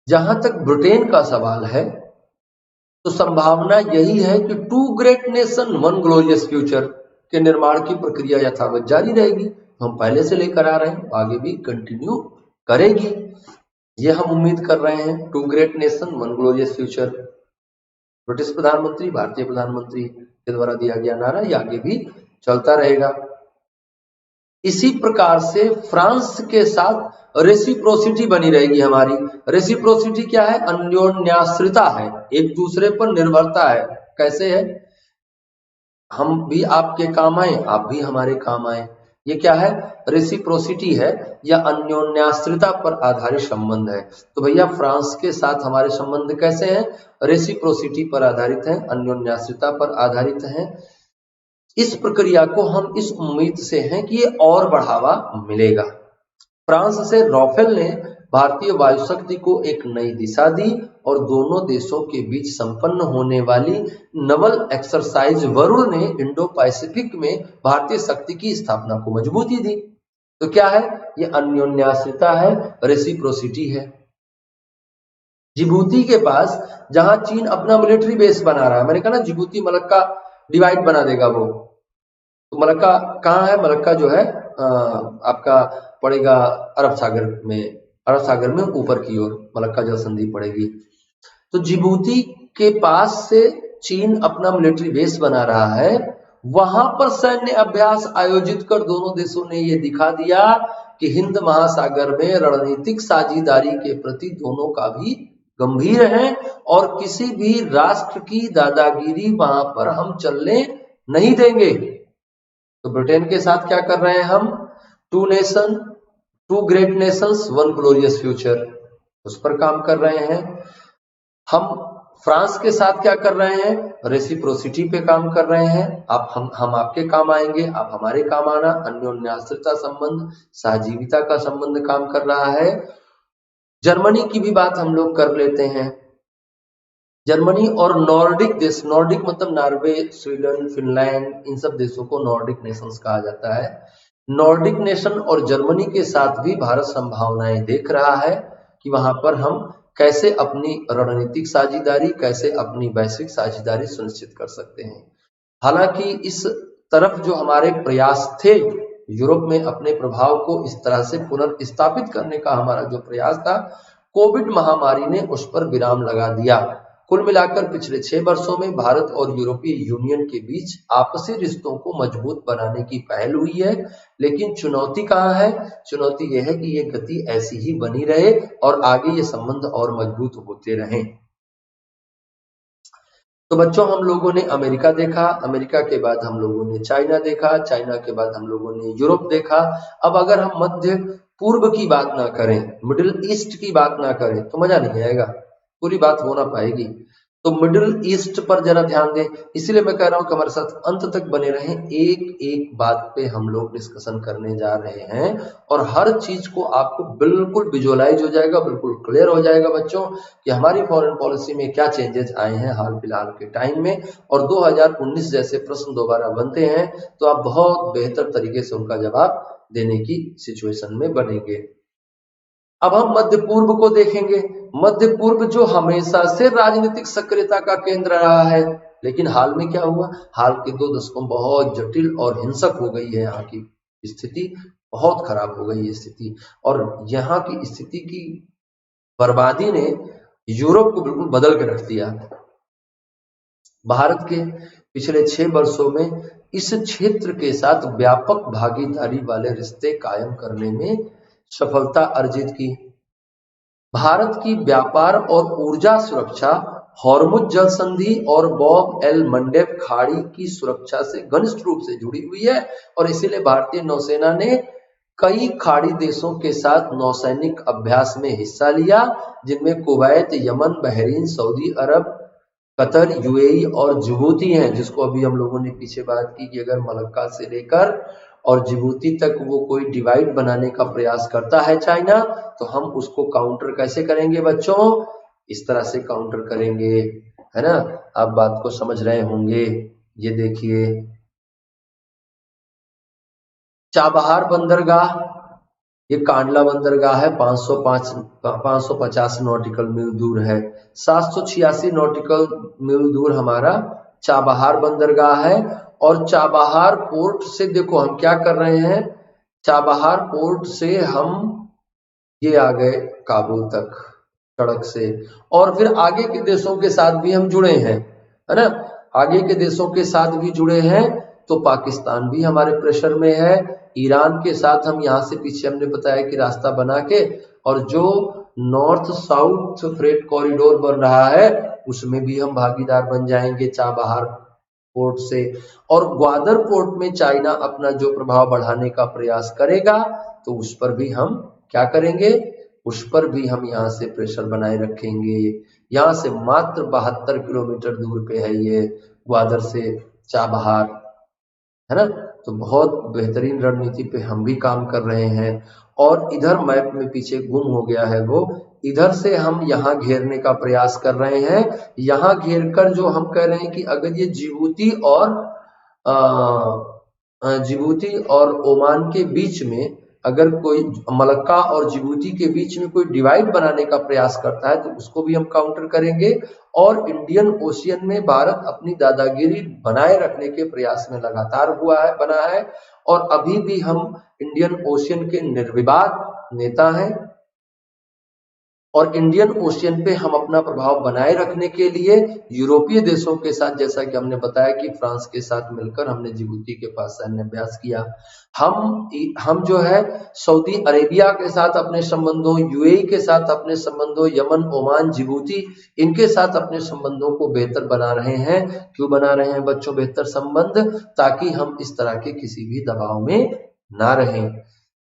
जहां तक ब्रिटेन का सवाल है, तो संभावना यही है कि two great nation one glorious future के निर्माण की प्रक्रिया यथावत जारी रहेगी। हम पहले से लेकर आ रहे हैं, आगे भी कंटिन्यू करेगी, ये हम उम्मीद कर रहे हैं। Two great nation one glorious future, British प्रधानमंत्री, भारतीय प्रधानमंत्री के द्वारा दिया गया नारा, ये आगे भी चलता रहेगा। इसी प्रकार से फ्रांस के साथ रेसिप्रोसिटी बनी रहेगी हमारी। रेसिप्रोसिटी क्या है? अन्योन्याश्रिता है, एक दूसरे पर निर्भरता है। कैसे है? हम भी आपके काम आए, आप भी हमारे काम आए। ये क्या है? रेसिप्रोसिटी है या अन्योन्याश्रिता पर आधारित संबंध है। तो भैया फ्रांस के साथ हमारे संबंध कैसे हैं? रेसिप्रोसिटी पर आधारित हैं, अन्योन्याश्रिता पर आधारित हैं। इस प्रक्रिया को हम इस उम्मीद से हैं कि ये और बढ़ावा मिलेगा। फ्रांस से राफेल ने भारतीय वायुशक्ति को एक नई दिशा दी और दोनों देशों के बीच संपन्न होने वाली नवल एक्सरसाइज वरुण ने इंडो पैसिफिक में भारतीय शक्ति की स्थापना को मजबूती दी। तो क्या है? ये अन्योन्याश्रिता है, रेसिप्रोसिटी है। जिबूती के पास जहां चीन अपना मिलिट्री बेस बना रहा है, मैंने कहा ना जिबूती मलक्का डिवाइड बना देगा वो, तो मलक्का कहाँ है? मलक्का जो है आपका पड़ेगा अरब सागर में, अरब सागर में ऊपर की ओर मलक्का जल संधि पड़ेगी। तो जिबूती के पास से चीन अपना मिलिट्री बेस बना रहा है, वहां पर सैन्य अभ्यास आयोजित कर दोनों देशों ने यह दिखा दिया कि हिंद महासागर में रणनीतिक साझेदारी के प्रति दोनों का भी गंभीर है और किसी भी राष्ट्र की दादागिरी वहां पर हम चलने नहीं देंगे। तो ब्रिटेन के साथ क्या कर रहे हैं हम? Two nation, two great nations, one glorious future, उस पर काम कर रहे हैं। हम फ्रांस के साथ क्या कर रहे हैं? रेसिप्रोसिटी पे काम कर रहे हैं। हम आपके काम आएंगे, आप हमारे काम आना, अन्योन्याश्रिता संबंध, सहजीविता का संबंध काम कर रहा है। जर्मनी की भी बात हम लोग कर लेते हैं। जर्मनी और नॉर्डिक देश, नॉर्डिक मतलब नॉर्वे, स्वीडन, फिनलैंड, इन सब देशों को नॉर्डिक नेशंस कहा जाता है। नॉर्डिक नेशन और जर्मनी के साथ भी भारत संभावनाएं देख रहा है कि वहां पर हम कैसे अपनी रणनीतिक साझेदारी, कैसे अपनी वैश्विक साझेदारी सुनिश्चित कर सकते हैं। हालांकि इस तरफ जो हमारे प्रयास थे, यूरोप में अपने प्रभाव को इस तरह से पुनर्स्थापित करने का हमारा जो प्रयास था, कोविड महामारी ने उस पर विराम लगा दिया। कुल मिलाकर पिछले 6 वर्षों में भारत और यूरोपीय यूनियन के बीच आपसी रिश्तों को मजबूत बनाने की पहल हुई है, लेकिन चुनौती कहाँ है? चुनौती यह है कि ये गति ऐसी ही बनी रहे और आगे ये संबंध और मजबूत होते रहें। तो बच्चों, हम लोगों ने अमेरिका देखा, अमेरिका के बाद हम लोगों ने चाइना देखा, चाइना के बाद हम लोगों ने यूरोप देखा। अब अगर हम मध्य पूर्व की बात ना करें, मिडिल ईस्ट की बात ना करें तो मजा नहीं आएगा, पूरी बात हो ना पाएगी। तो मिडिल ईस्ट पर जरा ध्यान दें, इसीलिए मैं कह रहा हूं कि हमारे साथ अंत तक बने रहें। एक एक बात पे हम लोग डिस्कशन करने जा रहे हैं और हर चीज को आपको बिल्कुल विजुअलाइज हो जाएगा, बिल्कुल क्लियर हो जाएगा बच्चों कि हमारी फॉरेन पॉलिसी में क्या चेंजेस आए हैं हाल फिलहाल के टाइम में, और 2019 जैसे प्रश्न दोबारा बनते हैं तो आप बहुत बेहतर तरीके से उनका जवाब देने की सिचुएशन में बनेंगे। अब हम मध्य पूर्व को देखेंगे। मध्य पूर्व जो हमेशा से राजनीतिक सक्रियता का केंद्र रहा है, लेकिन हाल में क्या हुआ? हाल के 2 दशकों में बहुत जटिल और हिंसक हो गई है यहाँ की स्थिति, बहुत खराब हो गई है स्थिति, और यहाँ की स्थिति की बर्बादी ने यूरोप को बिल्कुल बदल के रख दिया। भारत के पिछले 6 वर्षों में इस क्षेत्र के साथ व्यापक भागीदारी वाले रिश्ते कायम करने में सफलता अर्जित की। भारत की व्यापार और ऊर्जा सुरक्षा हॉर्मुज जल संधि और बॉब एल मंडेब खाड़ी की सुरक्षा से घनिष्ठ रूप से जुड़ी हुई है, और इसीलिए भारतीय नौसेना ने कई खाड़ी देशों के साथ नौसैनिक अभ्यास में हिस्सा लिया, जिनमें कुवैत, यमन, बहरीन, सऊदी अरब, कतर, यूएई और जिबूती हैं, जिसको अभी हम लोगों ने पीछे बात की कि अगर मलक्का से लेकर और जिबूती तक वो कोई डिवाइड बनाने का प्रयास करता है चाइना, तो हम उसको काउंटर कैसे करेंगे बच्चों? इस तरह से काउंटर करेंगे, है ना? आप बात को समझ रहे होंगे। ये देखिए, चाबहार बंदरगाह, ये कांडला बंदरगाह है, 550 नॉटिकल मील दूर है। 786 नॉटिकल मील दूर हमारा चाबहार बंदरगाह है। और चाबहार पोर्ट से देखो हम क्या कर रहे हैं, चाबहार पोर्ट से हम ये आ गए काबुल तक सड़क से, और फिर आगे के देशों के साथ भी हम जुड़े हैं, है ना? आगे के देशों के साथ भी जुड़े हैं, तो पाकिस्तान भी हमारे प्रेशर में है। ईरान के साथ हम यहाँ से पीछे हमने बताया कि रास्ता बना के, और जो नॉर्थ साउथ फ्रेट कॉरिडोर बन रहा है उसमें भी हम भागीदार बन जाएंगे चाबहार पोर्ट से। और ग्वादर पोर्ट में चाइना अपना जो प्रभाव बढ़ाने का प्रयास करेगा तो उस पर भी हम क्या करेंगे, उस पर भी हम यहाँ से प्रेशर बनाए रखेंगे। यहाँ से मात्र 72 किलोमीटर दूर पे है ये ग्वादर से चाबहार, है ना। तो बहुत बेहतरीन रणनीति पे हम भी काम कर रहे हैं। और इधर मैप में पीछे गुम हो गया है वो, इधर से हम यहाँ घेरने का प्रयास कर रहे हैं। यहाँ घेर कर जो हम कह रहे हैं कि अगर ये जिबूती और ओमान के बीच में अगर कोई मलक्का और जिबूती के बीच में कोई डिवाइड बनाने का प्रयास करता है तो उसको भी हम काउंटर करेंगे। और इंडियन ओशियन में भारत अपनी दादागिरी बनाए रखने के प्रयास में लगातार बना है। और अभी भी हम इंडियन ओशियन के निर्विवाद नेता हैं। और इंडियन ओशियन पे हम अपना प्रभाव बनाए रखने के लिए यूरोपीय देशों के साथ, जैसा कि हमने बताया कि फ्रांस के साथ मिलकर हमने जिबूती के पास सैन्य अभ्यास किया। हम जो है सऊदी अरेबिया के साथ अपने संबंधों, यूएई के साथ अपने संबंधों, यमन, ओमान, जिबूती, इनके साथ अपने संबंधों को बेहतर बना रहे हैं। क्यों बना रहे हैं बच्चों बेहतर संबंध? ताकि हम इस तरह के किसी भी दबाव में ना रहें।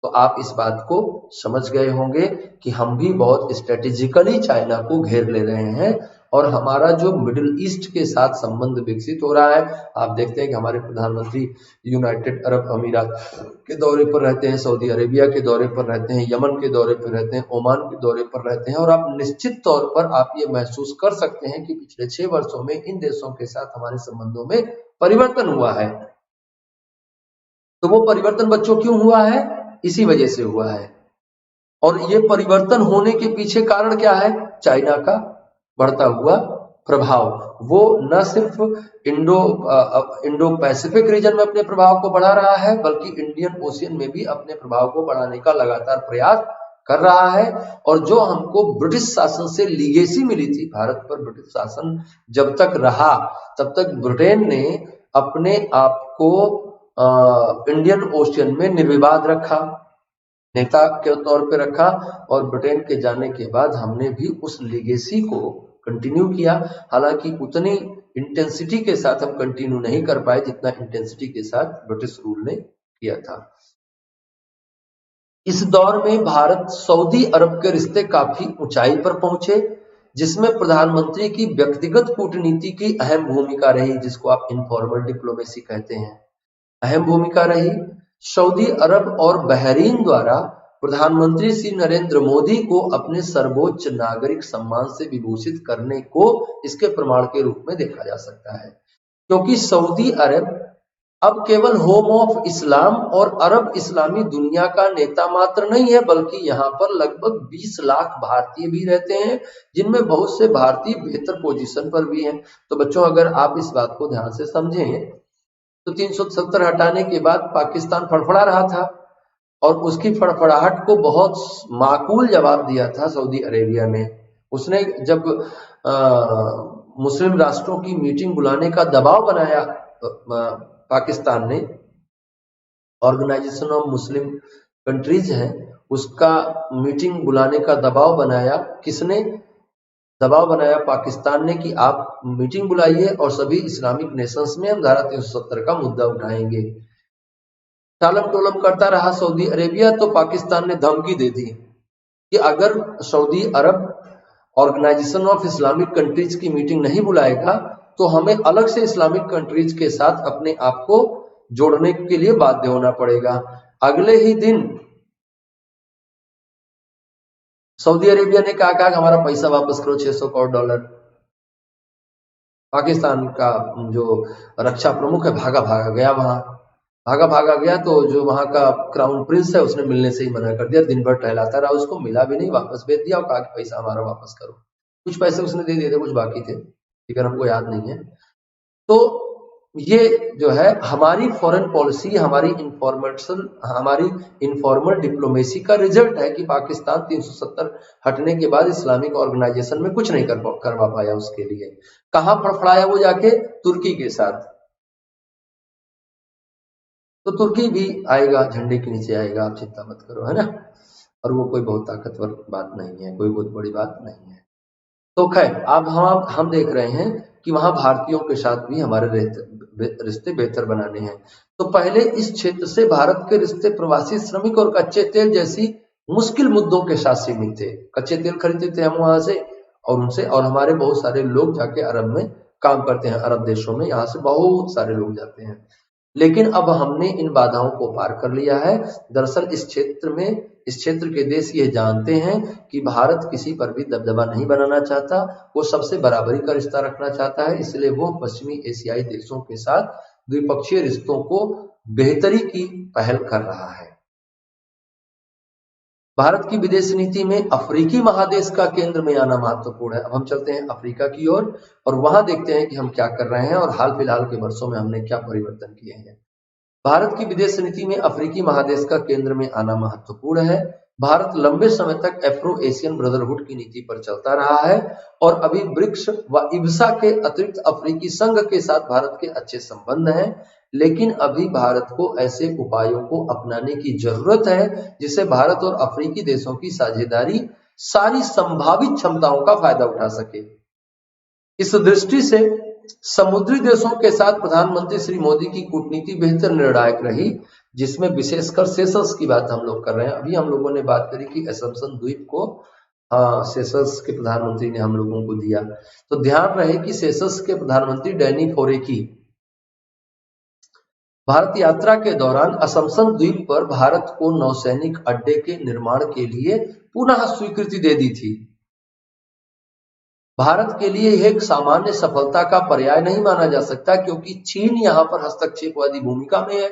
तो आप इस बात को समझ गए होंगे कि हम भी बहुत स्ट्रेटेजिकली चाइना को घेर ले रहे हैं। और हमारा जो मिडिल ईस्ट के साथ संबंध विकसित हो रहा है, आप देखते हैं कि हमारे प्रधानमंत्री यूनाइटेड अरब अमीरात के दौरे पर रहते हैं, सऊदी अरेबिया के दौरे पर रहते हैं, यमन के दौरे पर रहते हैं, ओमान के दौरे पर रहते हैं। और आप निश्चित तौर पर आप ये महसूस कर सकते हैं कि पिछले 6 वर्षों में इन देशों के साथ हमारे संबंधों में परिवर्तन हुआ है। तो वो परिवर्तन बच्चों क्यों हुआ है? इसी वजह से हुआ है। और ये परिवर्तन होने के पीछे कारण क्या है? चाइना का बढ़ता हुआ प्रभाव। वो न सिर्फ इंडो पैसिफिक रीजन में अपने प्रभाव को बढ़ा रहा है, बल्कि इंडियन ओशियन में भी अपने प्रभाव को बढ़ाने का लगातार प्रयास कर रहा है। और जो हमको ब्रिटिश शासन से लीगेसी मिली थी, भारत पर ब्रिटिश शासन जब तक रहा तब तक ब्रिटेन ने अपने आप को इंडियन ओशियन में निर्विवाद रखा, नेता के तौर पे रखा। और ब्रिटेन के जाने के बाद हमने भी उस लीगेसी को कंटिन्यू किया। हालांकि उतनी इंटेंसिटी के साथ हम कंटिन्यू नहीं कर पाए जितना इंटेंसिटी के साथ ब्रिटिश रूल ने किया था। इस दौर में भारत सऊदी अरब के रिश्ते काफी ऊंचाई पर पहुंचे, जिसमें प्रधानमंत्री की व्यक्तिगत कूटनीति की अहम भूमिका रही, जिसको आप इनफॉर्मल डिप्लोमेसी कहते हैं, अहम भूमिका रही। सऊदी अरब और बहरीन द्वारा प्रधानमंत्री श्री नरेंद्र मोदी को अपने सर्वोच्च नागरिक सम्मान से विभूषित करने को इसके प्रमाण के रूप में देखा जा सकता है। क्योंकि सऊदी अरब अब केवल होम ऑफ इस्लाम और अरब इस्लामी दुनिया का नेता मात्र नहीं है, बल्कि यहाँ पर लगभग 20 लाख भारतीय भी रहते हैं, जिनमें बहुत से भारतीय बेहतर पोजीशन पर भी हैं। तो बच्चों, अगर आप इस बात को ध्यान से समझें तो 370 हटाने के बाद पाकिस्तान फड़फड़ा रहा था, और उसकी फड़फड़ाहट को बहुत माकूल जवाब दिया था सऊदी अरेबिया ने। उसने जब मुस्लिम राष्ट्रों की मीटिंग बुलाने का दबाव बनाया, पाकिस्तान ने, ऑर्गेनाइजेशन ऑफ मुस्लिम कंट्रीज है उसका मीटिंग बुलाने का दबाव बनाया। किसने दबाव बनाया? पाकिस्तान ने, कि आप मीटिंग बुलाइए और सभी इस्लामिक नेशंस में हम धारा 370 का मुद्दा उठाएंगे। टालम टोलम करता रहा सऊदी अरेबिया, तो पाकिस्तान ने धमकी दे दी कि अगर सऊदी अरब ऑर्गेनाइजेशन ऑफ इस्लामिक कंट्रीज की मीटिंग नहीं बुलाएगा तो हमें अलग से इस्लामिक कंट्रीज के साथ अपने आप को जोड़ने के लिए बाध्य होना पड़ेगा। अगले ही दिन सऊदी अरेबिया ने कहा कि हमारा पैसा वापस करो, $600 करोड़। पाकिस्तान का जो रक्षा प्रमुख है भागा गया, भागा गया। तो जो वहां का क्राउन प्रिंस है उसने मिलने से ही मना कर दिया। दिन भर टहलाता रहा, उसको मिला भी नहीं, वापस भेज दिया और कहा कि पैसा हमारा वापस करो। कुछ पैसे उसने दे दिए थे, कुछ बाकी थे, ठीक है, हमको याद नहीं है। तो ये जो है हमारी फॉरेन पॉलिसी, हमारी इनफॉर्मल डिप्लोमेसी का रिजल्ट है कि पाकिस्तान 370 हटने के बाद इस्लामिक ऑर्गेनाइजेशन में कुछ नहीं करवा पाया। उसके लिए कहां फड़फड़ाया वो? जाके तुर्की के साथ। तो तुर्की भी आएगा, झंडे के नीचे आएगा, आप चिंता मत करो, है ना। और वो कोई बहुत ताकतवर बात नहीं है, कोई बहुत बड़ी बात नहीं है। तो खैर अब हम देख रहे हैं कि वहां भारतीयों के साथ भी हमारे रिश्ते बेहतर बनाने हैं। तो पहले इस क्षेत्र से भारत के रिश्ते प्रवासी श्रमिक और कच्चे तेल जैसी मुश्किल मुद्दों के साथ सीमित थे। कच्चे तेल खरीदते थे हम वहां से और उनसे, और हमारे बहुत सारे लोग जाके अरब में काम करते हैं, अरब देशों में यहाँ से बहुत सारे लोग जाते हैं। लेकिन अब हमने इन बाधाओं को पार कर लिया है। दरअसल इस क्षेत्र के देश ये जानते हैं कि भारत किसी पर भी दबदबा नहीं बनाना चाहता, वो सबसे बराबरी का रिश्ता रखना चाहता है। इसलिए वो पश्चिमी एशियाई देशों के साथ द्विपक्षीय रिश्तों को बेहतरी की पहल कर रहा है। भारत की विदेश नीति में अफ्रीकी महादेश का केंद्र में आना महत्वपूर्ण है। अब हम चलते हैं अफ्रीका की ओर और वहां देखते हैं कि हम क्या कर रहे हैं और हाल फिलहाल के वर्षों में हमने क्या परिवर्तन किए हैं। भारत की विदेश नीति में अफ्रीकी महादेश का केंद्र में आना महत्वपूर्ण है। भारत लंबे समय तक एफ्रो एशियन ब्रदरहुड की नीति पर चलता रहा है और अभी ब्रिक्स व इब्सा के अतिरिक्त अफ्रीकी संघ के साथ भारत के अच्छे संबंध हैं। लेकिन अभी भारत को ऐसे उपायों को अपनाने की जरूरत है जिससे भारत और अफ्रीकी देशों की साझेदारी सारी संभावित क्षमताओं का फायदा उठा सके। इस दृष्टि से समुद्री देशों के साथ प्रधानमंत्री श्री मोदी की कूटनीति बेहतर निर्णायक रही, जिसमें विशेषकर सेशल्स की बात हम लोग कर रहे हैं। अभी हम लोगों ने बात करी कि असम्पशन द्वीप को सेशल्स के प्रधानमंत्री ने हम लोगों को दिया। तो ध्यान रहे कि सेशल्स के प्रधानमंत्री डैनी फोरे की भारत यात्रा के दौरान असम्पशन द्वीप पर भारत को नौसैनिक अड्डे के निर्माण के लिए पुनः स्वीकृति दे दी थी। भारत के लिए यह एक सामान्य सफलता का पर्याय नहीं माना जा सकता, क्योंकि चीन यहाँ पर हस्तक्षेपवादी भूमिका में है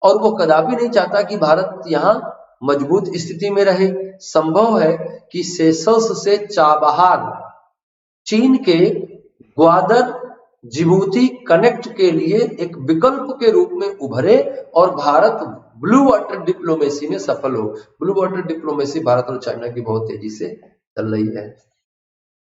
और वो कदापि नहीं चाहता कि भारत यहाँ मजबूत स्थिति में रहे। संभव है कि सेशल्स से चाबहार चीन के ग्वादर जिबूती कनेक्ट के लिए एक विकल्प के रूप में उभरे और भारत ब्लू वाटर डिप्लोमेसी में सफल हो। ब्लू वाटर डिप्लोमेसी भारत और चाइना की बहुत तेजी से चल रही है।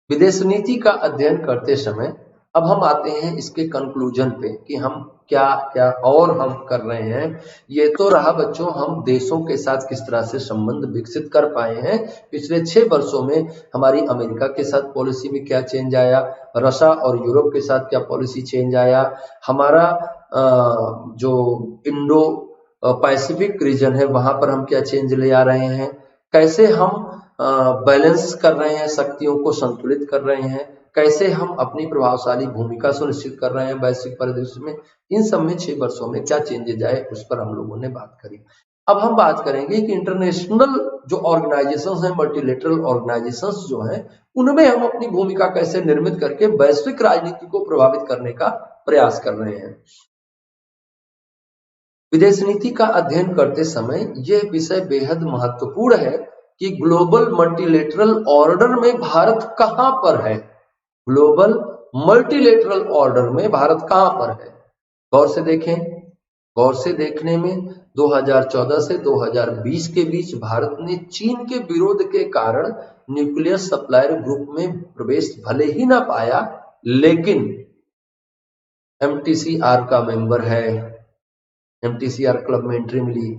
विदेश नीति का अध्ययन करते समय अब हम आते हैं इसके कंक्लूजन पे कि हम क्या क्या और हम कर रहे हैं। ये तो रहा बच्चों हम देशों के साथ किस तरह से संबंध विकसित कर पाए हैं। पिछले 6 वर्षों में हमारी अमेरिका के साथ पॉलिसी में क्या चेंज आया, रशिया और यूरोप के साथ क्या पॉलिसी चेंज आया, हमारा जो इंडो पैसिफिक रीजन है वहां पर हम क्या चेंज ले आ रहे हैं, कैसे हम बैलेंस कर रहे हैं, शक्तियों को संतुलित कर रहे हैं, कैसे हम अपनी प्रभावशाली भूमिका सुनिश्चित कर रहे हैं वैश्विक परिदृश्य में। इन सब में 6 वर्षों में क्या चेंजेज आए उस पर हम लोगों ने बात करी। अब हम बात करेंगे कि इंटरनेशनल जो ऑर्गेनाइजेशंस हैं, मल्टीलेटरल ऑर्गेनाइजेशंस जो हैं, उनमें हम अपनी भूमिका कैसे निर्मित करके वैश्विक राजनीति को प्रभावित करने का प्रयास कर रहे हैं। विदेश नीति का अध्ययन करते समय यह विषय बेहद महत्वपूर्ण है कि ग्लोबल मल्टीलेटरल ऑर्डर में भारत कहां पर है। ग्लोबल मल्टीलेटरल ऑर्डर में भारत कहां पर है, गौर से देखें। गौर से देखने में 2014 से 2020 के बीच भारत ने चीन के विरोध के कारण न्यूक्लियर सप्लायर ग्रुप में प्रवेश भले ही ना पाया, लेकिन MTCR का मेंबर है, MTCR क्लब में एंट्री मिली।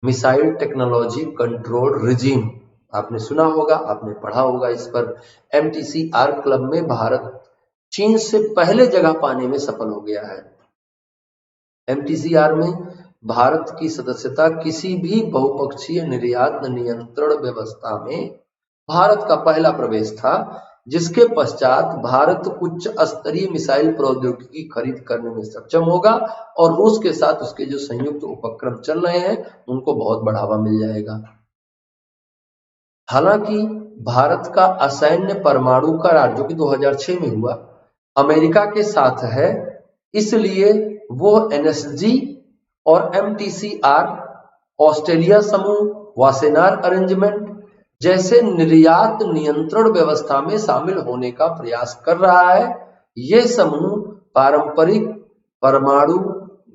मिसाइल टेक्नोलॉजी कंट्रोल रिजीम आपने सुना होगा, आपने पढ़ा होगा इस पर। MTCR क्लब में भारत चीन से पहले जगह पाने में सफल हो गया है। MTCR में भारत की सदस्यता किसी भी बहुपक्षीय निर्यात नियंत्रण व्यवस्था में भारत का पहला प्रवेश था, जिसके पश्चात भारत उच्च स्तरीय मिसाइल प्रौद्योगिकी खरीद करने में सक्षम होगा और रूस के साथ उसके जो संयुक्त उपक्रम चल रहे हैं उनको बहुत बढ़ावा मिल जाएगा। हालांकि भारत का असैन्य परमाणु करार जो कि 2006 में हुआ अमेरिका के साथ है, इसलिए वो NSG और MTCR, ऑस्ट्रेलिया समूह, वासेनार अरेंजमेंट जैसे निर्यात नियंत्रण व्यवस्था में शामिल होने का प्रयास कर रहा है। ये समूह पारंपरिक परमाणु,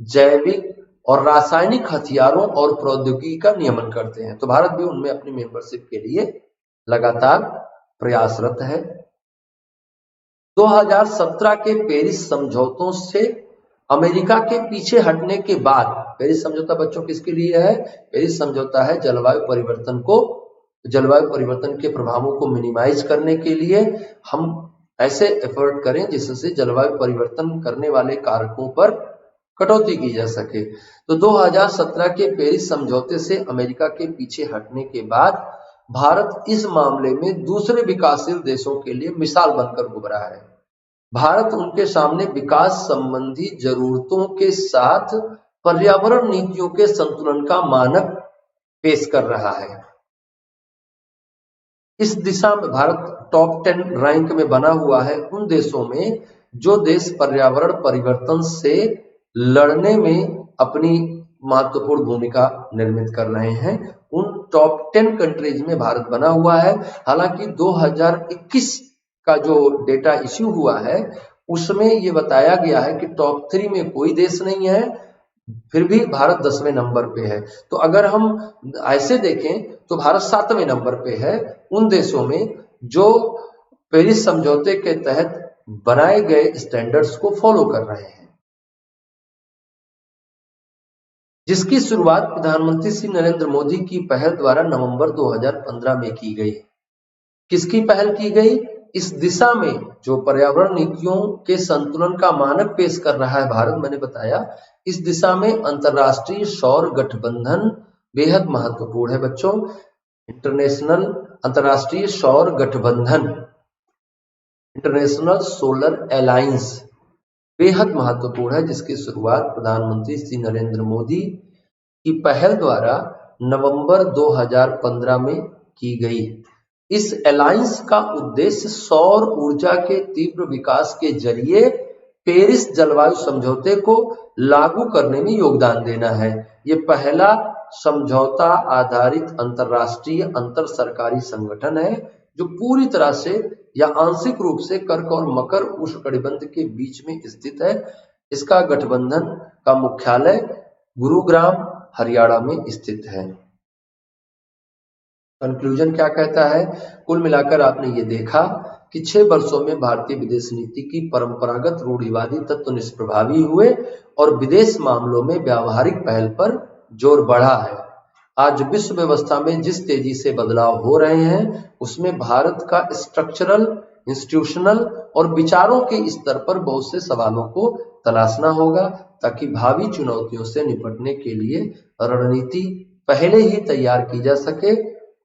जैविक और रासायनिक हथियारों और प्रौद्योगिकी का नियमन करते हैं। तो भारत भी उनमें अपनी मेंबरशिप के लिए लगातार प्रयासरत है। 2017 के पेरिस समझौतों से अमेरिका के पीछे हटने के बाद पेरिस समझौता बच्चों किसके लिए है? पेरिस समझौता है जलवायु परिवर्तन के प्रभावों को मिनिमाइज करने के लिए हम ऐसे एफर्ट करें जिससे जलवायु परिवर्तन करने वाले कारकों पर कटौती की जा सके। तो 2017 के पेरिस समझौते से अमेरिका के पीछे हटने के बाद भारत इस मामले में दूसरे विकासशील देशों के लिए मिसाल बनकर उभरा है। भारत उनके सामने विकास संबंधी जरूरतों के साथ पर्यावरण नीतियों के संतुलन का मानक पेश कर रहा है। इस दिशा में भारत टॉप 10 रैंक में बना हुआ है उन देशों में जो देश पर्यावरण परिवर्तन से लड़ने में अपनी महत्वपूर्ण भूमिका निर्मित कर रहे हैं। उन टॉप 10 कंट्रीज में भारत बना हुआ है। हालांकि 2021 का जो डेटा इश्यू हुआ है उसमें ये बताया गया है कि टॉप 3 में कोई देश नहीं है, फिर भी भारत 10वें नंबर पे है। तो अगर हम ऐसे देखें तो भारत 7वें नंबर पे है उन देशों में जो पेरिस समझौते के तहत बनाए गए स्टैंडर्ड्स को फॉलो कर रहे हैं, जिसकी शुरुआत प्रधानमंत्री श्री नरेंद्र मोदी की पहल द्वारा नवंबर 2015 में की गई। किसकी पहल की गई? इस दिशा में जो पर्यावरण नीतियों के संतुलन का मानक पेश कर रहा है भारत, मैंने बताया इस दिशा में अंतरराष्ट्रीय सौर गठबंधन बेहद महत्वपूर्ण है बच्चों। अंतरराष्ट्रीय सौर गठबंधन, इंटरनेशनल सोलर अलायंस बेहद महत्वपूर्ण है, जिसकी शुरुआत प्रधानमंत्री श्री नरेंद्र मोदी की पहल द्वारा नवंबर 2015 में की गई। इस अलायंस का उद्देश्य सौर ऊर्जा के तीव्र विकास के जरिए पेरिस जलवायु समझौते को लागू करने में योगदान देना है। ये पहला समझौता आधारित अंतरराष्ट्रीय अंतर सरकारी संगठन है जो पूरी तरह से या आंशिक रूप से कर्क और मकर उष्णकटिबंध के बीच में स्थित है। इसका गठबंधन का मुख्यालय गुरुग्राम हरियाणा में स्थित है। कंक्लूजन क्या कहता है? कुल मिलाकर आपने ये देखा कि 6 वर्षों में भारतीय विदेश नीति की परंपरागत रूढ़िवादी तत्व निष्प्रभावी हुए और विदेश मामलों में व्यावहारिक पहल पर जोर बढ़ा है। आज विश्व व्यवस्था में जिस तेजी से बदलाव हो रहे हैं उसमें भारत का स्ट्रक्चरल, इंस्टीट्यूशनल और विचारों के स्तर पर बहुत से सवालों को तलाशना होगा ताकि भावी चुनौतियों से निपटने के लिए रणनीति पहले ही तैयार की जा सके।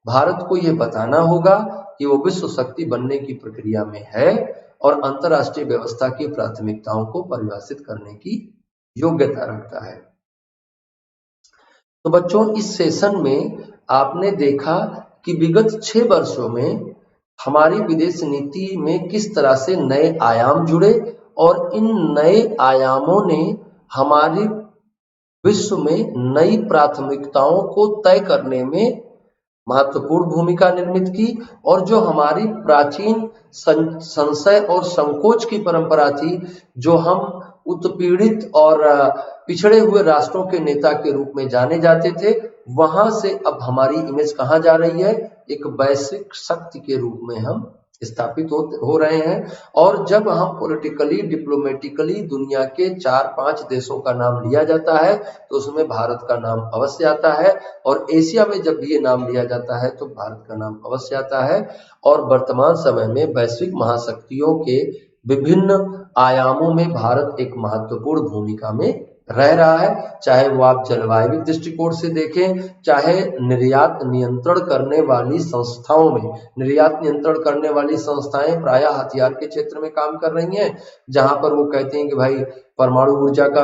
भारत को यह बताना होगा कि वो विश्व शक्ति बनने की प्रक्रिया में है और अंतरराष्ट्रीय व्यवस्था की प्राथमिकताओं को परिभाषित करने की योग्यता रखता है। तो बच्चों, इस सेशन में आपने देखा कि विगत 6 वर्षों में हमारी विदेश नीति में किस तरह से नए आयाम जुड़े और इन नए आयामों ने हमारे विश्व में नई प्राथमिकताओं को तय करने में महत्वपूर्ण भूमिका निर्मित की और जो हमारी प्राचीन संशय और संकोच की परंपरा थी, जो हम उत्पीड़ित और पिछड़े हुए राष्ट्रों के नेता के रूप में जाने जाते थे, वहां से अब हमारी इमेज कहाँ जा रही है? एक वैश्विक शक्ति के रूप में हम स्थापित हो रहे हैं। और जब हम पॉलिटिकली, डिप्लोमेटिकली दुनिया के 4-5 देशों का नाम लिया जाता है तो उसमें भारत का नाम अवश्य आता है, और एशिया में जब भी ये नाम लिया जाता है तो भारत का नाम अवश्य आता है। और वर्तमान समय में वैश्विक महाशक्तियों के विभिन्न आयामों में भारत एक महत्वपूर्ण भूमिका में रह रहा है, चाहे वो आप जलवायु दृष्टिकोण से देखें, चाहे निर्यात नियंत्रण करने वाली संस्थाओं में। निर्यात नियंत्रण करने वाली संस्थाएं प्रायः हथियार के क्षेत्र में काम कर रही हैं, जहां पर वो कहते हैं कि भाई परमाणु ऊर्जा का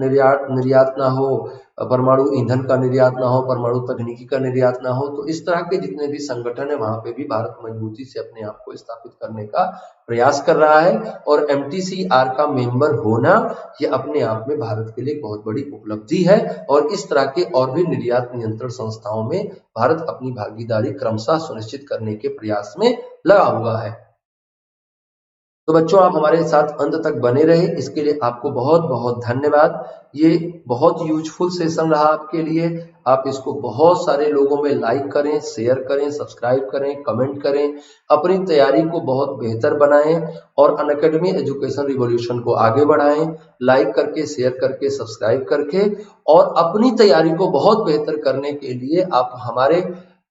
निर्यात ना हो, परमाणु ईंधन का निर्यात ना हो, परमाणु तकनीकी का निर्यात ना हो। तो इस तरह के जितने भी संगठन है वहां पे भी भारत मजबूती से अपने आप को स्थापित करने का प्रयास कर रहा है, और MTCR का मेंबर होना ये अपने आप में भारत के लिए बहुत बड़ी उपलब्धि है। और इस तरह के और भी निर्यात नियंत्रण संस्थाओं में भारत अपनी भागीदारी क्रमशः सुनिश्चित करने के प्रयास में लगा हुआ है। तो बच्चों आप हमारे साथ अंत तक बने रहे, इसके लिए आपको बहुत बहुत धन्यवाद। ये बहुत यूजफुल सेशन रहा आपके लिए। आप इसको बहुत सारे लोगों में लाइक करें, शेयर करें, सब्सक्राइब करें, कमेंट करें, अपनी तैयारी को बहुत बेहतर बनाएं और अनअकैडमी एजुकेशन रिवॉल्यूशन को आगे बढ़ाएं, लाइक करके, शेयर करके, सब्सक्राइब करके। और अपनी तैयारी को बहुत बेहतर करने के लिए आप हमारे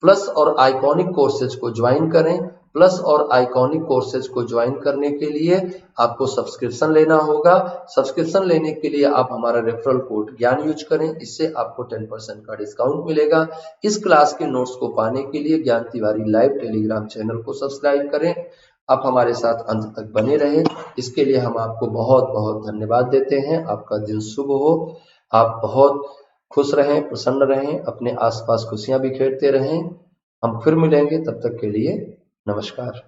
प्लस और आइकॉनिक कोर्सेज को ज्वाइन करें। प्लस और आइकॉनिक कोर्सेज को ज्वाइन करने के लिए आपको सब्सक्रिप्शन लेना होगा। सब्सक्रिप्शन लेने के लिए आप हमारा रेफरल कोड ज्ञान यूज करें, इससे आपको 10% का डिस्काउंट मिलेगा। इस क्लास के नोट्स को पाने के लिए ज्ञान तिवारी लाइव टेलीग्राम चैनल को सब्सक्राइब करें। आप हमारे साथ अंत तक बने रहे, इसके लिए हम आपको बहुत बहुत धन्यवाद देते हैं। आपका दिन शुभ हो, आप बहुत खुश रहें, प्रसन्न रहें, अपने आसपास खुशियां बिखेरते रहें। हम फिर मिलेंगे, तब तक के लिए नमस्कार।